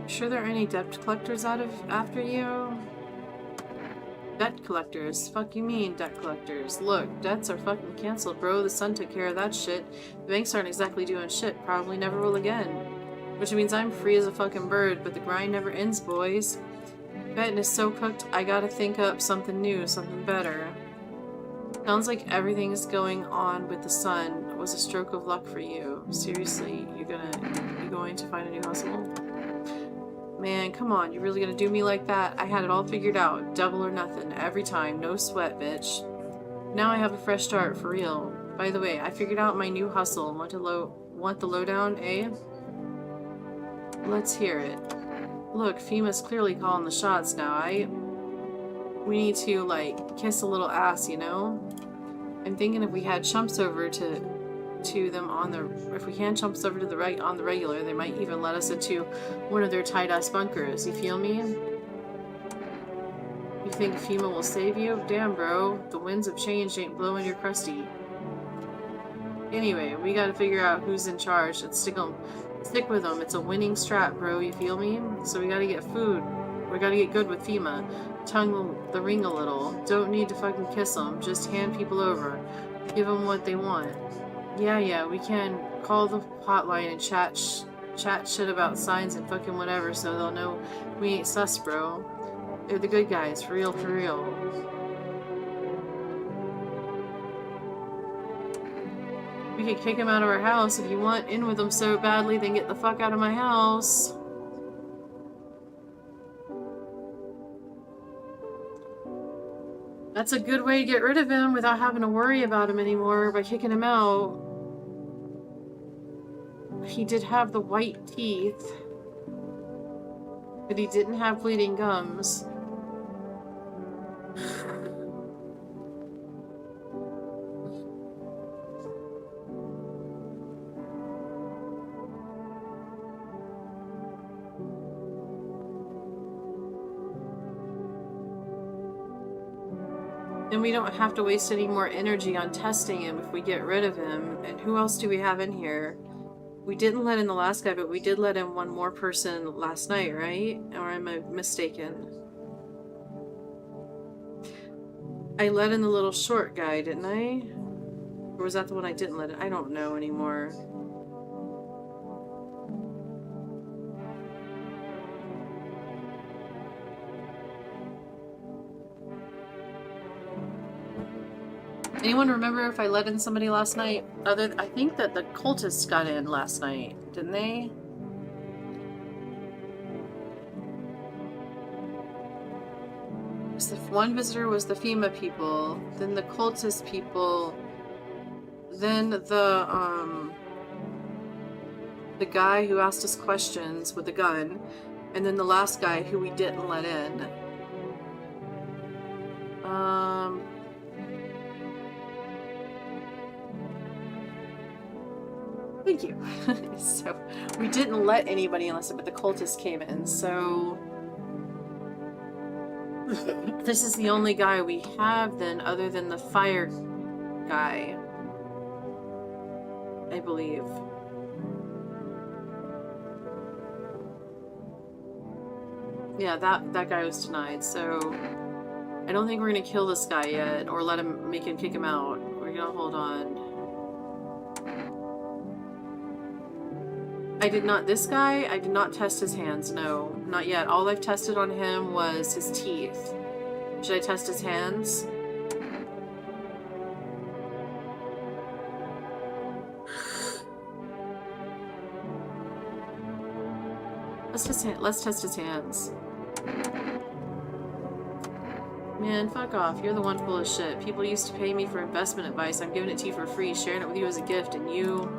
Sure there are any debt collectors after you? Debt collectors? Fuck you mean, debt collectors? Look, debts are fucking cancelled, bro. The sun took care of that shit. The banks aren't exactly doing shit. Probably never will again. Which means I'm free as a fucking bird, but the grind never ends, boys. Betting is so cooked, I gotta think up something new, something better. Sounds like everything's going on with the sun was a stroke of luck for you. Seriously, you going to find a new hustle? Man, come on, you really gonna do me like that? I had it all figured out. Double or nothing. Every time. No sweat, bitch. Now I have a fresh start, for real. By the way, I figured out my new hustle. Want the lowdown, eh? Let's hear it. Look, FEMA's clearly calling the shots now. We need to, like, kiss a little ass, you know? I'm thinking if we had chumps over to them if we hand chumps over to on the regular, they might even let us into one of their tight-ass bunkers. You feel me? You think FEMA will save you? Damn, bro. The winds of change ain't blowing your crusty. Anyway, we gotta figure out who's in charge and stick with them. It's a winning strat, bro. You feel me? So we gotta get food. We gotta get good with FEMA. Tongue the ring a little. Don't need to fucking kiss them. Just hand people over. Give them what they want. Yeah, we can call the hotline and chat shit about signs and fucking whatever so they'll know we ain't sus, bro. They're the good guys, for real, for real. We could kick them out of our house if you want in with them so badly, then get the fuck out of my house. That's a good way to get rid of him without having to worry about him anymore by kicking him out. He did have the white teeth, but he didn't have bleeding gums. Then we don't have to waste any more energy on testing him if we get rid of him. And who else do we have in here? We didn't let in the last guy, but we did let in one more person last night, right? Or am I mistaken? I let in the little short guy, didn't I? Or was that the one I didn't let in? I don't know anymore. Anyone remember if I let in somebody last night? I think that the cultists got in last night, didn't they? So one visitor was the FEMA people, then the cultist people, then the guy who asked us questions with the gun, and then the last guy who we didn't let in. Thank you. So we didn't let anybody unless but the cultists came in, so this is the only guy we have then other than the fire guy, I believe. Yeah, that guy was denied, so I don't think we're gonna kill this guy yet or let him kick him out. We're gonna hold on. I did not test his hands, no, not yet. All I've tested on him was his teeth. Should I test his hands? Let's test his hands. Man, fuck off. You're the one full of shit. People used to pay me for investment advice. I'm giving it to you for free, sharing it with you as a gift, and you...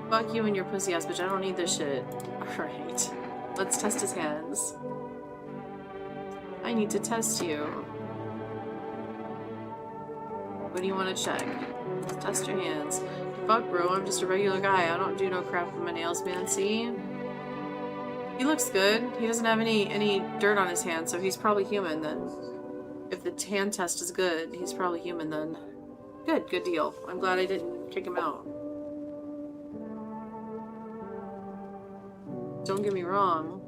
Fuck you and your pussy ass bitch. I don't need this shit. Alright. Let's test his hands. I need to test you. What do you want to check? Let's test your hands. Fuck, bro. I'm just a regular guy. I don't do no crap with my nails, man. See? He looks good. He doesn't have any dirt on his hands, so he's probably human then. If the hand test is good, he's probably human then. Good deal. I'm glad I didn't kick him out. Don't get me wrong.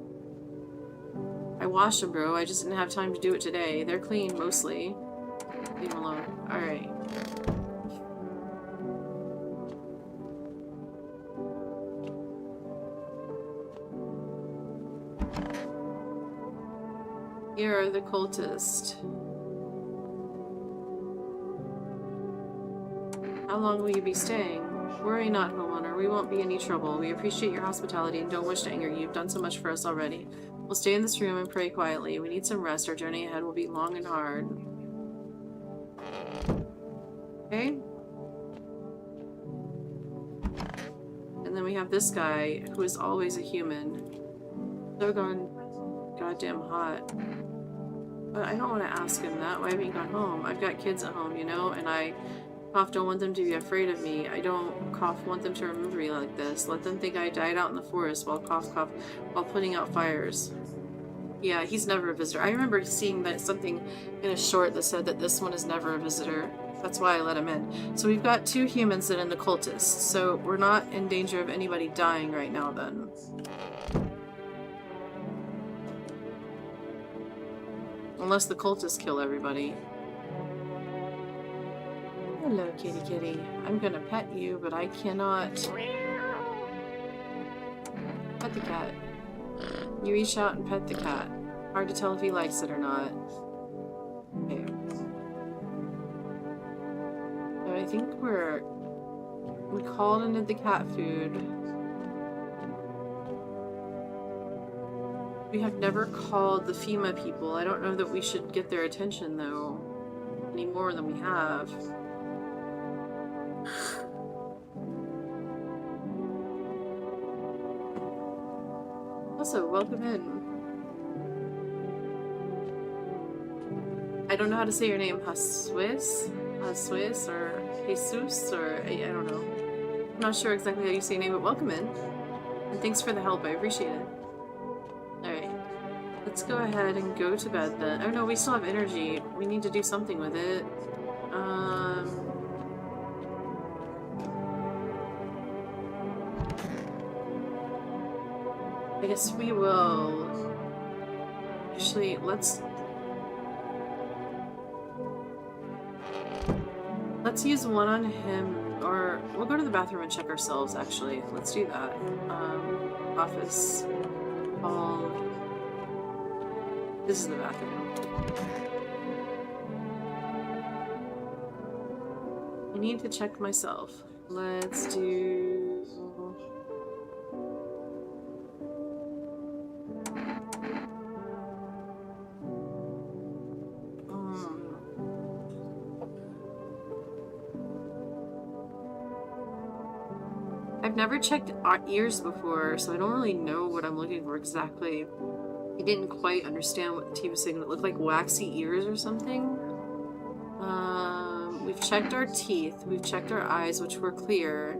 I washed them, bro. I just didn't have time to do it today. They're clean, mostly. Leave them alone. Alright. You're the cultist. How long will you be staying? Worry not, homeowner. We won't be any trouble. We appreciate your hospitality and don't wish to anger you. You've done so much for us already. We'll stay in this room and pray quietly. We need some rest. Our journey ahead will be long and hard. Okay? And then we have this guy, who is always a human. They're gone goddamn hot. But I don't want to ask him that. Why haven't you gone home? I've got kids at home, you know, and I don't want them to be afraid of me. I don't want them to remember me like this. Let them think I died out in the forest while while putting out fires. Yeah, he's never a visitor. I remember seeing that something in a short that said that this one is never a visitor. That's why I let him in. So we've got 2 humans and the cultists. So we're not in danger of anybody dying right now then. Unless the cultists kill everybody. Hello, kitty kitty. I'm gonna pet you, but I cannot pet the cat. You reach out and pet the cat. Hard to tell if he likes it or not. Okay. So I think we called and did the cat food. We have never called the FEMA people. I don't know that we should get their attention though, any more than we have. Also, welcome in. I don't know how to say your name. Haswis or Jesus or I don't know. I'm not sure exactly how you say your name, but welcome in. And thanks for the help. I appreciate it. Alright. Let's go ahead and go to bed then. Oh no, we still have energy. We need to do something with it. I guess we will... Actually, let's use one on him, or we'll go to the bathroom and check ourselves, actually. Let's do that. Office, hall. This is the bathroom. I need to check myself. Let's do... I've never checked ears before, so I don't really know what I'm looking for exactly. I didn't quite understand what the team was saying. It looked like waxy ears or something. We've checked our teeth. We've checked our eyes, which were clear.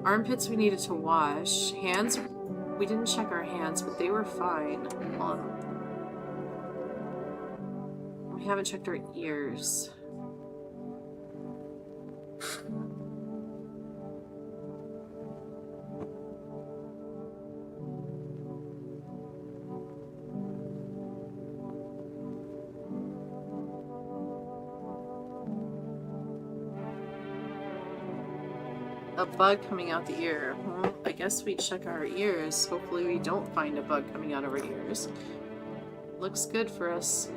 Armpits we needed to wash. Hands, we didn't check our hands, but they were fine. We haven't checked our ears. A bug coming out the ear. Well, I guess we check our ears. Hopefully we don't find a bug coming out of our ears. Looks good for us.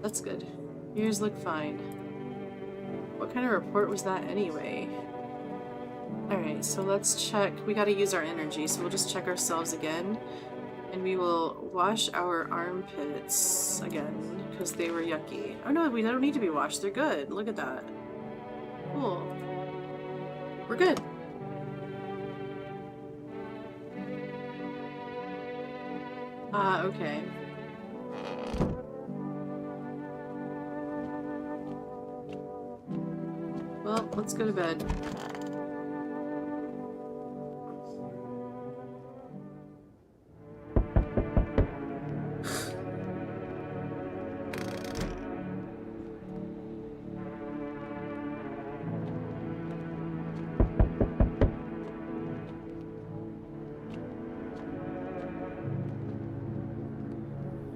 That's good. Ears look fine. What kind of report was that anyway? Alright, so let's check. We gotta use our energy, so we'll just check ourselves again. And we will wash our armpits again, because they were yucky. Oh no, we don't need to be washed. They're good. Look at that. Cool. We're good. Okay. Well, let's go to bed.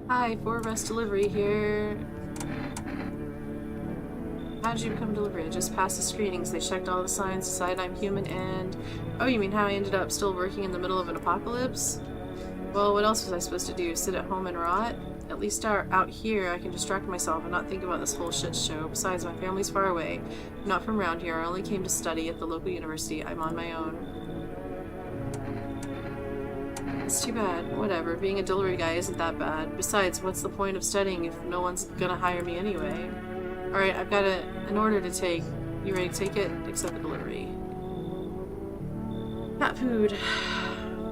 Hi, 4 delivery here. How did you become delivery? I just passed the screenings. They checked all the signs, decided I'm human, and... Oh, you mean how I ended up still working in the middle of an apocalypse? Well, what else was I supposed to do? Sit at home and rot? At least out here, I can distract myself and not think about this whole shit show. Besides, my family's far away. I'm not from around here. I only came to study at the local university. I'm on my own. It's too bad. Whatever. Being a delivery guy isn't that bad. Besides, what's the point of studying if no one's gonna hire me anyway? Alright, I've got an order to take. You ready to take it? Accept the delivery. Cat food.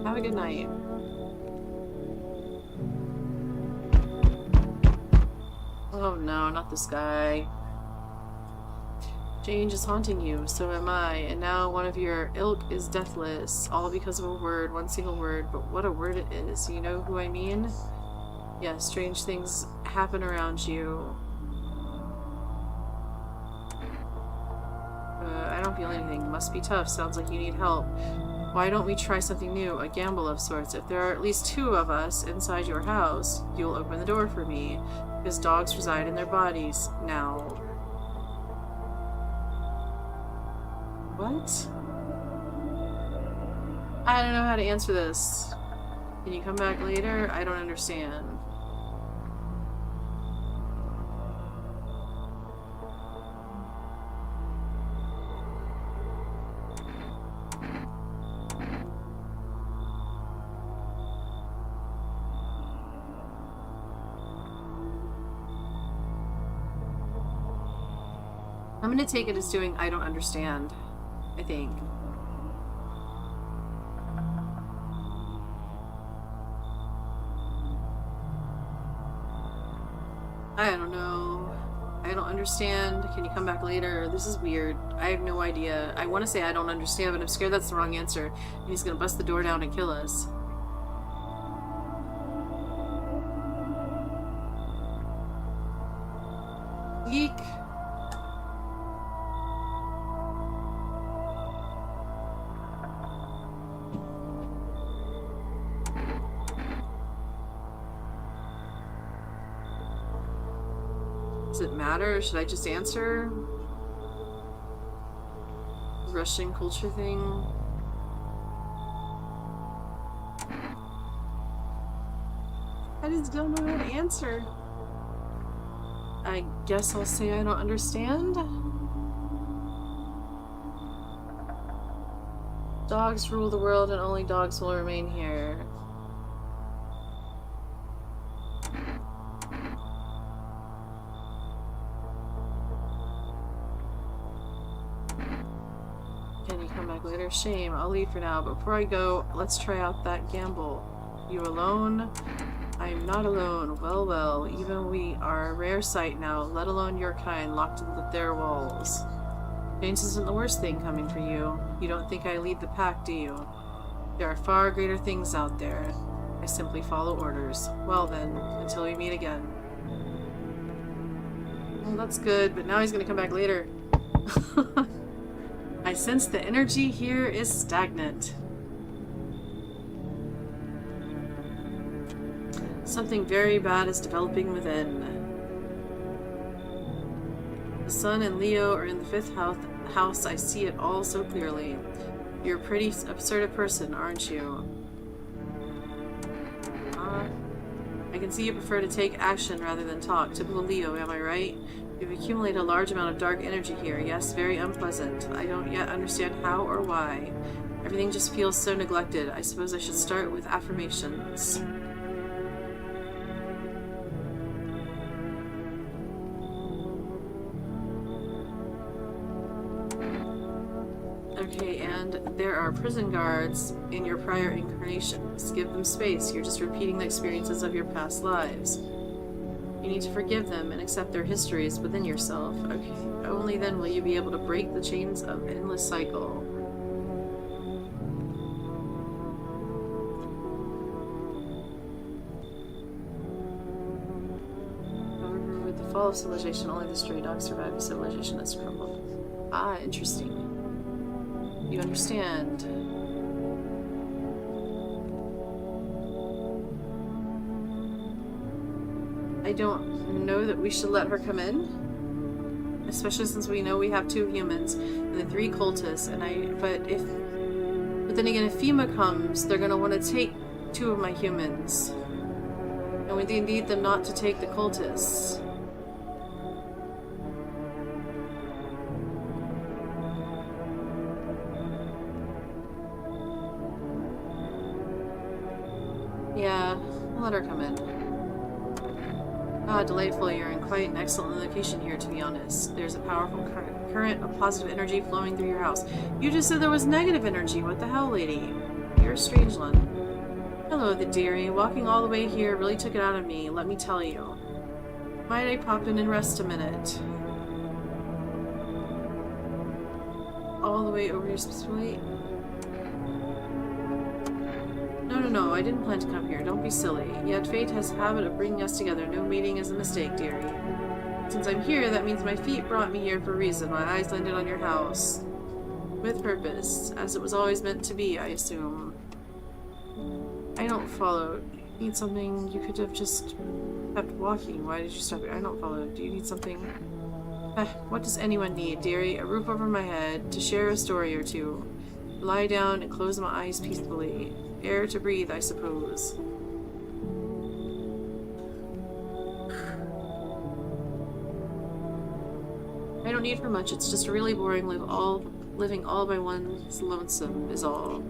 Have a good night. Oh no, not this guy. Change is haunting you, so am I, and now one of your ilk is deathless, all because of a word, one single word, but what a word it is. You know who I mean? Yes, strange things happen around you. I don't feel anything. Must be tough. Sounds like you need help. Why don't we try something new? A gamble of sorts. If there are at least 2 of us inside your house, you'll open the door for me. Because dogs reside in their bodies now. What? I don't know how to answer this. Can you come back later? I don't understand. I'm gonna take it as doing I don't understand, I think. I don't know. I don't understand. Can you come back later? This is weird. I have no idea. I want to say I don't understand, but I'm scared that's the wrong answer. And he's gonna bust the door down and kill us. Geek. Does it matter? Should I just answer? Russian culture thing. I just don't know how to answer. I guess I'll say I don't understand. Dogs rule the world and only dogs will remain here. Can you come back later? Shame. I'll leave for now. But before I go, let's try out that gamble. You alone? I'm not alone. Well, well, even we are a rare sight now, let alone your kind, locked into their walls. Change isn't the worst thing coming for you. You don't think I lead the pack, do you? There are far greater things out there. I simply follow orders. Well then, until we meet again. Well, that's good, but now he's gonna come back later. I sense the energy here is stagnant. Something very bad is developing within. The sun and Leo are in the 5th house. I see it all so clearly. You're a pretty absurd person, aren't you? I can see you prefer to take action rather than talk. Typical Leo, am I right? You've accumulated a large amount of dark energy here. Yes, very unpleasant. I don't yet understand how or why. Everything just feels so neglected. I suppose I should start with affirmations. Okay, and there are prison guards in your prior incarnations. Give them space. You're just repeating the experiences of your past lives. You need to forgive them and accept their histories within yourself. Okay, only then will you be able to break the chains of endless cycle. However, with the fall of civilization, only the stray dogs survive a civilization that's crumbled. Ah, interesting. You understand. I don't know that we should let her come in, especially since we know we have 2 humans and the 3 cultists. But then again, if FEMA comes, they're gonna want to take 2 of my humans, and we need them not to take the cultists. Yeah, we'll let her come in. Ah, delightful. You're in quite an excellent location here, to be honest. There's a powerful current of positive energy flowing through your house. You just said there was negative energy. What the hell, lady? You're a strange one. Hello, the dearie. Walking all the way here really took it out of me, let me tell you. Might I pop in and rest a minute? All the way over here specifically? No, I didn't plan to come here. Don't be silly. Yet fate has a habit of bringing us together. No meeting is a mistake, dearie. Since I'm here, that means my feet brought me here for a reason. My eyes landed on your house. With purpose. As it was always meant to be, I assume. I don't follow. Need something? You could have just kept walking. Why did you stop here? I don't follow. Do you need something? What does anyone need, dearie? A roof over my head. To share a story or two. Lie down and close my eyes peacefully. Air to breathe, I suppose. I don't need for much. It's just really boring. Living all by one's lonesome is all.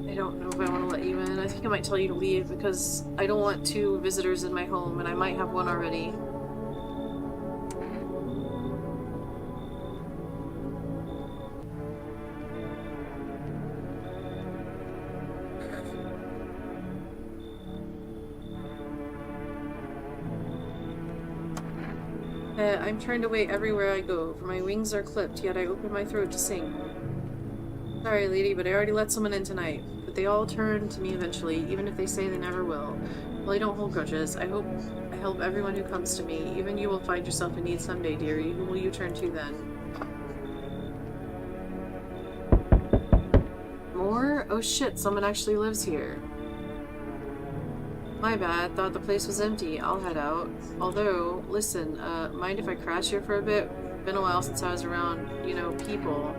I don't know if I want to let you in. I think I might tell you to leave because I don't want 2 visitors in my home, and I might have 1 already. I'm turned away everywhere I go, for my wings are clipped, yet I open my throat to sing. Sorry, lady, but I already let someone in tonight. But they all turn to me eventually, even if they say they never will. Well, I don't hold grudges. I help everyone who comes to me. Even you will find yourself in need someday, dearie. Who will you turn to then? More? Oh shit, someone actually lives here. My bad. Thought the place was empty. I'll head out. Although, listen, mind if I crash here for a bit? Been a while since I was around, you know, people.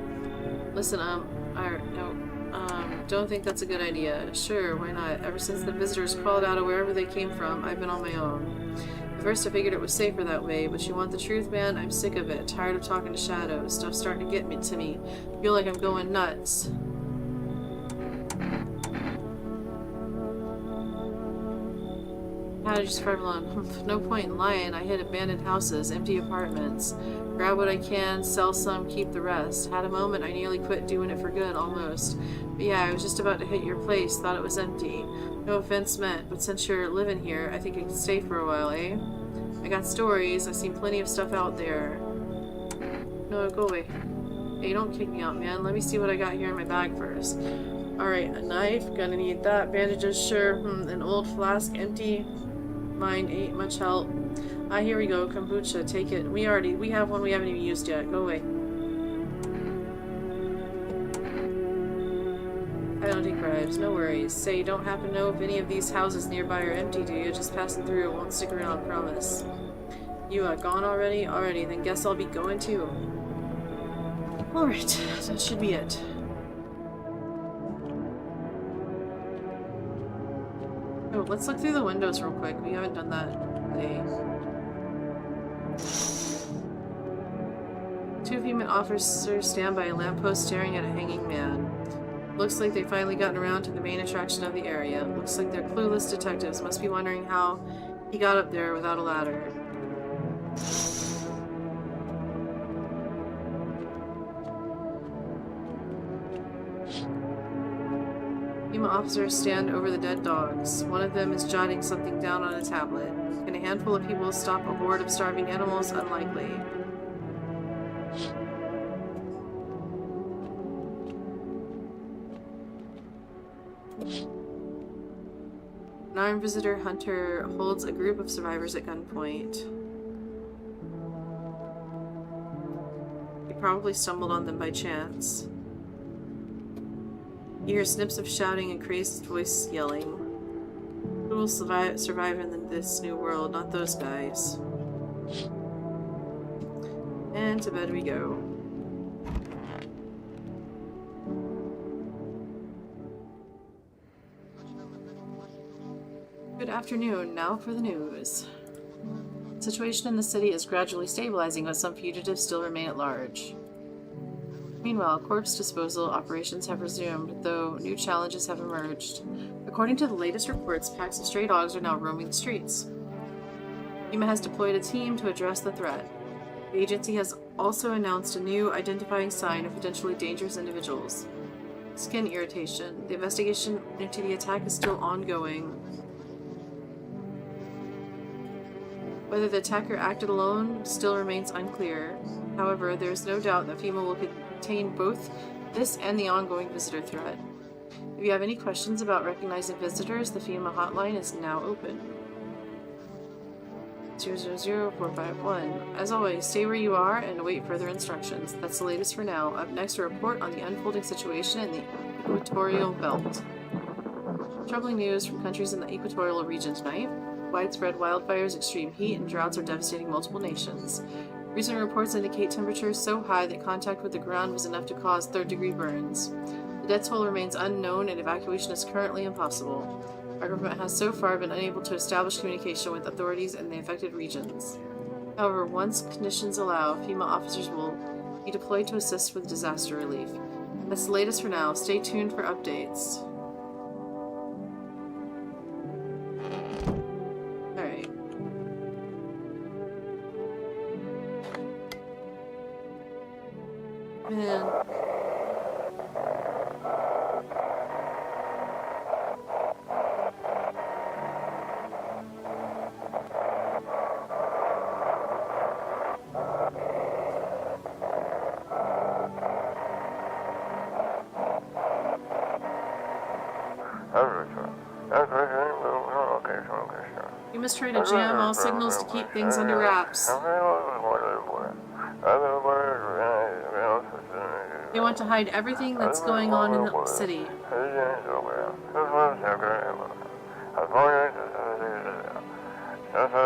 Listen, don't think that's a good idea. Sure, why not? Ever since the visitors crawled out of wherever they came from, I've been on my own. At first I figured it was safer that way, but you want the truth, man? I'm sick of it. Tired of talking to shadows. Stuff's starting to get to me. Feel like I'm going nuts. How did you survive alone? No point in lying. I hit abandoned houses, empty apartments. Grab what I can, sell some, keep the rest. Had a moment I nearly quit doing it for good, almost. But yeah, I was just about to hit your place, thought it was empty. No offense meant, but since you're living here, I think I can stay for a while, eh? I got stories, I've seen plenty of stuff out there. No, go away. Hey, don't kick me out, man. Let me see what I got here in my bag first. Alright, a knife, gonna need that. Bandages, sure. An old flask, empty. Mine ain't much help. Ah, here we go. Kombucha. Take it. We have one we haven't even used yet. Go away. I don't take bribes. No worries. Say, you don't happen to know if any of these houses nearby are empty, do you? Just passing through. Won't stick around, promise. You, gone already? Already. Then guess I'll be going too. Alright. That should be it. Oh, let's look through the windows real quick. We haven't done that today. Two female officers stand by a lamppost staring at a hanging man. Looks like they've finally gotten around to the main attraction of the area. Looks like they're clueless detectives. Must be wondering how he got up there without a ladder. Female officers stand over the dead dogs. One of them is jotting something down on a tablet. Can a handful of people stop a horde of starving animals? Unlikely. An armed visitor hunter holds a group of survivors at gunpoint. He probably stumbled on them by chance. You hear snips of shouting and crazed voice yelling. Who will survive in this new world? Not those guys. And to bed we go. Good afternoon. Now for the news. The situation in the city is gradually stabilizing, but some fugitives still remain at large. Meanwhile, corpse disposal operations have resumed, though new challenges have emerged. According to the latest reports, packs of stray dogs are now roaming the streets. FEMA has deployed a team to address the threat. The agency has also announced a new identifying sign of potentially dangerous individuals. Skin irritation. The investigation into the attack is still ongoing. Whether the attacker acted alone still remains unclear. However, there is no doubt that FEMA will contain both this and the ongoing visitor threat. If you have any questions about recognizing visitors, the FEMA hotline is now open. 00451. As always, stay where you are and await further instructions. That's the latest for now. Up next, a report on the unfolding situation in the Equatorial Belt. Troubling news from countries in the Equatorial region tonight. Widespread wildfires, extreme heat, and droughts are devastating multiple nations. Recent reports indicate temperatures so high that contact with the ground was enough to cause third-degree burns. The death toll remains unknown and evacuation is currently impossible. Our government has so far been unable to establish communication with authorities in the affected regions. However, once conditions allow, FEMA officers will be deployed to assist with disaster relief. That's the latest for now. Stay tuned for updates. Alright. Man. You must try to jam all signals to keep things under wraps. They want to hide everything that's going on in the city.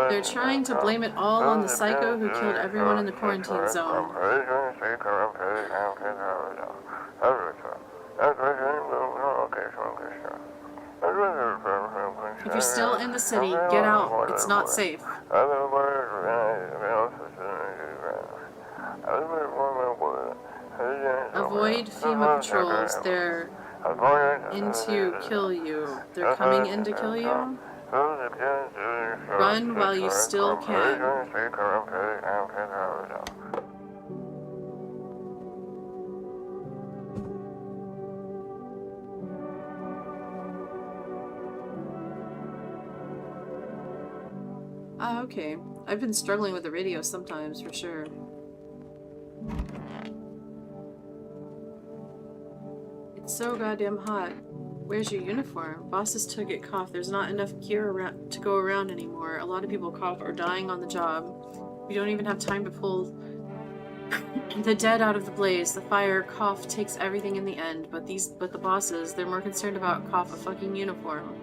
They're trying to blame it all on the psycho who killed everyone in the quarantine zone. If you're still in the city, get out. It's not safe. Avoid FEMA patrols. They're in to kill you. They're coming in to kill you? Run while you still can. Ah, okay. I've been struggling with the radio sometimes, for sure. It's so goddamn hot. Where's your uniform? Bosses took it cough. There's not enough gear around to go around anymore. A lot of people cough or dying on the job. We don't even have time to pull the dead out of the blaze. The fire cough takes everything in the end, but the bosses, they're more concerned about cough a fucking uniform.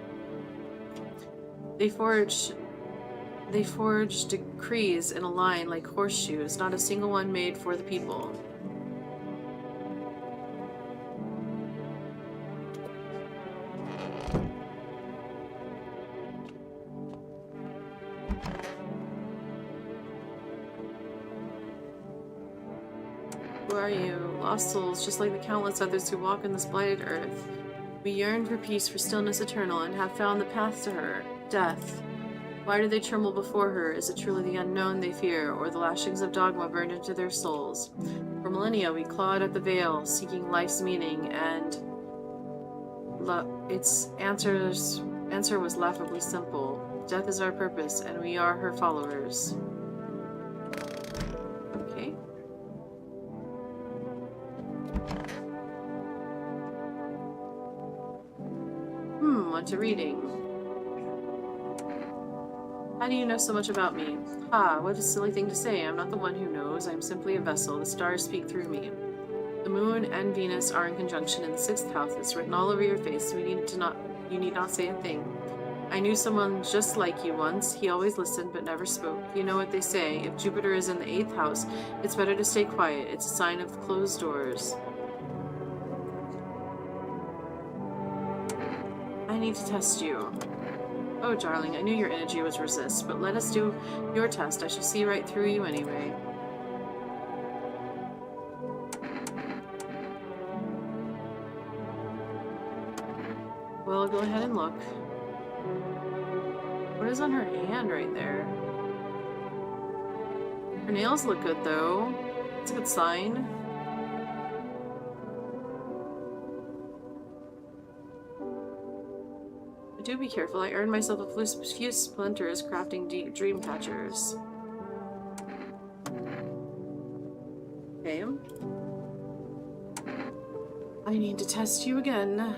They forge decrees in a line like horseshoes, not a single one made for the people. Who are you? Lost souls, just like the countless others who walk on this blighted earth. We yearn for peace, for stillness eternal, and have found the path to her, death. Why do they tremble before her? Is it truly the unknown they fear, or the lashings of dogma burned into their souls? For millennia we clawed at the veil, seeking life's meaning, and its answer was laughably simple. Death is our purpose, and we are her followers. Okay. On to reading. How do you know so much about me? Ha, what a silly thing to say. I'm not the one who knows. I'm simply a vessel. The stars speak through me. The moon and Venus are in conjunction in the 6th house. It's written all over your face. You need not say a thing. I knew someone just like you once. He always listened but never spoke. You know what they say. If Jupiter is in the 8th house, it's better to stay quiet. It's a sign of closed doors. I need to test you. Oh, darling, I knew your energy would resist, but let us do your test. I shall see right through you anyway. Well, go ahead and look. What is on her hand right there? Her nails look good, though. It's a good sign. Do be careful. I earned myself a few splinters crafting dream catchers. Okay. I need to test you again.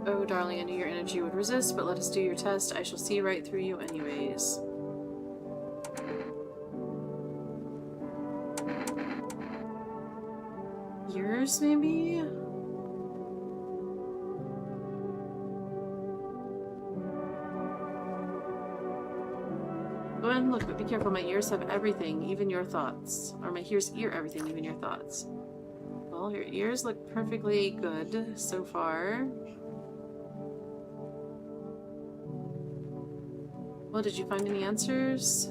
Oh, darling, I knew your energy would resist, but let us do your test. I shall see right through you anyways. Yours, maybe? Go ahead and look, but be careful. My ears have everything, even your thoughts. Or my ears hear everything, even your thoughts. Well, your ears look perfectly good so far. Well, did you find any answers?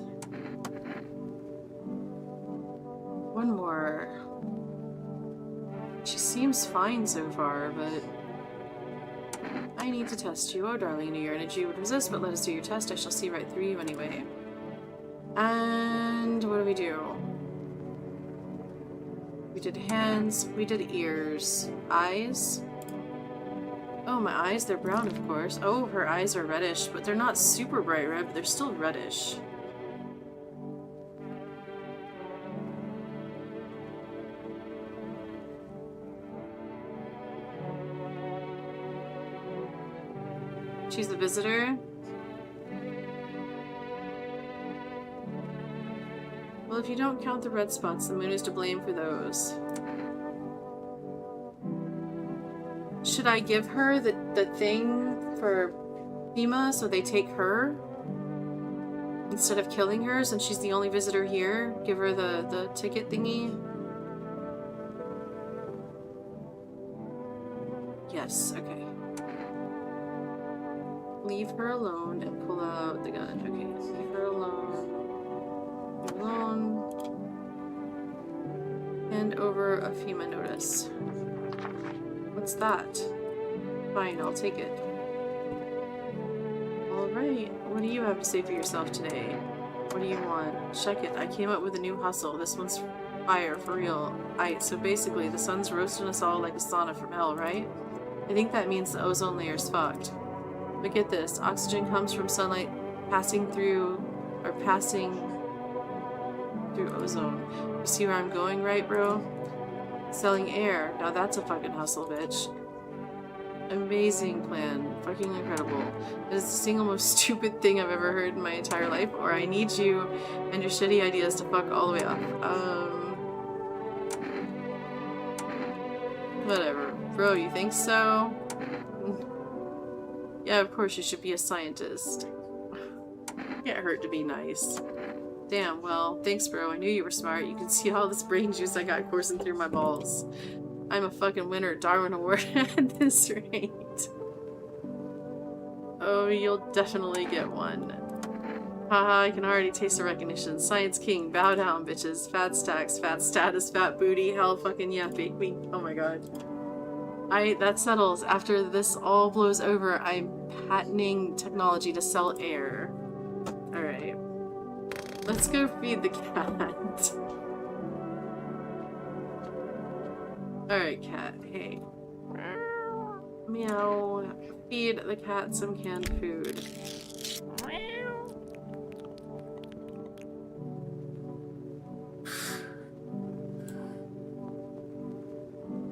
One more. She seems fine so far, but I need to test you. Oh, darling, I knew your energy would resist, but let us do your test. I shall see right through you anyway. And what do we do? We did hands, we did ears. Eyes? Oh, my eyes, they're brown, of course. Oh, her eyes are reddish, but they're not super bright red, but they're still reddish. She's a visitor? Well, if you don't count the red spots, the moon is to blame for those. Should I give her the thing for FEMA so they take her? Instead of killing her, since she's the only visitor here? Give her the ticket thingy? Yes, okay. Leave her alone and pull out the gun. Okay, leave her alone. Leave her alone. Hand over a FEMA notice. What's that? Fine, I'll take it. Alright, what do you have to say for yourself today? What do you want? Check it. I came up with a new hustle. This one's fire, for real. So basically, the sun's roasting us all like a sauna from hell, right? I think that means the ozone layer's fucked. But get this, oxygen comes from sunlight passing through ozone. You see where I'm going, right, bro? Selling air. Now that's a fucking hustle, bitch. Amazing plan. Fucking incredible. It is the single most stupid thing I've ever heard in my entire life, or I need you and your shitty ideas to fuck all the way off. Whatever. Bro, you think so? Yeah, of course you should be a scientist. Can't hurt to be nice. Damn, well, thanks bro. I knew you were smart. You can see all this brain juice I got coursing through my balls. I'm a fucking winner at Darwin Award at this rate. Oh, you'll definitely get one. Haha, I can already taste the recognition. Science king, bow down, bitches. Fat stacks, fat status, fat booty, hell fucking yeah, fake me. Oh my god. That settles. After this all blows over, I'm patenting technology to sell air. Alright. Let's go feed the cat. Alright, cat. Hey. Meow. Feed the cat some canned food.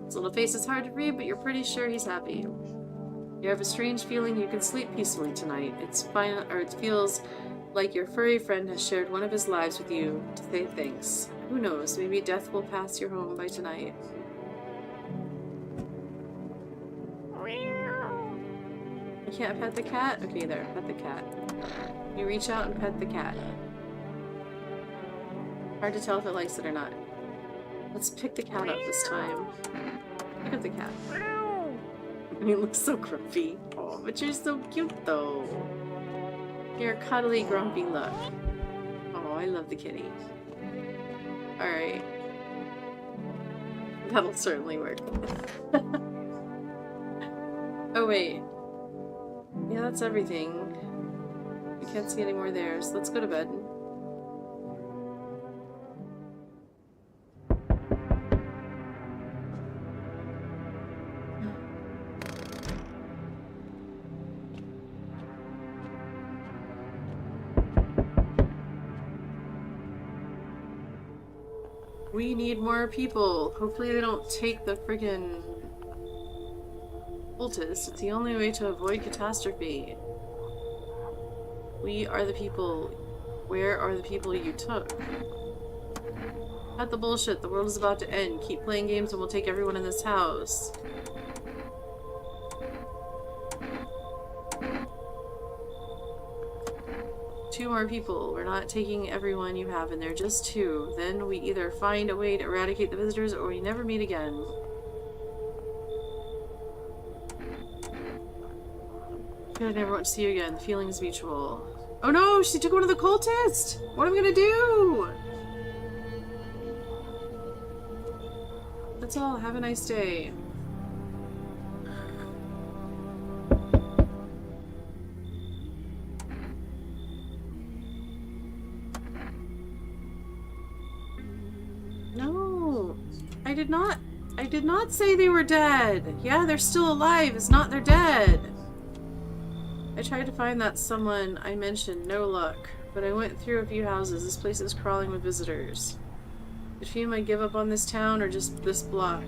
His little face is hard to read, but you're pretty sure he's happy. You have a strange feeling you can sleep peacefully tonight. It's fine, or it feels like your furry friend has shared one of his lives with you to say thanks. Who knows, maybe death will pass your home by tonight. You can't pet the cat? Okay, there, pet the cat. You reach out and pet the cat. Hard to tell if it likes it or not. Let's pick the cat up this time. Pick up the cat. He looks so grumpy. Oh, but you're so cute though. You're a cuddly, grumpy look. Oh, I love the kitty. Alright. That'll certainly work. Oh, wait. Yeah, that's everything. We can't see any more there, so let's go to bed. We need more people. Hopefully they don't take the friggin' cultists. It's the only way to avoid catastrophe. We are the people. Where are the people you took? Cut the bullshit. The world is about to end. Keep playing games and we'll take everyone in this house. Two more people. We're not taking everyone you have in there, just two. Then we either find a way to eradicate the visitors or we never meet again. Good, I never want to see you again. The feeling is mutual. Oh no! She took one of the cultists! What am I gonna do? That's all. Have a nice day. I did not say they were dead. Yeah, they're still alive. It's not they're dead. I tried to find that someone I mentioned. No luck. But I went through a few houses. This place is crawling with visitors. Did FEMA give up on this town or just this block?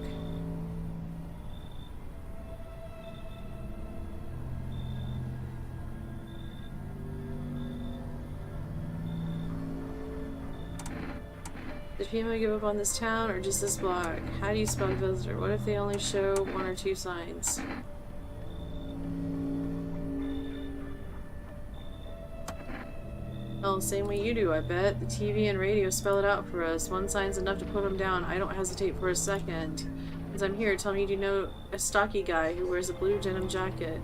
Did FEMA give up on this town or just this block? How do you spell visitor? What if they only show 1 or 2 signs? Well, the same way you do, I bet. The TV and radio spell it out for us. 1 sign's enough to put them down. I don't hesitate for a second. As I'm here, tell me you know a stocky guy who wears a blue denim jacket.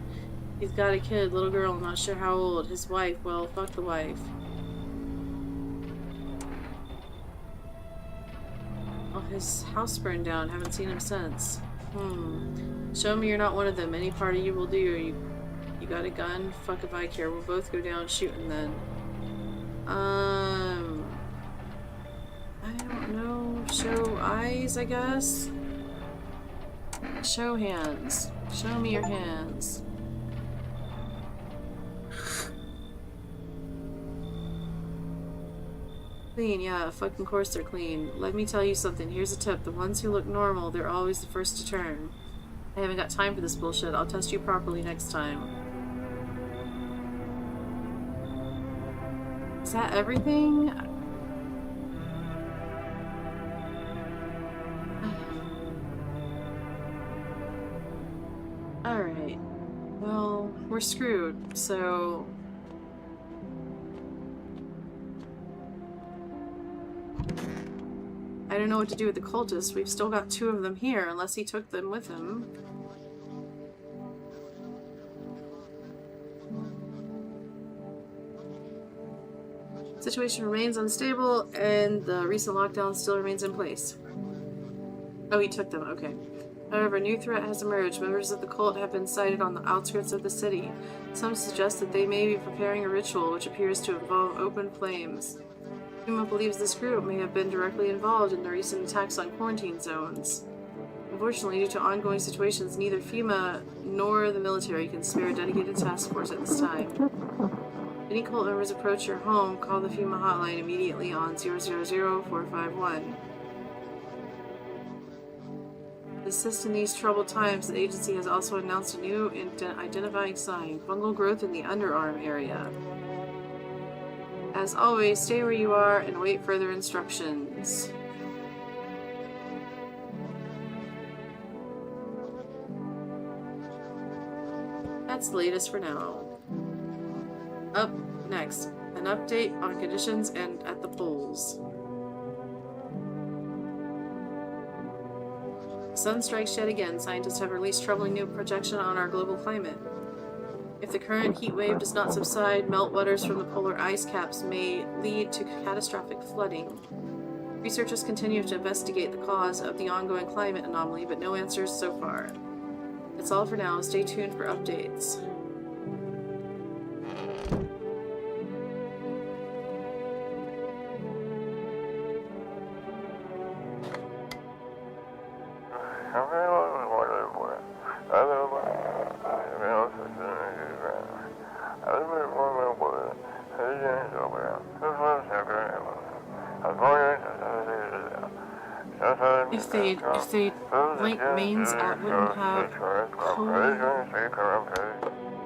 He's got a kid, little girl, I'm not sure how old. His wife, well, fuck the wife. Oh, his house burned down. Haven't seen him since. Show me you're not one of them. Any part of you will do. You got a gun? Fuck if I care. We'll both go down shooting then. I don't know. Show eyes, I guess? Show hands. Show me your hands. Clean, yeah, fucking course they're clean. Let me tell you something. Here's a tip. The ones who look normal, they're always the first to turn. I haven't got time for this bullshit. I'll test you properly next time. Is that everything? Alright. Well, we're screwed, so... I don't know what to do with the cultists. We've still got 2 of them here, unless he took them with him. Situation remains unstable, and the recent lockdown still remains in place. Oh, he took them, okay. However, a new threat has emerged. Members of the cult have been sighted on the outskirts of the city. Some suggest that they may be preparing a ritual which appears to involve open flames. FEMA believes this group may have been directly involved in the recent attacks on quarantine zones. Unfortunately, due to ongoing situations, neither FEMA nor the military can spare a dedicated task force at this time. If any cult members approach your home, call the FEMA hotline immediately on 000-451. To assist in these troubled times, the agency has also announced a new identifying sign, fungal growth in the underarm area. As always, stay where you are and wait further instructions. That's the latest for now. Up next, an update on conditions and at the polls. The sun strikes yet again. Scientists have released troubling new projection on our global climate. If the current heat wave does not subside, meltwaters from the polar ice caps may lead to catastrophic flooding. Researchers continue to investigate the cause of the ongoing climate anomaly, but no answers so far. That's all for now. Stay tuned for updates. If they link mains at wouldn't have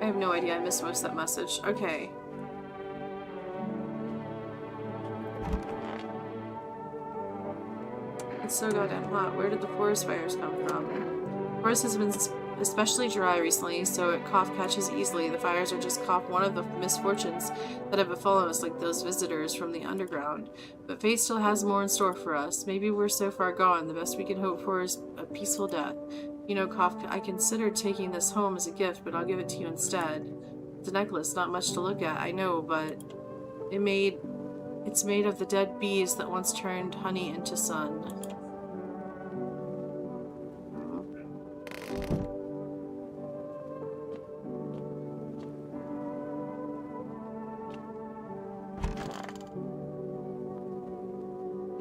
I have no idea, I missed most of that message. Okay. It's so goddamn hot. Where did the forest fires come from? The forest has been especially dry recently, so cough catches easily. The fires are just one of the misfortunes that have befallen us, like those visitors from the underground. But fate still has more in store for us. Maybe we're so far gone, the best we can hope for is a peaceful death. You know, Koff, I considered taking this home as a gift, but I'll give it to you instead. It's a necklace, not much to look at, I know, but it's made of the dead bees that once turned honey into sun.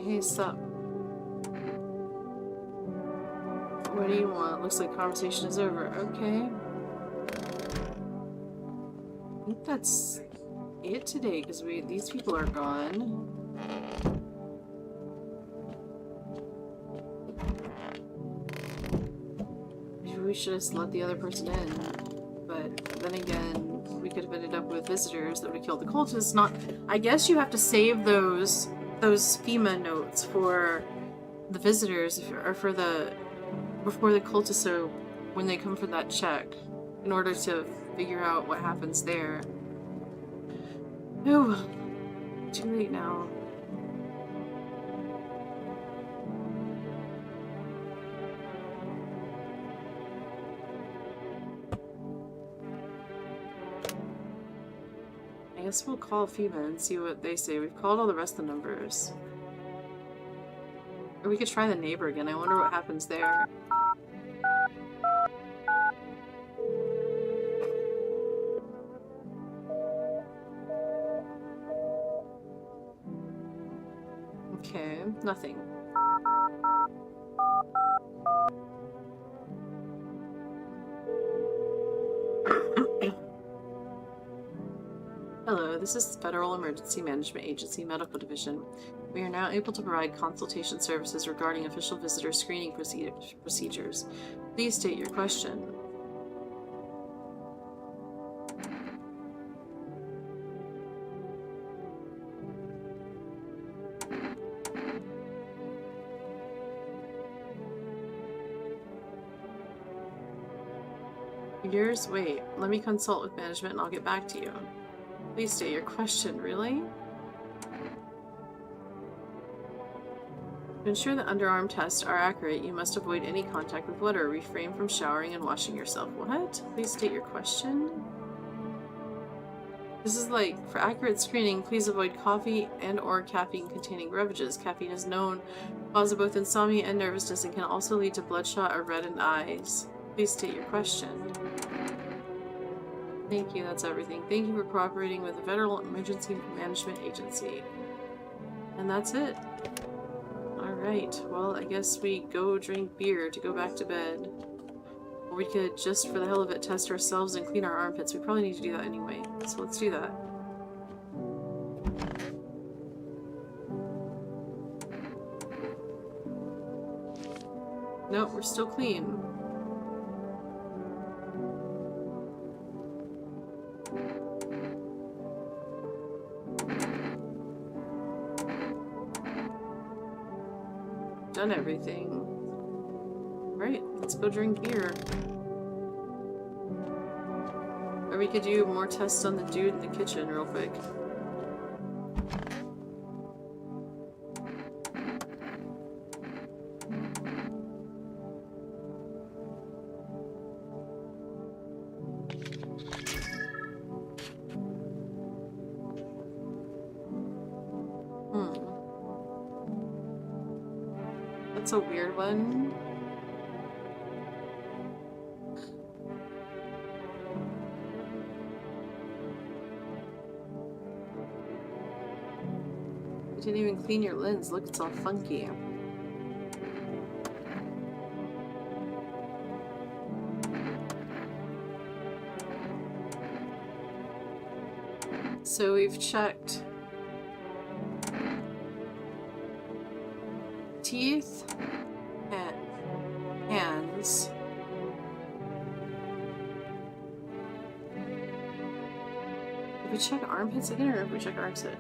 Hey, sup? What do you want? Looks like conversation is over. Okay. I think that's it today, because these people are gone. Maybe we should have just let the other person in. But then again, we could have ended up with visitors that would have killed the cultists. I guess you have to save those those FEMA notes for the visitors, or for the before the cultists, so when they come for that check, in order to figure out what happens there. Oh, too late now. I guess we'll call FEMA and see what they say. We've called all the rest of the numbers. Or we could try the neighbor again. I wonder what happens there. Okay, nothing. Hello, this is the Federal Emergency Management Agency Medical Division. We are now able to provide consultation services regarding official visitor screening procedures. Please state your question. Yours? Wait, let me consult with management and I'll get back to you. Please state your question, really? To ensure that underarm tests are accurate, you must avoid any contact with water, refrain from showering and washing yourself. What? Please state your question? This is like, for accurate screening, please avoid coffee and or caffeine-containing beverages. Caffeine is known to cause both insomnia and nervousness and can also lead to bloodshot or reddened eyes. Please state your question. Thank you, that's everything. Thank you for cooperating with the Federal Emergency Management Agency. And that's it. Alright, well, I guess we go drink beer to go back to bed. Or we could, just for the hell of it, test ourselves and clean our armpits. We probably need to do that anyway, so let's do that. Nope, we're still clean. Done everything. Right, let's go drink beer. Or we could do more tests on the dude in the kitchen real quick. That's a weird one. You didn't even clean your lens. Look, it's all funky. So we've checked teeth and hands. Did we check armpits again, or if we check armpit?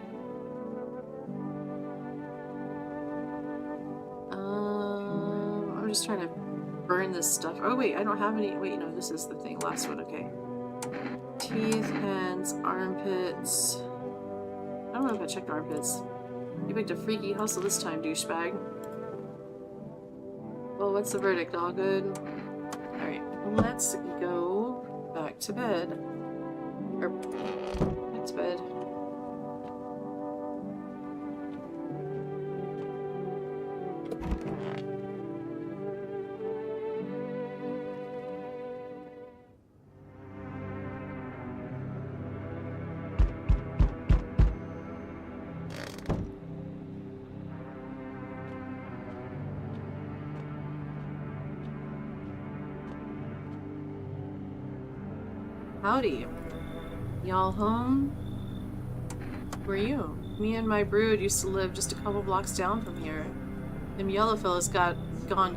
I'm just trying to burn this stuff. Oh wait, I don't have any. Wait, no, this is the thing. Last one, okay. Teeth, hands, armpits. I don't know if I checked armpits. You picked a freaky hustle this time, douchebag. Well, what's the verdict? All good? Alright, let's go back to bed. Or, back to bed. Howdy. Y'all home? Who are you? Me and my brood used to live just a couple blocks down from here. Them yellow fellas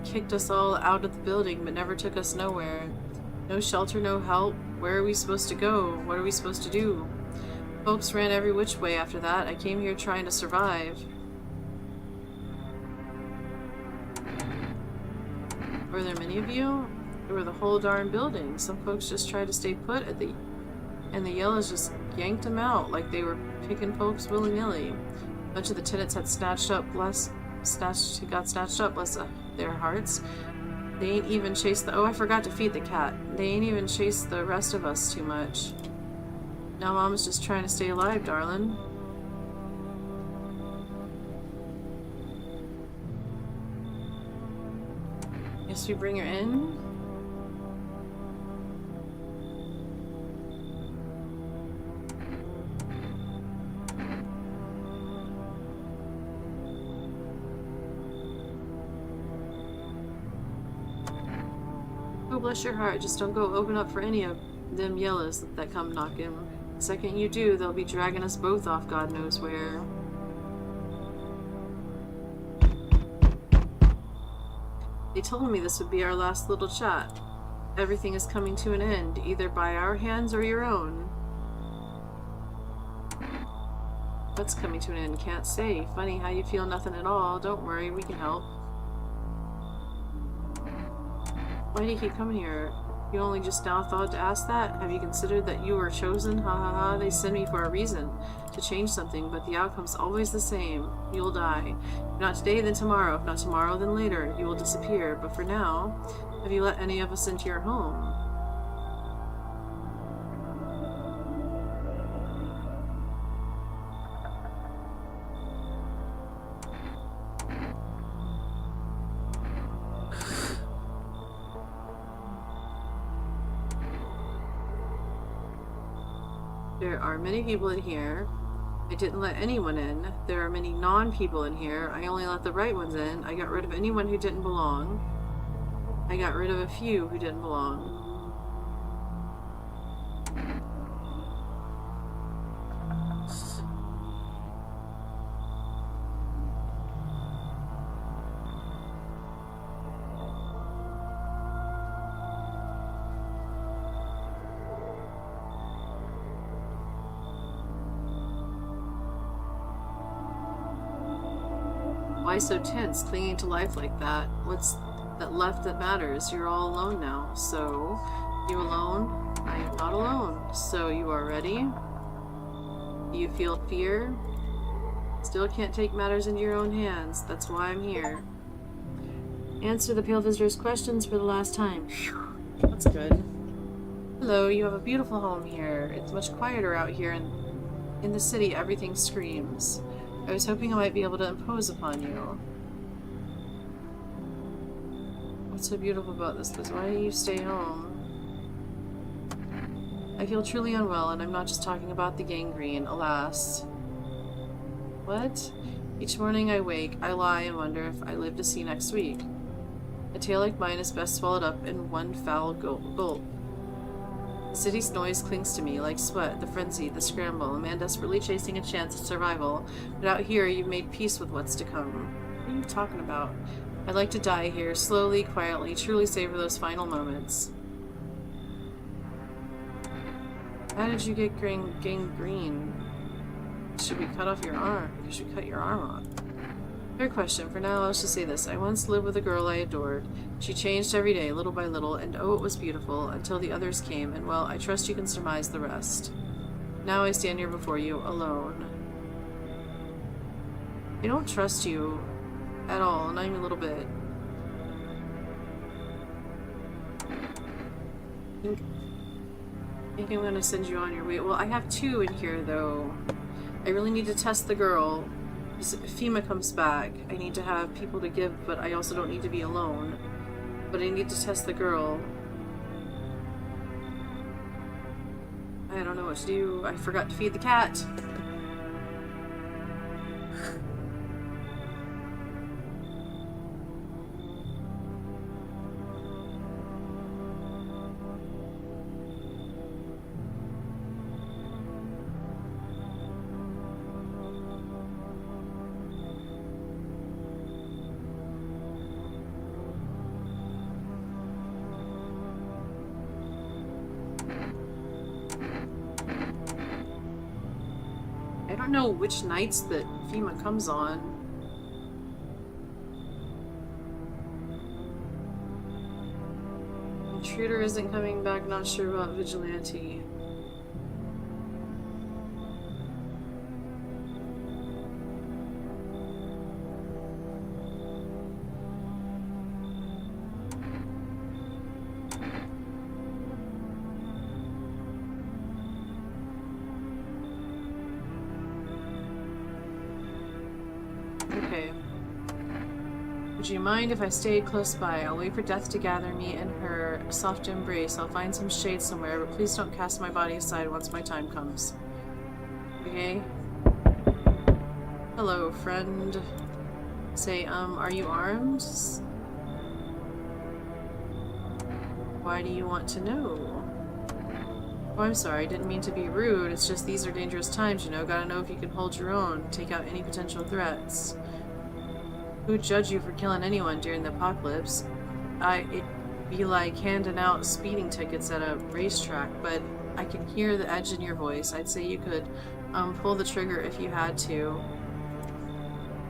kicked us all out of the building, but never took us nowhere. No shelter, no help. Where are we supposed to go? What are we supposed to do? Folks ran every which way after that. I came here trying to survive. Were there many of you? Or the whole darn building? Some folks just tried to stay put at the... And the yellows just yanked them out like they were picking folks willy-nilly. A bunch of the tenants had got snatched up, bless their hearts. They ain't even chased the... Oh, I forgot to feed the cat. They ain't even chased the rest of us too much. Now Mom's just trying to stay alive, darling. Guess we bring her in? Oh, bless your heart. Just don't go open up for any of them yellows that come knocking. The second you do, they'll be dragging us both off God knows where. They told me this would be our last little chat. Everything is coming to an end, either by our hands or your own. What's coming to an end? Can't say. Funny how you feel nothing at all. Don't worry, we can help. Why do you keep coming here? You only just now thought to ask that? Have you considered that you were chosen? Ha ha ha, they send me for a reason. To change something, but the outcome's always the same. You'll die. If not today, then tomorrow. If not tomorrow, then later. You will disappear. But for now, have you let any of us into your home? There are many people in here. I didn't let anyone in. There are many non-people in here. I only let the right ones in. I got rid of anyone who didn't belong. I got rid of a few who didn't belong. Why so tense, clinging to life like that? What's that left that matters? You're all alone now. So, you alone? I am not alone. So, you are ready? Do you feel fear? Still can't take matters into your own hands. That's why I'm here. Answer the Pale Visitor's questions for the last time. Whew. That's good. Hello, you have a beautiful home here. It's much quieter out here, and in the city everything screams. I was hoping I might be able to impose upon you. What's so beautiful about this place? Why don't you stay home? I feel truly unwell, and I'm not just talking about the gangrene, alas. What? Each morning I wake, I lie and wonder if I live to see next week. A tale like mine is best swallowed up in one foul gulp. The city's noise clings to me, like sweat, the frenzy, the scramble, a man desperately chasing a chance at survival. But out here, you've made peace with what's to come. What are you talking about? I'd like to die here, slowly, quietly, truly savor those final moments. How did you get gangrene? Should we cut off your arm? You should cut your arm off. Fair question. For now, let's just say this. I once lived with a girl I adored. She changed every day, little by little, and oh, it was beautiful, until the others came, and well, I trust you can surmise the rest. Now I stand here before you, alone. I don't trust you at all, not even a little bit. I think I'm gonna send you on your way. Well, I have two in here, though. I really need to test the girl. If FEMA comes back, I need to have people to give, but I also don't need to be alone. But I need to test the girl. I don't know what to do. I forgot to feed the cat. I don't know which nights that FEMA comes on. Intruder isn't coming back, not sure about Vigilante. Okay. Would you mind if I stayed close by? I'll wait for death to gather me in her soft embrace. I'll find some shade somewhere, but please don't cast my body aside once my time comes. Okay? Hello, friend. Say, are you armed? Why do you want to know? Oh, I'm sorry, I didn't mean to be rude. It's just these are dangerous times, you know. Gotta know if you can hold your own, take out any potential threats. Who'd judge you for killing anyone during the apocalypse? It'd be like handing out speeding tickets at a racetrack, but I can hear the edge in your voice. I'd say you could, pull the trigger if you had to.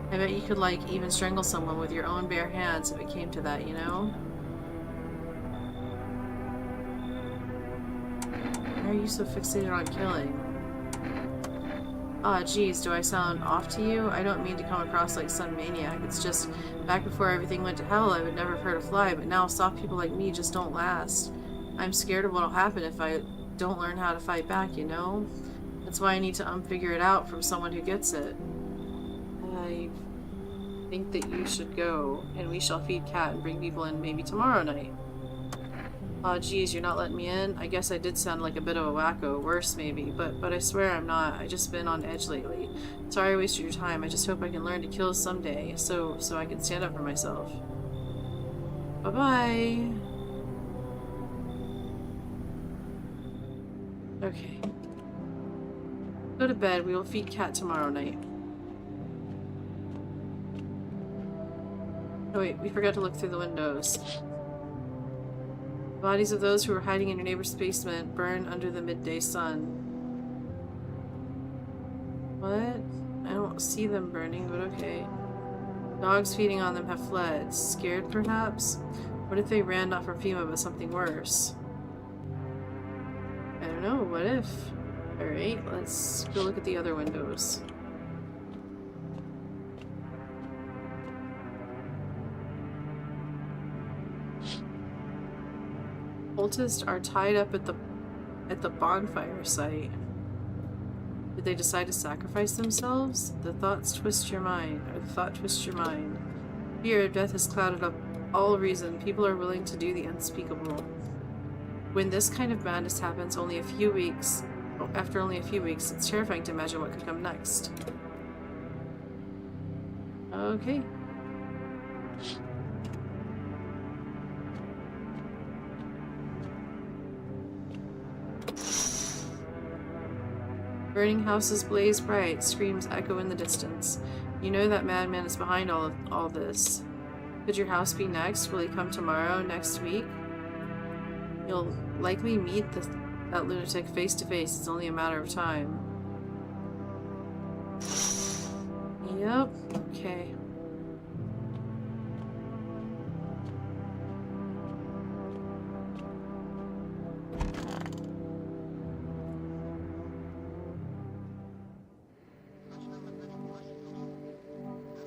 I bet you could, like, even strangle someone with your own bare hands if it came to that, you know? Why are you so fixated on killing? Ah, geez, do I sound off to you? I don't mean to come across like some maniac. It's just, back before everything went to hell, I would never have hurt a fly, but now soft people like me just don't last. I'm scared of what'll happen if I don't learn how to fight back, you know? That's why I need to figure it out from someone who gets it. I think that you should go, and we shall feed Cat and bring people in maybe tomorrow night. Aw, geez, you're not letting me in? I guess I did sound like a bit of a wacko, worse maybe, but I swear I'm not. I just been on edge lately. Sorry I wasted your time. I just hope I can learn to kill someday, so I can stand up for myself. Bye-bye. Okay. Go to bed. We will feed Cat tomorrow night. Oh wait, we forgot to look through the windows. Bodies of those who were hiding in your neighbor's basement burn under the midday sun. What? I don't see them burning, but okay. Dogs feeding on them have fled. Scared, perhaps? What if they ran not from FEMA, but something worse? I don't know. What if? Alright, let's go look at the other windows. Cultists are tied up at the bonfire site. Did they decide to sacrifice themselves? The thought twists your mind. Fear of death has clouded up all reason. People are willing to do the unspeakable. When this kind of madness happens after only a few weeks, it's terrifying to imagine what could come next. Okay. Burning houses blaze bright, screams echo in the distance. You know that madman is behind all this. Could your house be next? Will he come tomorrow, next week? You'll likely meet that lunatic face to face. It's only a matter of time. Yep, okay.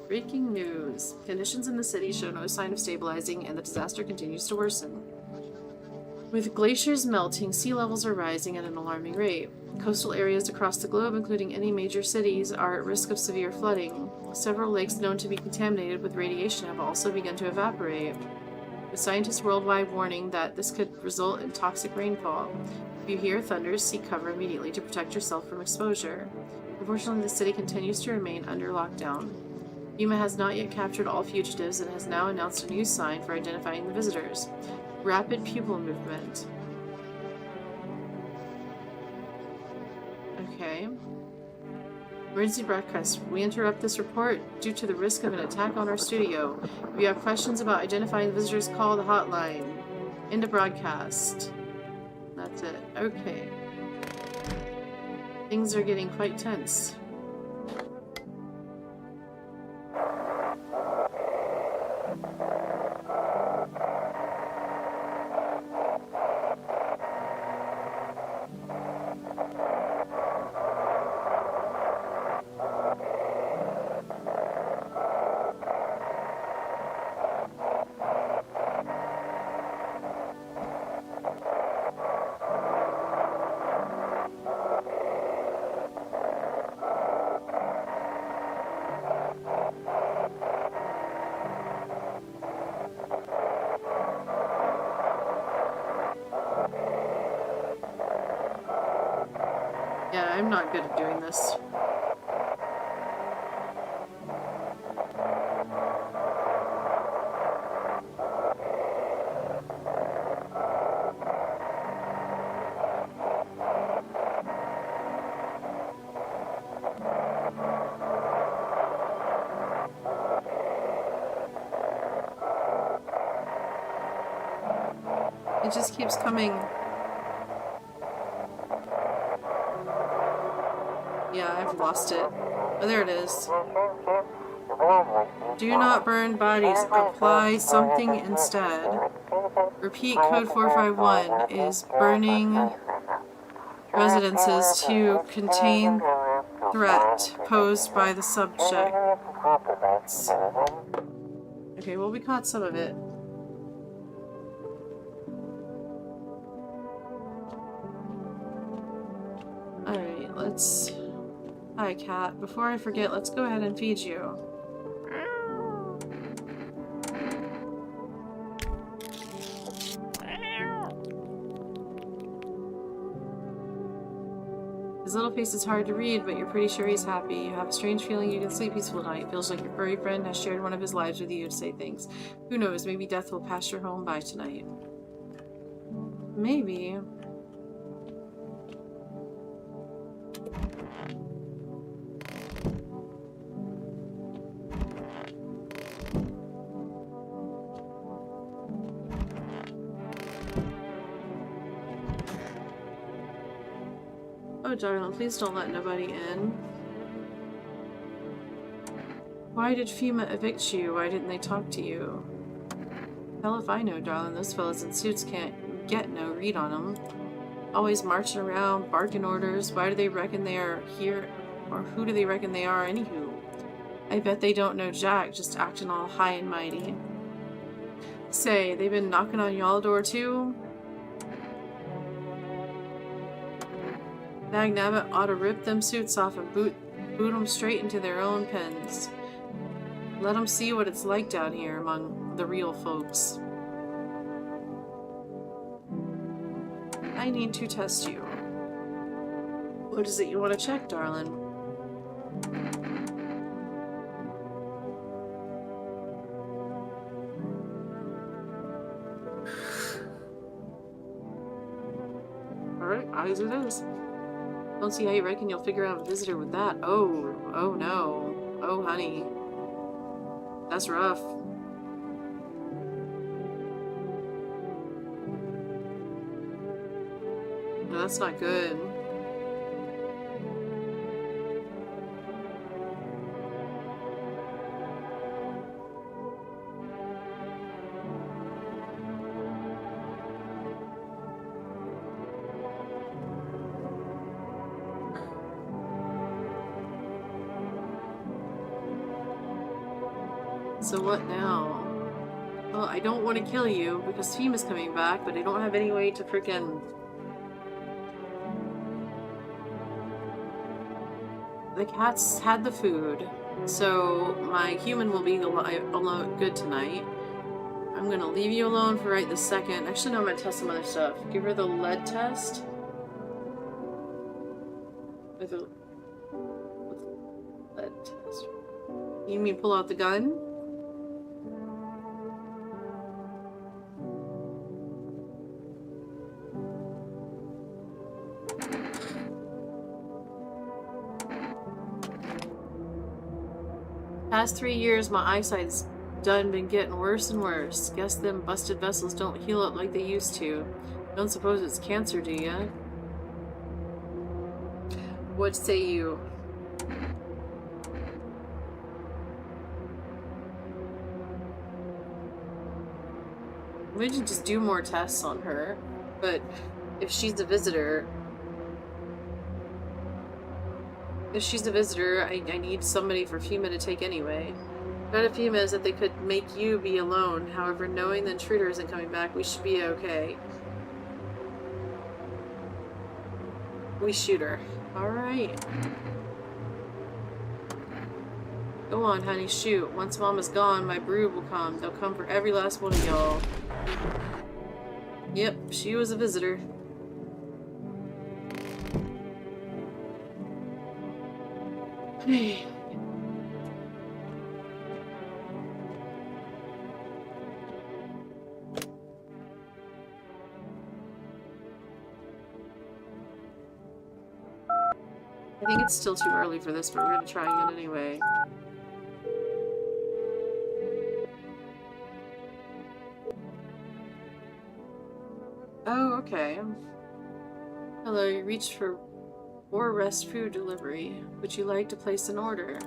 Breaking news. Conditions in the city show no sign of stabilizing, and the disaster continues to worsen. With glaciers melting, sea levels are rising at an alarming rate. Coastal areas across the globe, including any major cities, are at risk of severe flooding. Several lakes known to be contaminated with radiation have also begun to evaporate, with scientists worldwide warning that this could result in toxic rainfall. If you hear thunders, seek cover immediately to protect yourself from exposure. Unfortunately, the city continues to remain under lockdown. FEMA has not yet captured all fugitives and has now announced a new sign for identifying the visitors. Rapid pupil movement. Okay. Emergency broadcast. We interrupt this report due to the risk of an attack on our studio. If you have questions about identifying the visitors, call the hotline. End of broadcast. That's it. Okay. Things are getting quite tense. I'm not good at doing this. It just keeps coming. Yeah, I've lost it. Oh, there it is. Do not burn bodies. Apply something instead. Repeat code 451 is burning residences to contain threat posed by the subjects. Okay, well, we caught some of it. Alright, let's... Hi, cat. Before I forget, let's go ahead and feed you. His little face is hard to read, but you're pretty sure he's happy. You have a strange feeling you can sleep peaceful tonight. Feels like your furry friend has shared one of his lives with you to say things. Who knows, maybe death will pass your home by tonight. Maybe. Oh, darling, please don't let nobody in. Why did FEMA evict you? Why didn't they talk to you? Hell if I know, darling. Those fellas in suits can't get no read on them. Always marching around, barking orders. Why do they reckon they are here? Or who do they reckon they are, anywho? I bet they don't know jack, just acting all high and mighty. Say, they been knocking on y'all door too? Dagnabbit ought to rip them suits off and boot them straight into their own pens. Let them see what it's like down here among the real folks. I need to test you. What is it you want to check, darling? Alright, eyes it is. Don't see how you reckon you'll figure out a visitor with that. Oh no. Oh, honey. That's rough. No, that's not good. So what now? Well, I don't want to kill you because FEMA's coming back, but I don't have any way to frickin'... The cat's had the food, so my human will be alone good tonight. I'm gonna leave you alone for right this second. Actually, no, I'm gonna test some other stuff. Give her the lead test. With lead test. You mean pull out the gun? Past 3 years, my eyesight's done been getting worse and worse. Guess them busted vessels don't heal up like they used to. Don't suppose it's cancer, do ya? What say you? We should just do more tests on her, but if she's a visitor... I need somebody for FEMA to take anyway. Part of FEMA is that they could make you be alone. However, knowing the intruder isn't coming back, we should be okay. We shoot her. Alright. Go on, honey, shoot. Once Mama's gone, my brood will come. They'll come for every last one of y'all. Yep, she was a visitor. Hey. I think it's still too early for this, but we're gonna try again anyway. Oh, okay. Hello, you reached for Or Rest Food Delivery. Would you like to place an order?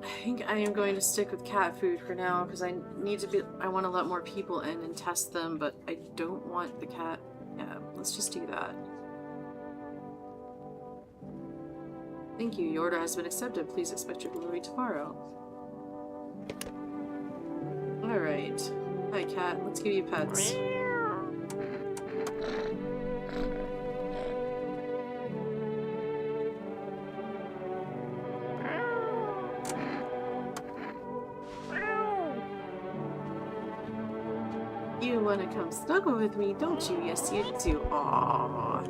I think I am going to stick with cat food for now because I want to let more people in and test them, but I don't want the cat. Yeah, let's just do that. Thank you. Your order has been accepted. Please expect your delivery tomorrow. Alright. Hi, cat. Let's give you pets. You want to come snuggle with me, don't you? Yes, you do. Aww.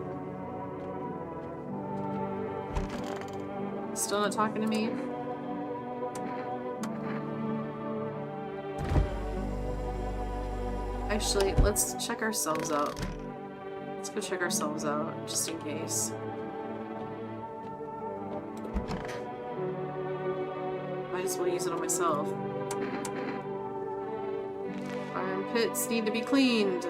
Still not talking to me? Actually, let's check ourselves out. Let's go check ourselves out, just in case. Might as well use it on myself. Armpits need to be cleaned.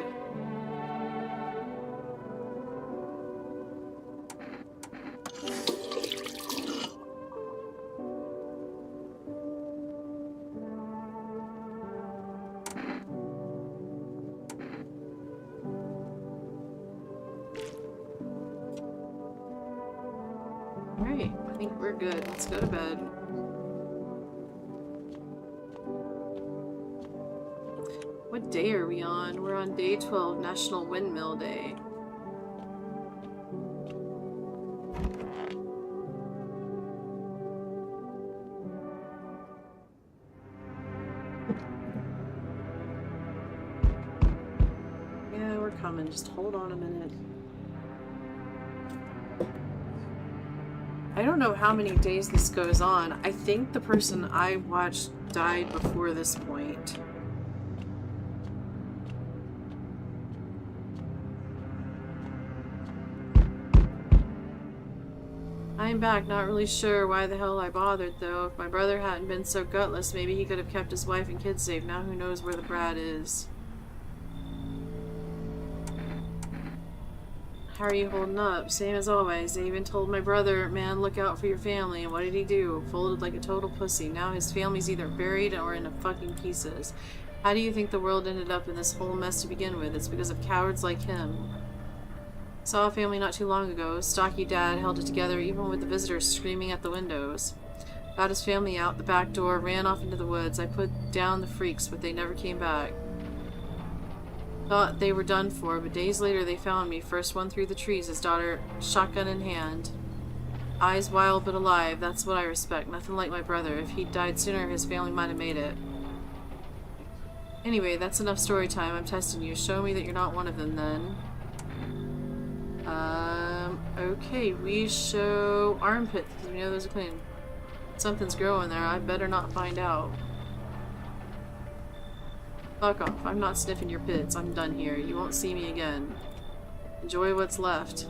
Alright, I think we're good. Let's go to bed. What day are we on? We're on day 12, National Windmill Day. Yeah, we're coming. Just hold on a minute. I don't know how many days this goes on. I think the person I watched died before this point. I'm back, not really sure why the hell I bothered though. If my brother hadn't been so gutless, maybe he could have kept his wife and kids safe. Now who knows where the brat is. How are you holding up? Same as always. I even told my brother, man, look out for your family. And what did he do? Folded like a total pussy. Now his family's either buried or in fucking pieces. How do you think the world ended up in this whole mess to begin with? It's because of cowards like him. Saw a family not too long ago. Stocky dad held it together even with the visitors screaming at the windows. Got his family out the back door, ran off into the woods. I put down the freaks, but they never came back. Thought they were done for, but days later they found me. First one through the trees, his daughter, shotgun in hand. Eyes wild but alive, that's what I respect. Nothing like my brother. If he'd died sooner, his family might have made it. Anyway, that's enough story time. I'm testing you. Show me that you're not one of them then. Okay, we show armpits because we know those are clean. Something's growing there. I better not find out. Fuck off. I'm not sniffing your pits. I'm done here. You won't see me again. Enjoy what's left.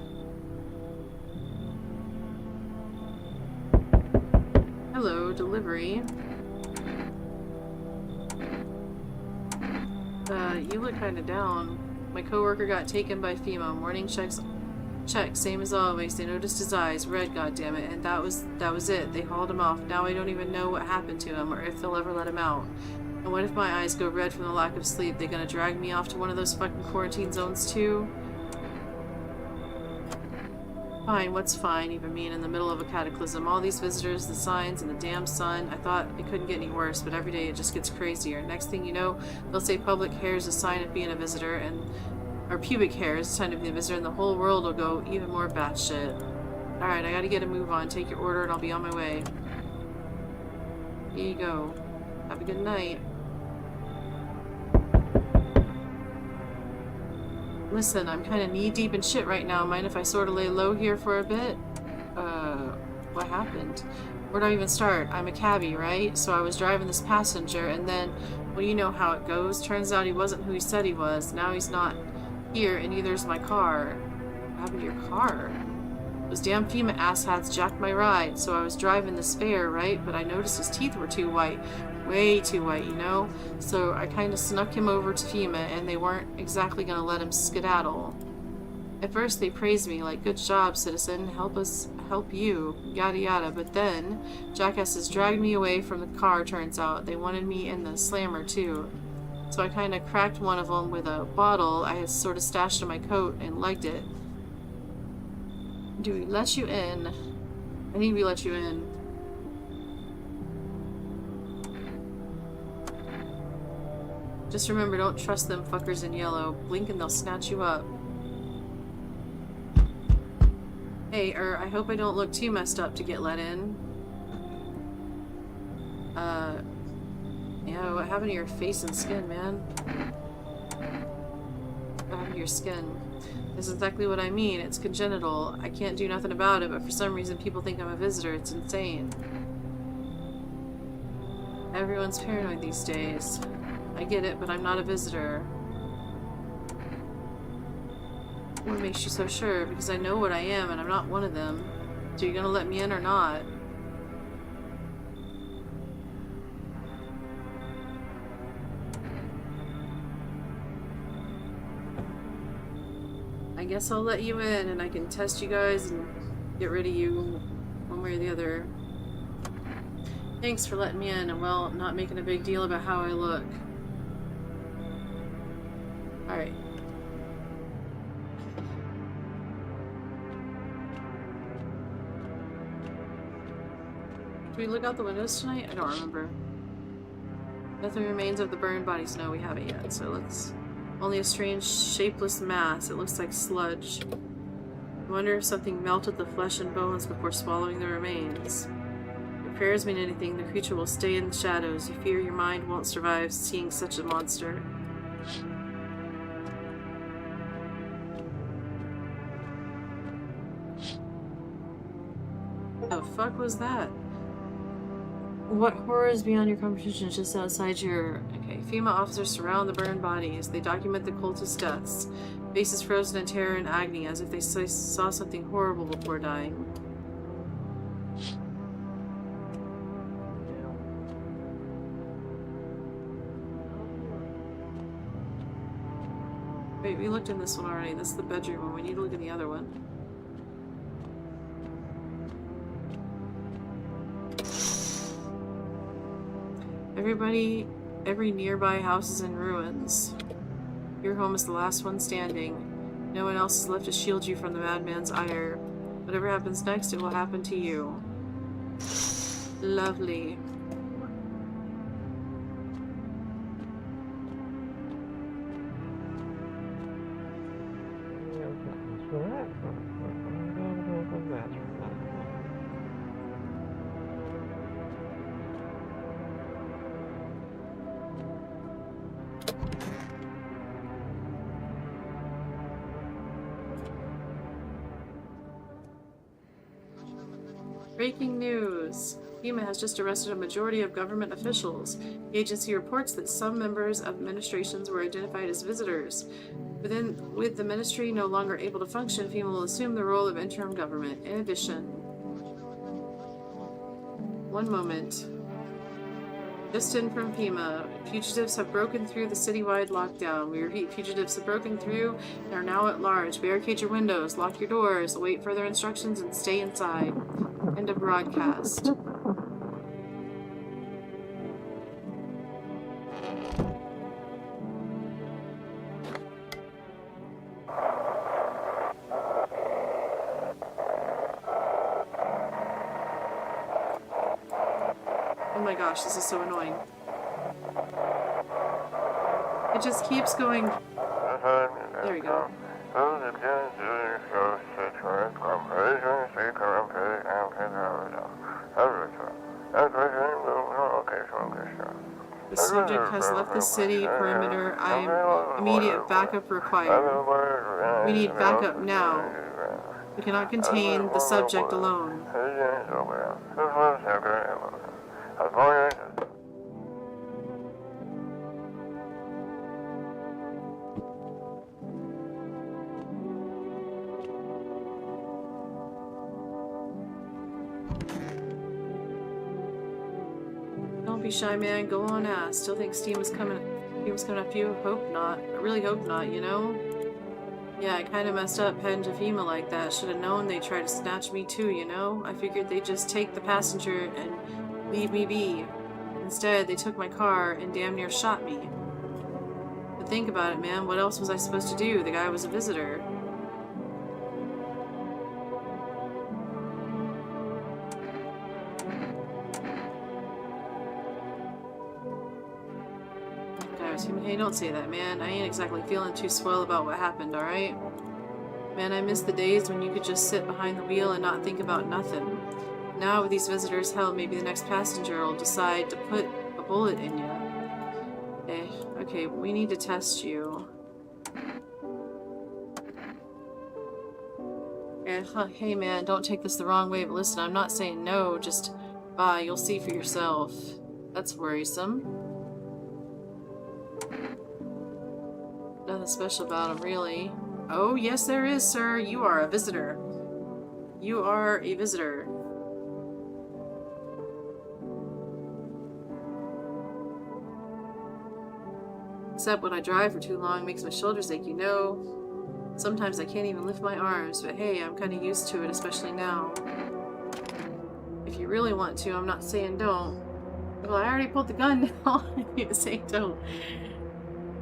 Hello, delivery. You look kinda down. My coworker got taken by FEMA. Morning checks. Check, same as always. They noticed his eyes. Red, goddammit. And that was it. They hauled him off. Now I don't even know what happened to him or if they'll ever let him out. And what if my eyes go red from the lack of sleep? They gonna drag me off to one of those fucking quarantine zones too? Fine, what's fine? Even being in the middle of a cataclysm. All these visitors, the signs, and the damn sun. I thought it couldn't get any worse, but every day it just gets crazier. Next thing you know, they'll say public hair is a sign of being a visitor, or pubic hair is a sign of being a visitor, and the whole world will go even more batshit. Alright, I gotta get a move on. Take your order and I'll be on my way. Here you go. Have a good night. Listen, I'm kind of knee-deep in shit right now. Mind if I sort of lay low here for a bit? What happened? Where do I even start? I'm a cabbie, right? So I was driving this passenger, and then, well, you know how it goes. Turns out he wasn't who he said he was. Now he's not here, and neither's my car. What happened to your car? Those damn FEMA asshats jacked my ride, so I was driving this fare, right? But I noticed his teeth were too white. Way too white, you know? So I kind of snuck him over to FEMA, and they weren't exactly gonna let him skedaddle. At first they praised me, like, good job, citizen, help us help you, yada yada, but then jackasses dragged me away from the car, turns out. They wanted me in the slammer, too. So I kind of cracked one of them with a bottle I had sort of stashed in my coat and legged it. Do we let you in? I think we let you in. Just remember, don't trust them fuckers in yellow. Blink and they'll snatch you up. Hey, I hope I don't look too messed up to get let in. Yeah, what happened to your face and skin, man? What happened to your skin? This is exactly what I mean. It's congenital. I can't do nothing about it, but for some reason people think I'm a visitor. It's insane. Everyone's paranoid these days. I get it, but I'm not a visitor. What makes you so sure? Because I know what I am, and I'm not one of them. So you're gonna let me in or not? I guess I'll let you in, and I can test you guys and get rid of you one way or the other. Thanks for letting me in, and well, not making a big deal about how I look. Alright. Did we look out the windows tonight? I don't remember. Nothing remains of the burned bodies. No, we haven't yet, so let's... Only a strange, shapeless mass. It looks like sludge. I wonder if something melted the flesh and bones before swallowing the remains. If prayers mean anything, the creature will stay in the shadows. You fear your mind won't survive seeing such a monster. The fuck was that? What horrors beyond your comprehension just outside your... Okay, FEMA officers surround the burned bodies. They document the cultist deaths. Faces frozen in terror and agony as if they saw something horrible before dying. Wait, we looked in this one already. This is the bedroom one. We need to look in the other one. Every nearby house is in ruins. Your home is the last one standing. No one else is left to shield you from the madman's ire. Whatever happens next, it will happen to you. Lovely. Breaking news! FEMA has just arrested a majority of government officials. The agency reports that some members of administrations were identified as visitors. With the ministry no longer able to function, FEMA will assume the role of interim government. In addition... One moment. Just in from FEMA. Fugitives have broken through the citywide lockdown. We repeat, fugitives have broken through and are now at large. Barricade your windows, lock your doors, await further instructions, and stay inside. End of broadcast. Oh my gosh, this is so annoying. It just keeps going. There we go. The subject has left the city perimeter. Immediate backup required. We need backup now. We cannot contain the subject alone. Don't be shy, man. Go on, ask. Still think Steam is coming after you? Hope not. I really hope not, you know? Yeah, I kinda messed up heading to FEMA like that. Should've known they'd try to snatch me too, you know? I figured they'd just take the passenger and leave me be. Instead, they took my car and damn near shot me. But think about it, man. What else was I supposed to do? The guy was a visitor. Hey, don't say that, man. I ain't exactly feeling too swell about what happened, alright? Man, I miss the days when you could just sit behind the wheel and not think about nothing. Now with these visitors, hell, maybe the next passenger will decide to put a bullet in you. Okay, we need to test you. Hey man, don't take this the wrong way, but listen, I'm not saying no, just bye, you'll see for yourself. That's worrisome. Nothing special about him, really. Oh, yes there is, sir. You are a visitor. You are a visitor. Except when I drive for too long, it makes my shoulders ache, you know. Sometimes I can't even lift my arms, but hey, I'm kind of used to it, especially now. If you really want to, I'm not saying don't. Well, I already pulled the gun now. You're saying don't.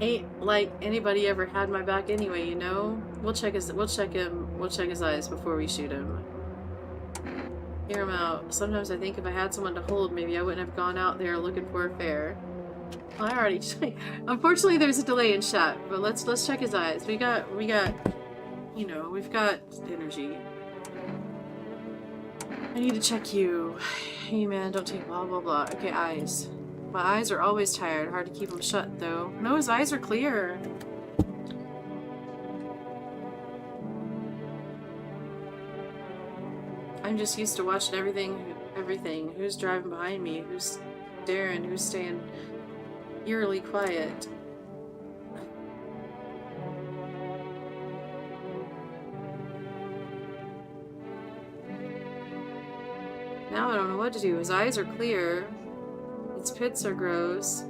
Ain't like anybody ever had my back anyway, you know? We'll check his eyes before we shoot him. Hear him out. Sometimes I think if I had someone to hold, maybe I wouldn't have gone out there looking for a fare. Well, I already unfortunately there's a delay in chat, but let's check his eyes. We got you know, we've got energy. I need to check you. Hey man, don't take blah blah blah. Okay, eyes. My eyes are always tired. Hard to keep them shut, though. No, his eyes are clear. I'm just used to watching everything. Who's driving behind me? Who's staring? Who's staying eerily quiet? Now I don't know what to do. His eyes are clear. Its pits are gross.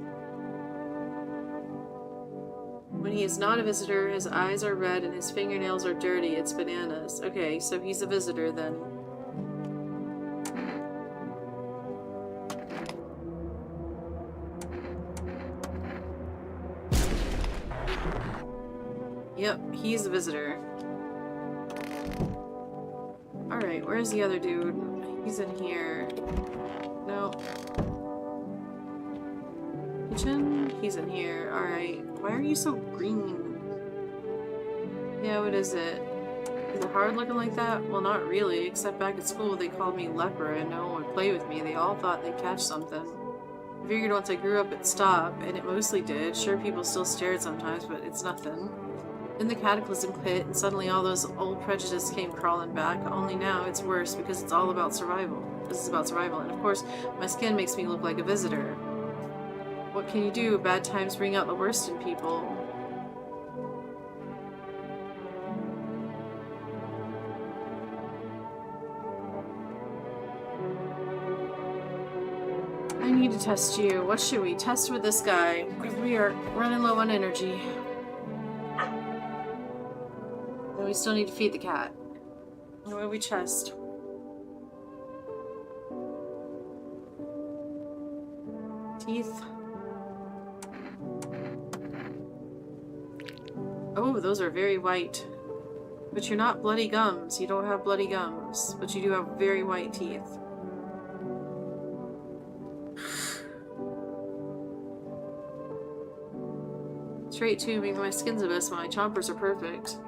When he is not a visitor, his eyes are red and his fingernails are dirty. It's bananas. Okay, so he's a visitor then. Yep, he's a visitor. Alright, where's the other dude? He's in here. No. Kitchen? He's in here. Alright. Why are you so green? Yeah, what is it? Is it hard looking like that? Well, not really, except back at school they called me leper and no one would play with me. They all thought they'd catch something. I figured once I grew up it'd stop, and it mostly did. Sure, people still stared sometimes, but it's nothing. Then the cataclysm hit, and suddenly all those old prejudices came crawling back, only now it's worse because it's all about survival. This is about survival, and of course, my skin makes me look like a visitor. What can you do? Bad times bring out the worst in people. I need to test you. What should we test with this guy? We are running low on energy. And we still need to feed the cat. What do we test? Teeth. Oh, those are very white. But you're not bloody gums. You don't have bloody gums. But you do have very white teeth. Straight to me, my skin's a mess. My chompers are perfect.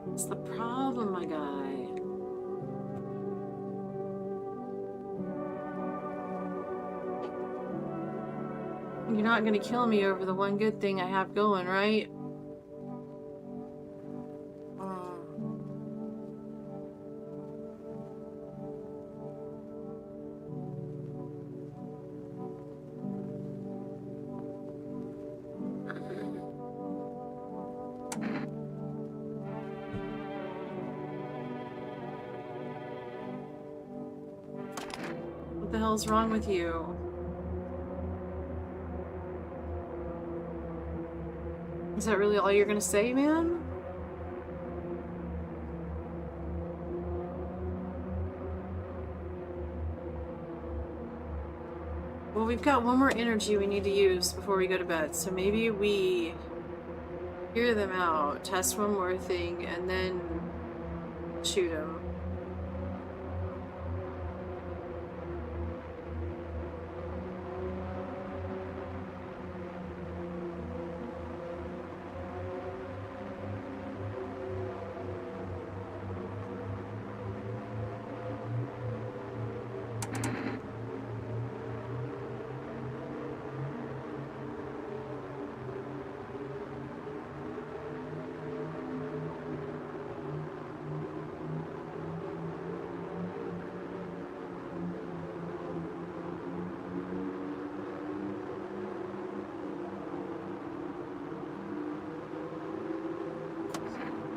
What's the problem, my guy? You're not gonna kill me over the one good thing I have going, right? the hell's wrong with you? Is that really all you're gonna say, man? Well, we've got one more energy we need to use before we go to bed, so maybe we hear them out, test one more thing, and then shoot them.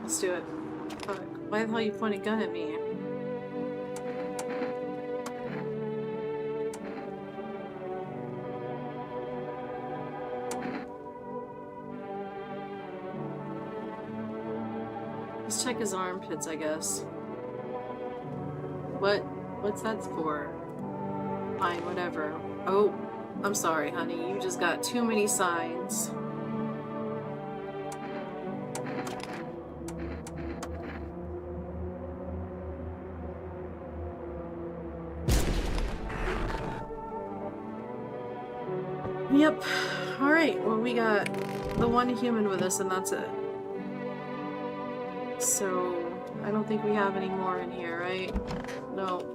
Let's do it. Fuck. Why the hell you point a gun at me? Let's check his armpits, I guess. What's that for? Fine, whatever. Oh, I'm sorry, honey. You just got too many signs. Yep. Alright, well we got the one human with us and that's it. So, I don't think we have any more in here, right? No.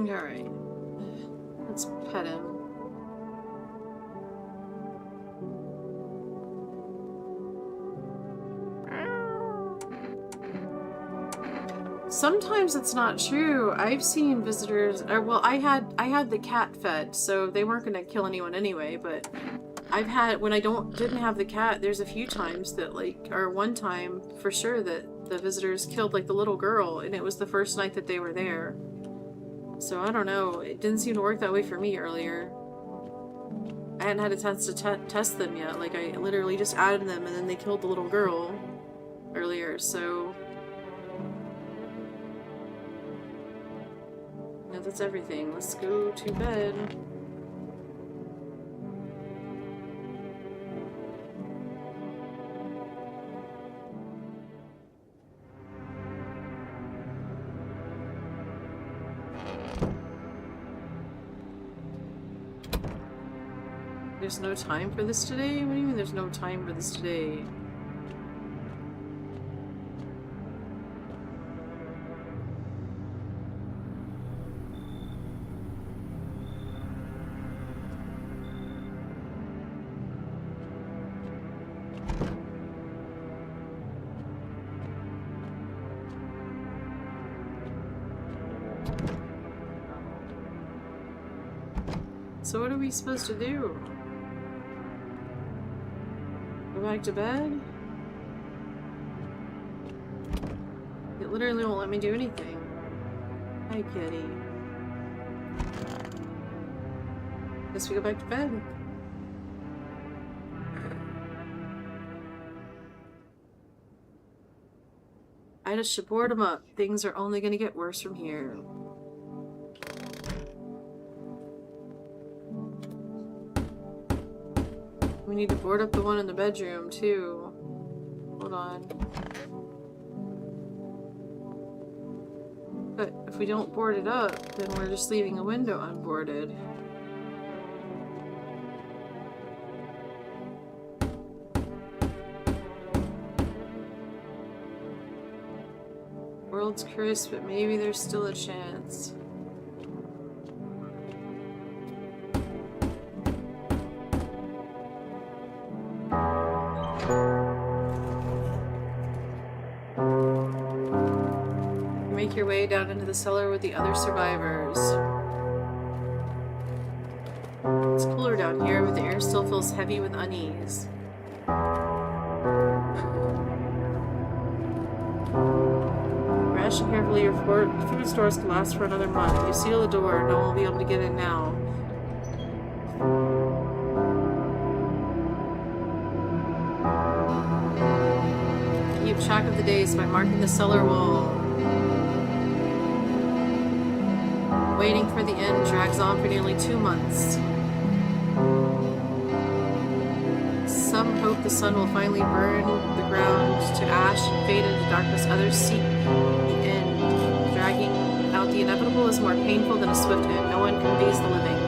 Alright. Let's pet him. Sometimes it's not true. I've seen visitors, or well, I had the cat fed, so they weren't gonna kill anyone anyway, but I've had, when I didn't have the cat, there's a few times that, like, or one time for sure that the visitors killed, like, the little girl, and it was the first night that they were there. So I don't know, it didn't seem to work that way for me earlier. I hadn't had a chance to test them yet, like I literally just added them and then they killed the little girl earlier, so... Yeah, that's everything. Let's go to bed. There's no time for this today? What do you mean there's no time for this today? So what are we supposed to do? Go back to bed? It literally won't let me do anything. Hi, kitty. Guess we go back to bed. I just should board him up. Things are only gonna get worse from here. We need to board up the one in the bedroom, too. Hold on. But if we don't board it up, then we're just leaving a window unboarded. World's cursed, but maybe there's still a chance. make your way down into the cellar with the other survivors. It's cooler down here, but the air still feels heavy with unease. Ration carefully, your food stores can last for another month. You seal the door, no one will be able to get in now. Keep track of the days by marking the cellar wall. Waiting for the end drags on for nearly 2 months. Some hope the sun will finally burn the ground to ash and fade into darkness. Others seek the end. Dragging out the inevitable is more painful than a swift end. No one conveys the living.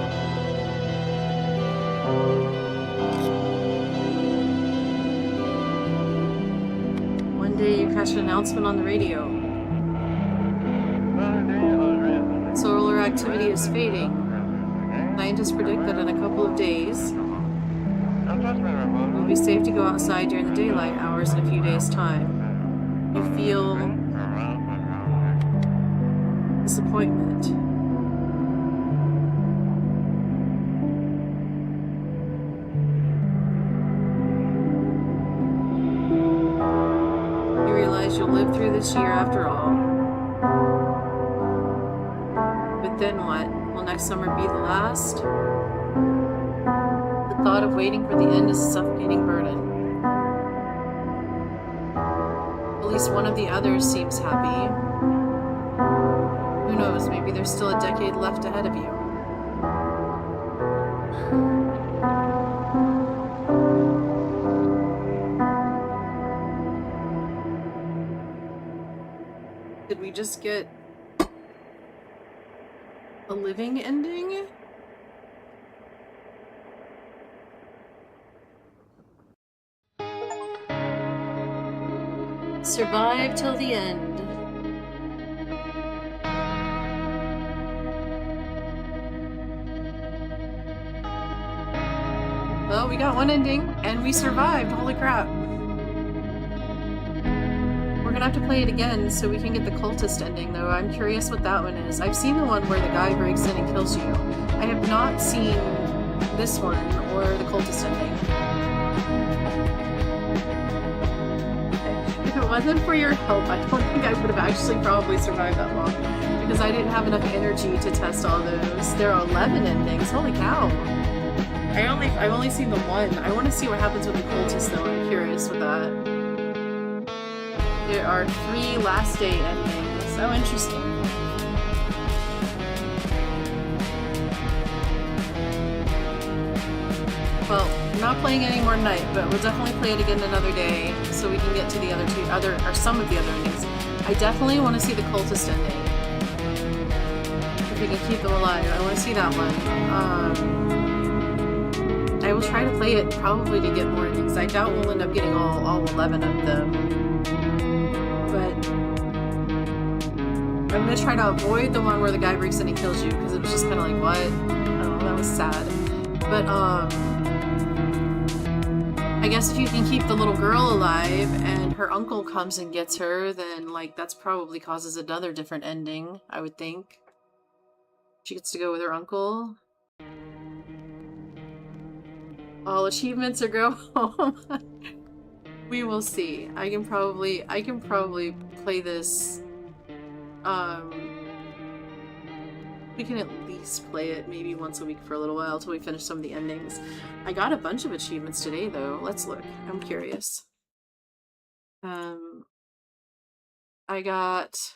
One day you catch an announcement on the radio. Solar activity is fading. Scientists predict that in a couple of days, it will be safe to go outside during the daylight hours in a few days' time. You feel disappointment. You realize you'll live through this year after all. But then what? Will next summer be the last? The thought of waiting for the end is a suffocating burden. At least one of the others seems happy. Who knows, maybe there's still a decade left ahead of you. Did we just get a living ending? Survive till the end. Well, we got one ending, and we survived. Holy crap. We're gonna have to play it again so we can get the cultist ending, though. I'm curious what that one is. I've seen the one where the guy breaks in and kills you. I have not seen this one or the cultist ending. Okay. If it wasn't for your help, I don't think I would have actually probably survived that long, because I didn't have enough energy to test all those. There are 11 endings. Holy cow. I've only seen the one. I want to see what happens with the cultist, though. I'm curious with that. There are 3 last day endings. Oh, interesting. Well, I'm not playing any more tonight, but we'll definitely play it again another day so we can get to the other some of the other endings. I definitely want to see the cultist ending. If we can keep them alive. I want to see that one. I will try to play it probably to get more endings. I doubt we'll end up getting all 11 of them. But I'm going to try to avoid the one where the guy breaks in and kills you, because it was just kind of like, what? I don't know, that was sad. But, I guess if you can keep the little girl alive and her uncle comes and gets her, then, like, that's probably causes another different ending, I would think. She gets to go with her uncle. All achievements or go home. We will see. I can probably play this. We can at least play it maybe once a week for a little while till we finish some of the endings. I got a bunch of achievements today, though. Let's look. I'm curious. I got.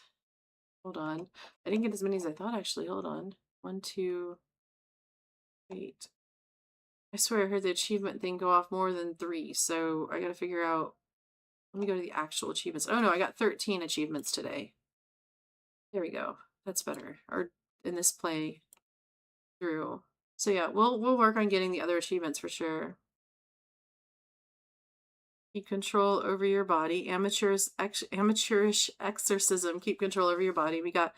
Hold on. I didn't get as many as I thought, actually. Hold on. 1, 2. Wait. I swear I heard the achievement thing go off more than 3, so I gotta figure out. Let me go to the actual achievements. Oh no, I got 13 achievements today. There we go. That's better. Or in this play through. So yeah, we'll work on getting the other achievements for sure. Keep control over your body. Amateurish exorcism. Keep control over your body. We got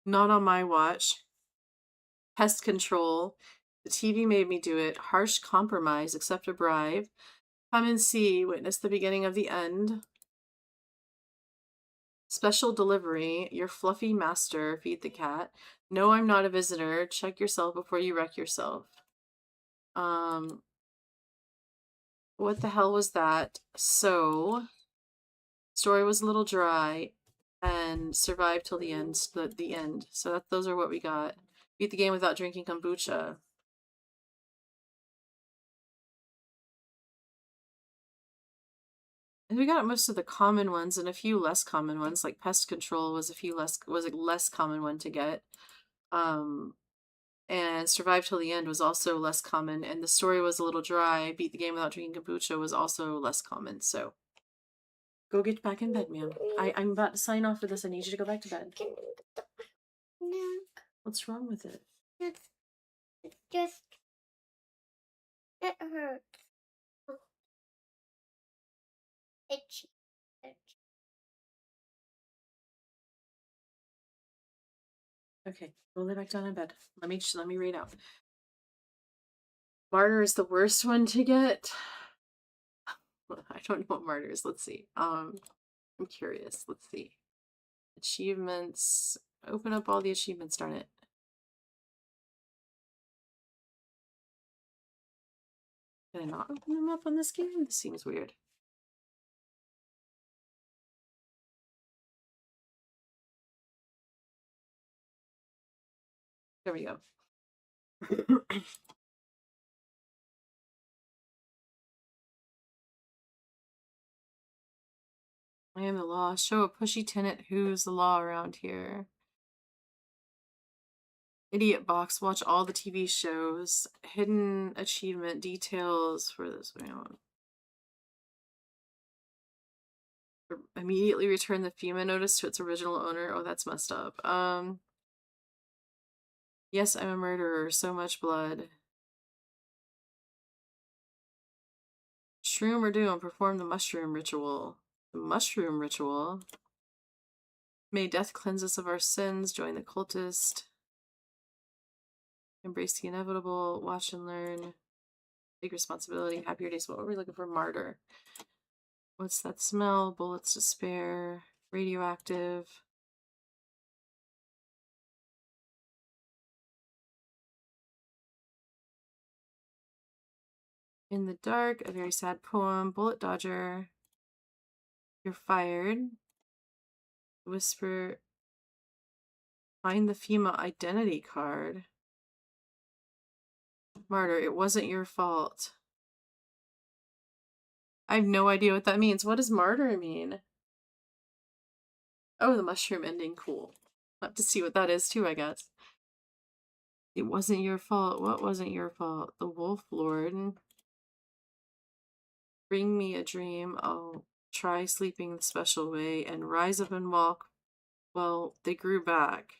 not on my watch. Pest control. The TV made me do it. Harsh compromise. Accept a bribe. Come and see. Witness the beginning of the end. Special delivery. Your fluffy master. Feed the cat. No, I'm not a visitor. Check yourself before you wreck yourself. What the hell was that? So, story was a little dry and survived till the end. The end. So those are what we got. Beat the game without drinking kombucha. And we got most of the common ones and a few less common ones, like pest control was a less common one to get. And survive till the end was also less common, and the story was a little dry. Beat the game without drinking kombucha was also less common. So go get back in bed, ma'am. I'm about to sign off for this. I need you to go back to bed. No, What's wrong with it? it's just it hurts. Itchy. Okay, go lay back down in bed. Let me read out. Martyr is the worst one to get. I don't know what martyr is. Let's see. I'm curious. Let's see. Achievements. Open up all the achievements, darn it. Can I not open them up on this game? This seems weird. There we go. I am the law. Show a pushy tenant who's the law around here. Idiot box. Watch all the TV shows. Hidden achievement details for this one. Immediately return the FEMA notice to its original owner. Oh, that's messed up. Yes, I'm a murderer. So much blood. Shroom or doom. Perform the mushroom ritual. The mushroom ritual. May death cleanse us of our sins. Join the cultist. Embrace the inevitable. Watch and learn. Take responsibility. Happier days. What were we looking for? Martyr. What's that smell? Bullets to spare. Radioactive. In the dark. A very sad poem. Bullet dodger. You're fired. Whisper. Find the FEMA identity card. Martyr. It wasn't your fault. I have no idea what that means. What does martyr mean? Oh, the mushroom ending. Cool. I'll have to see what that is too, I guess. It wasn't your fault. What wasn't your fault? The Wolf Lord. Bring me a dream. I'll try sleeping the special way and rise up and walk. Well, they grew back.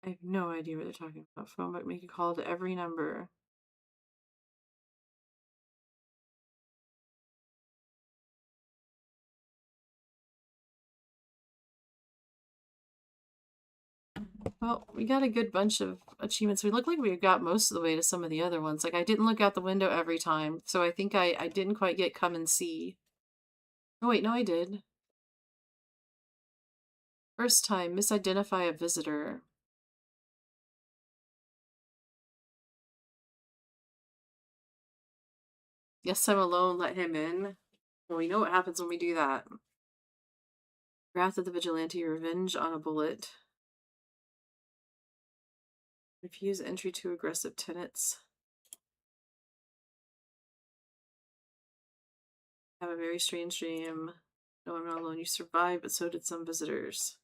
I have no idea what they're talking about. Phone book, make a call to every number. Well, we got a good bunch of achievements. We look like we got most of the way to some of the other ones. Like, I didn't look out the window every time, so I think I didn't quite get come and see. Oh, wait, no, I did. First time, misidentify a visitor. Yes, I'm alone, let him in. Well, we know what happens when we do that. Wrath of the Vigilante, revenge on a bullet. Refuse entry to aggressive tenants. Have a very strange dream. No, I'm not alone. You survived, but so did some visitors.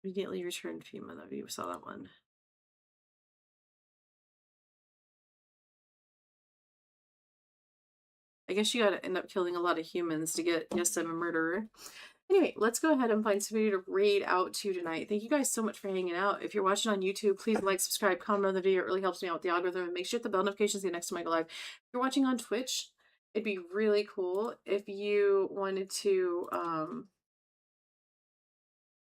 Immediately returned FEMA. That you saw that one. I guess you gotta end up killing a lot of humans to get yes, I'm a murderer. Anyway, let's go ahead and find somebody to raid out to tonight. Thank you guys so much for hanging out. If you're watching on YouTube, please like, subscribe, comment on the video. It really helps me out with the algorithm. And make sure the bell notifications get next time I go live. If you're watching on Twitch, it'd be really cool if you wanted to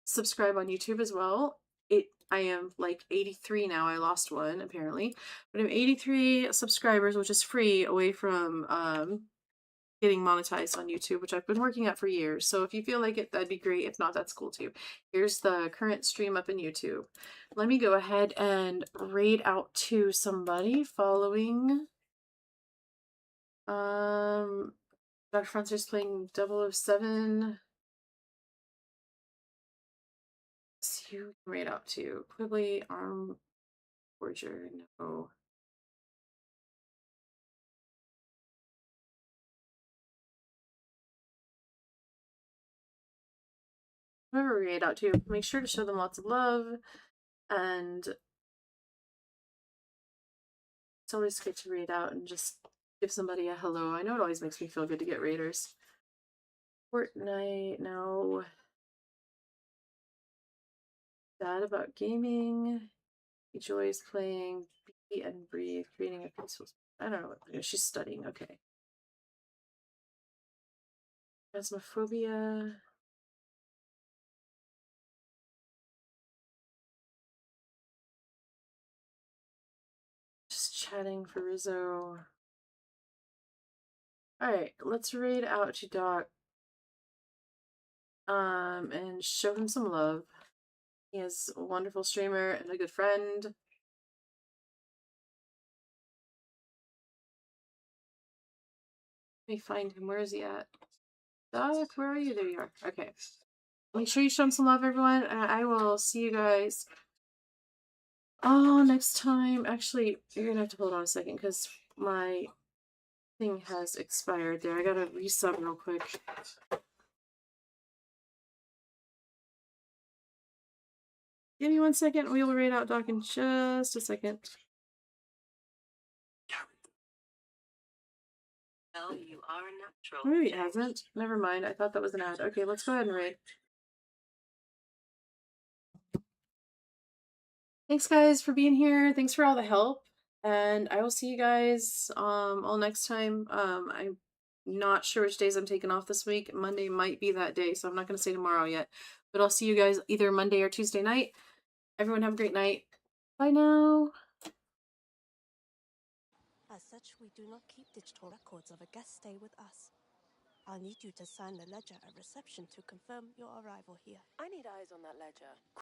subscribe on YouTube as well. It I am like 83 now. I lost one apparently, but I'm 83 subscribers, which is free, away from getting monetized on YouTube, which I've been working at for years. So if you feel like it, that'd be great. If not, that's cool too. Here's the current stream up in YouTube. Let me go ahead and raid out to somebody following. Dr. Francis playing 007. See who can raid out to. Quigley, Arm Forger, no. Whoever raid out to, make sure to show them lots of love, and it's always good to raid out and just give somebody a hello. I know it always makes me feel good to get raiders. Fortnite, no. Sad about gaming. Enjoys playing Be and Breathe, creating a peaceful. I don't know what she's studying. Okay. Phasmophobia. Just chatting for Rizzo. Alright, let's raid out to Doc. And show him some love. He is a wonderful streamer and a good friend. Let me find him. Where is he at? Doc, where are you? There you are. Okay. Make sure you show him some love, everyone. And I will see you guys. Oh, next time. Actually, you're gonna have to hold on a second because my thing has expired there. I gotta resub real quick. Give me 1 second. We will raid out Doc in just a second. Well, you are a natural. Maybe it hasn't. Never mind. I thought that was an ad. Okay, let's go ahead and raid. Thanks, guys, for being here. Thanks for all the help. And I will see you guys all next time. I'm not sure which days I'm taking off this week. Monday might be that day, so I'm not going to say tomorrow yet. But I'll see you guys either Monday or Tuesday night. Everyone have a great night. Bye now. As such, we do not keep digital records of a guest stay with us. I'll need you to sign the ledger at reception to confirm your arrival here. I need eyes on that ledger.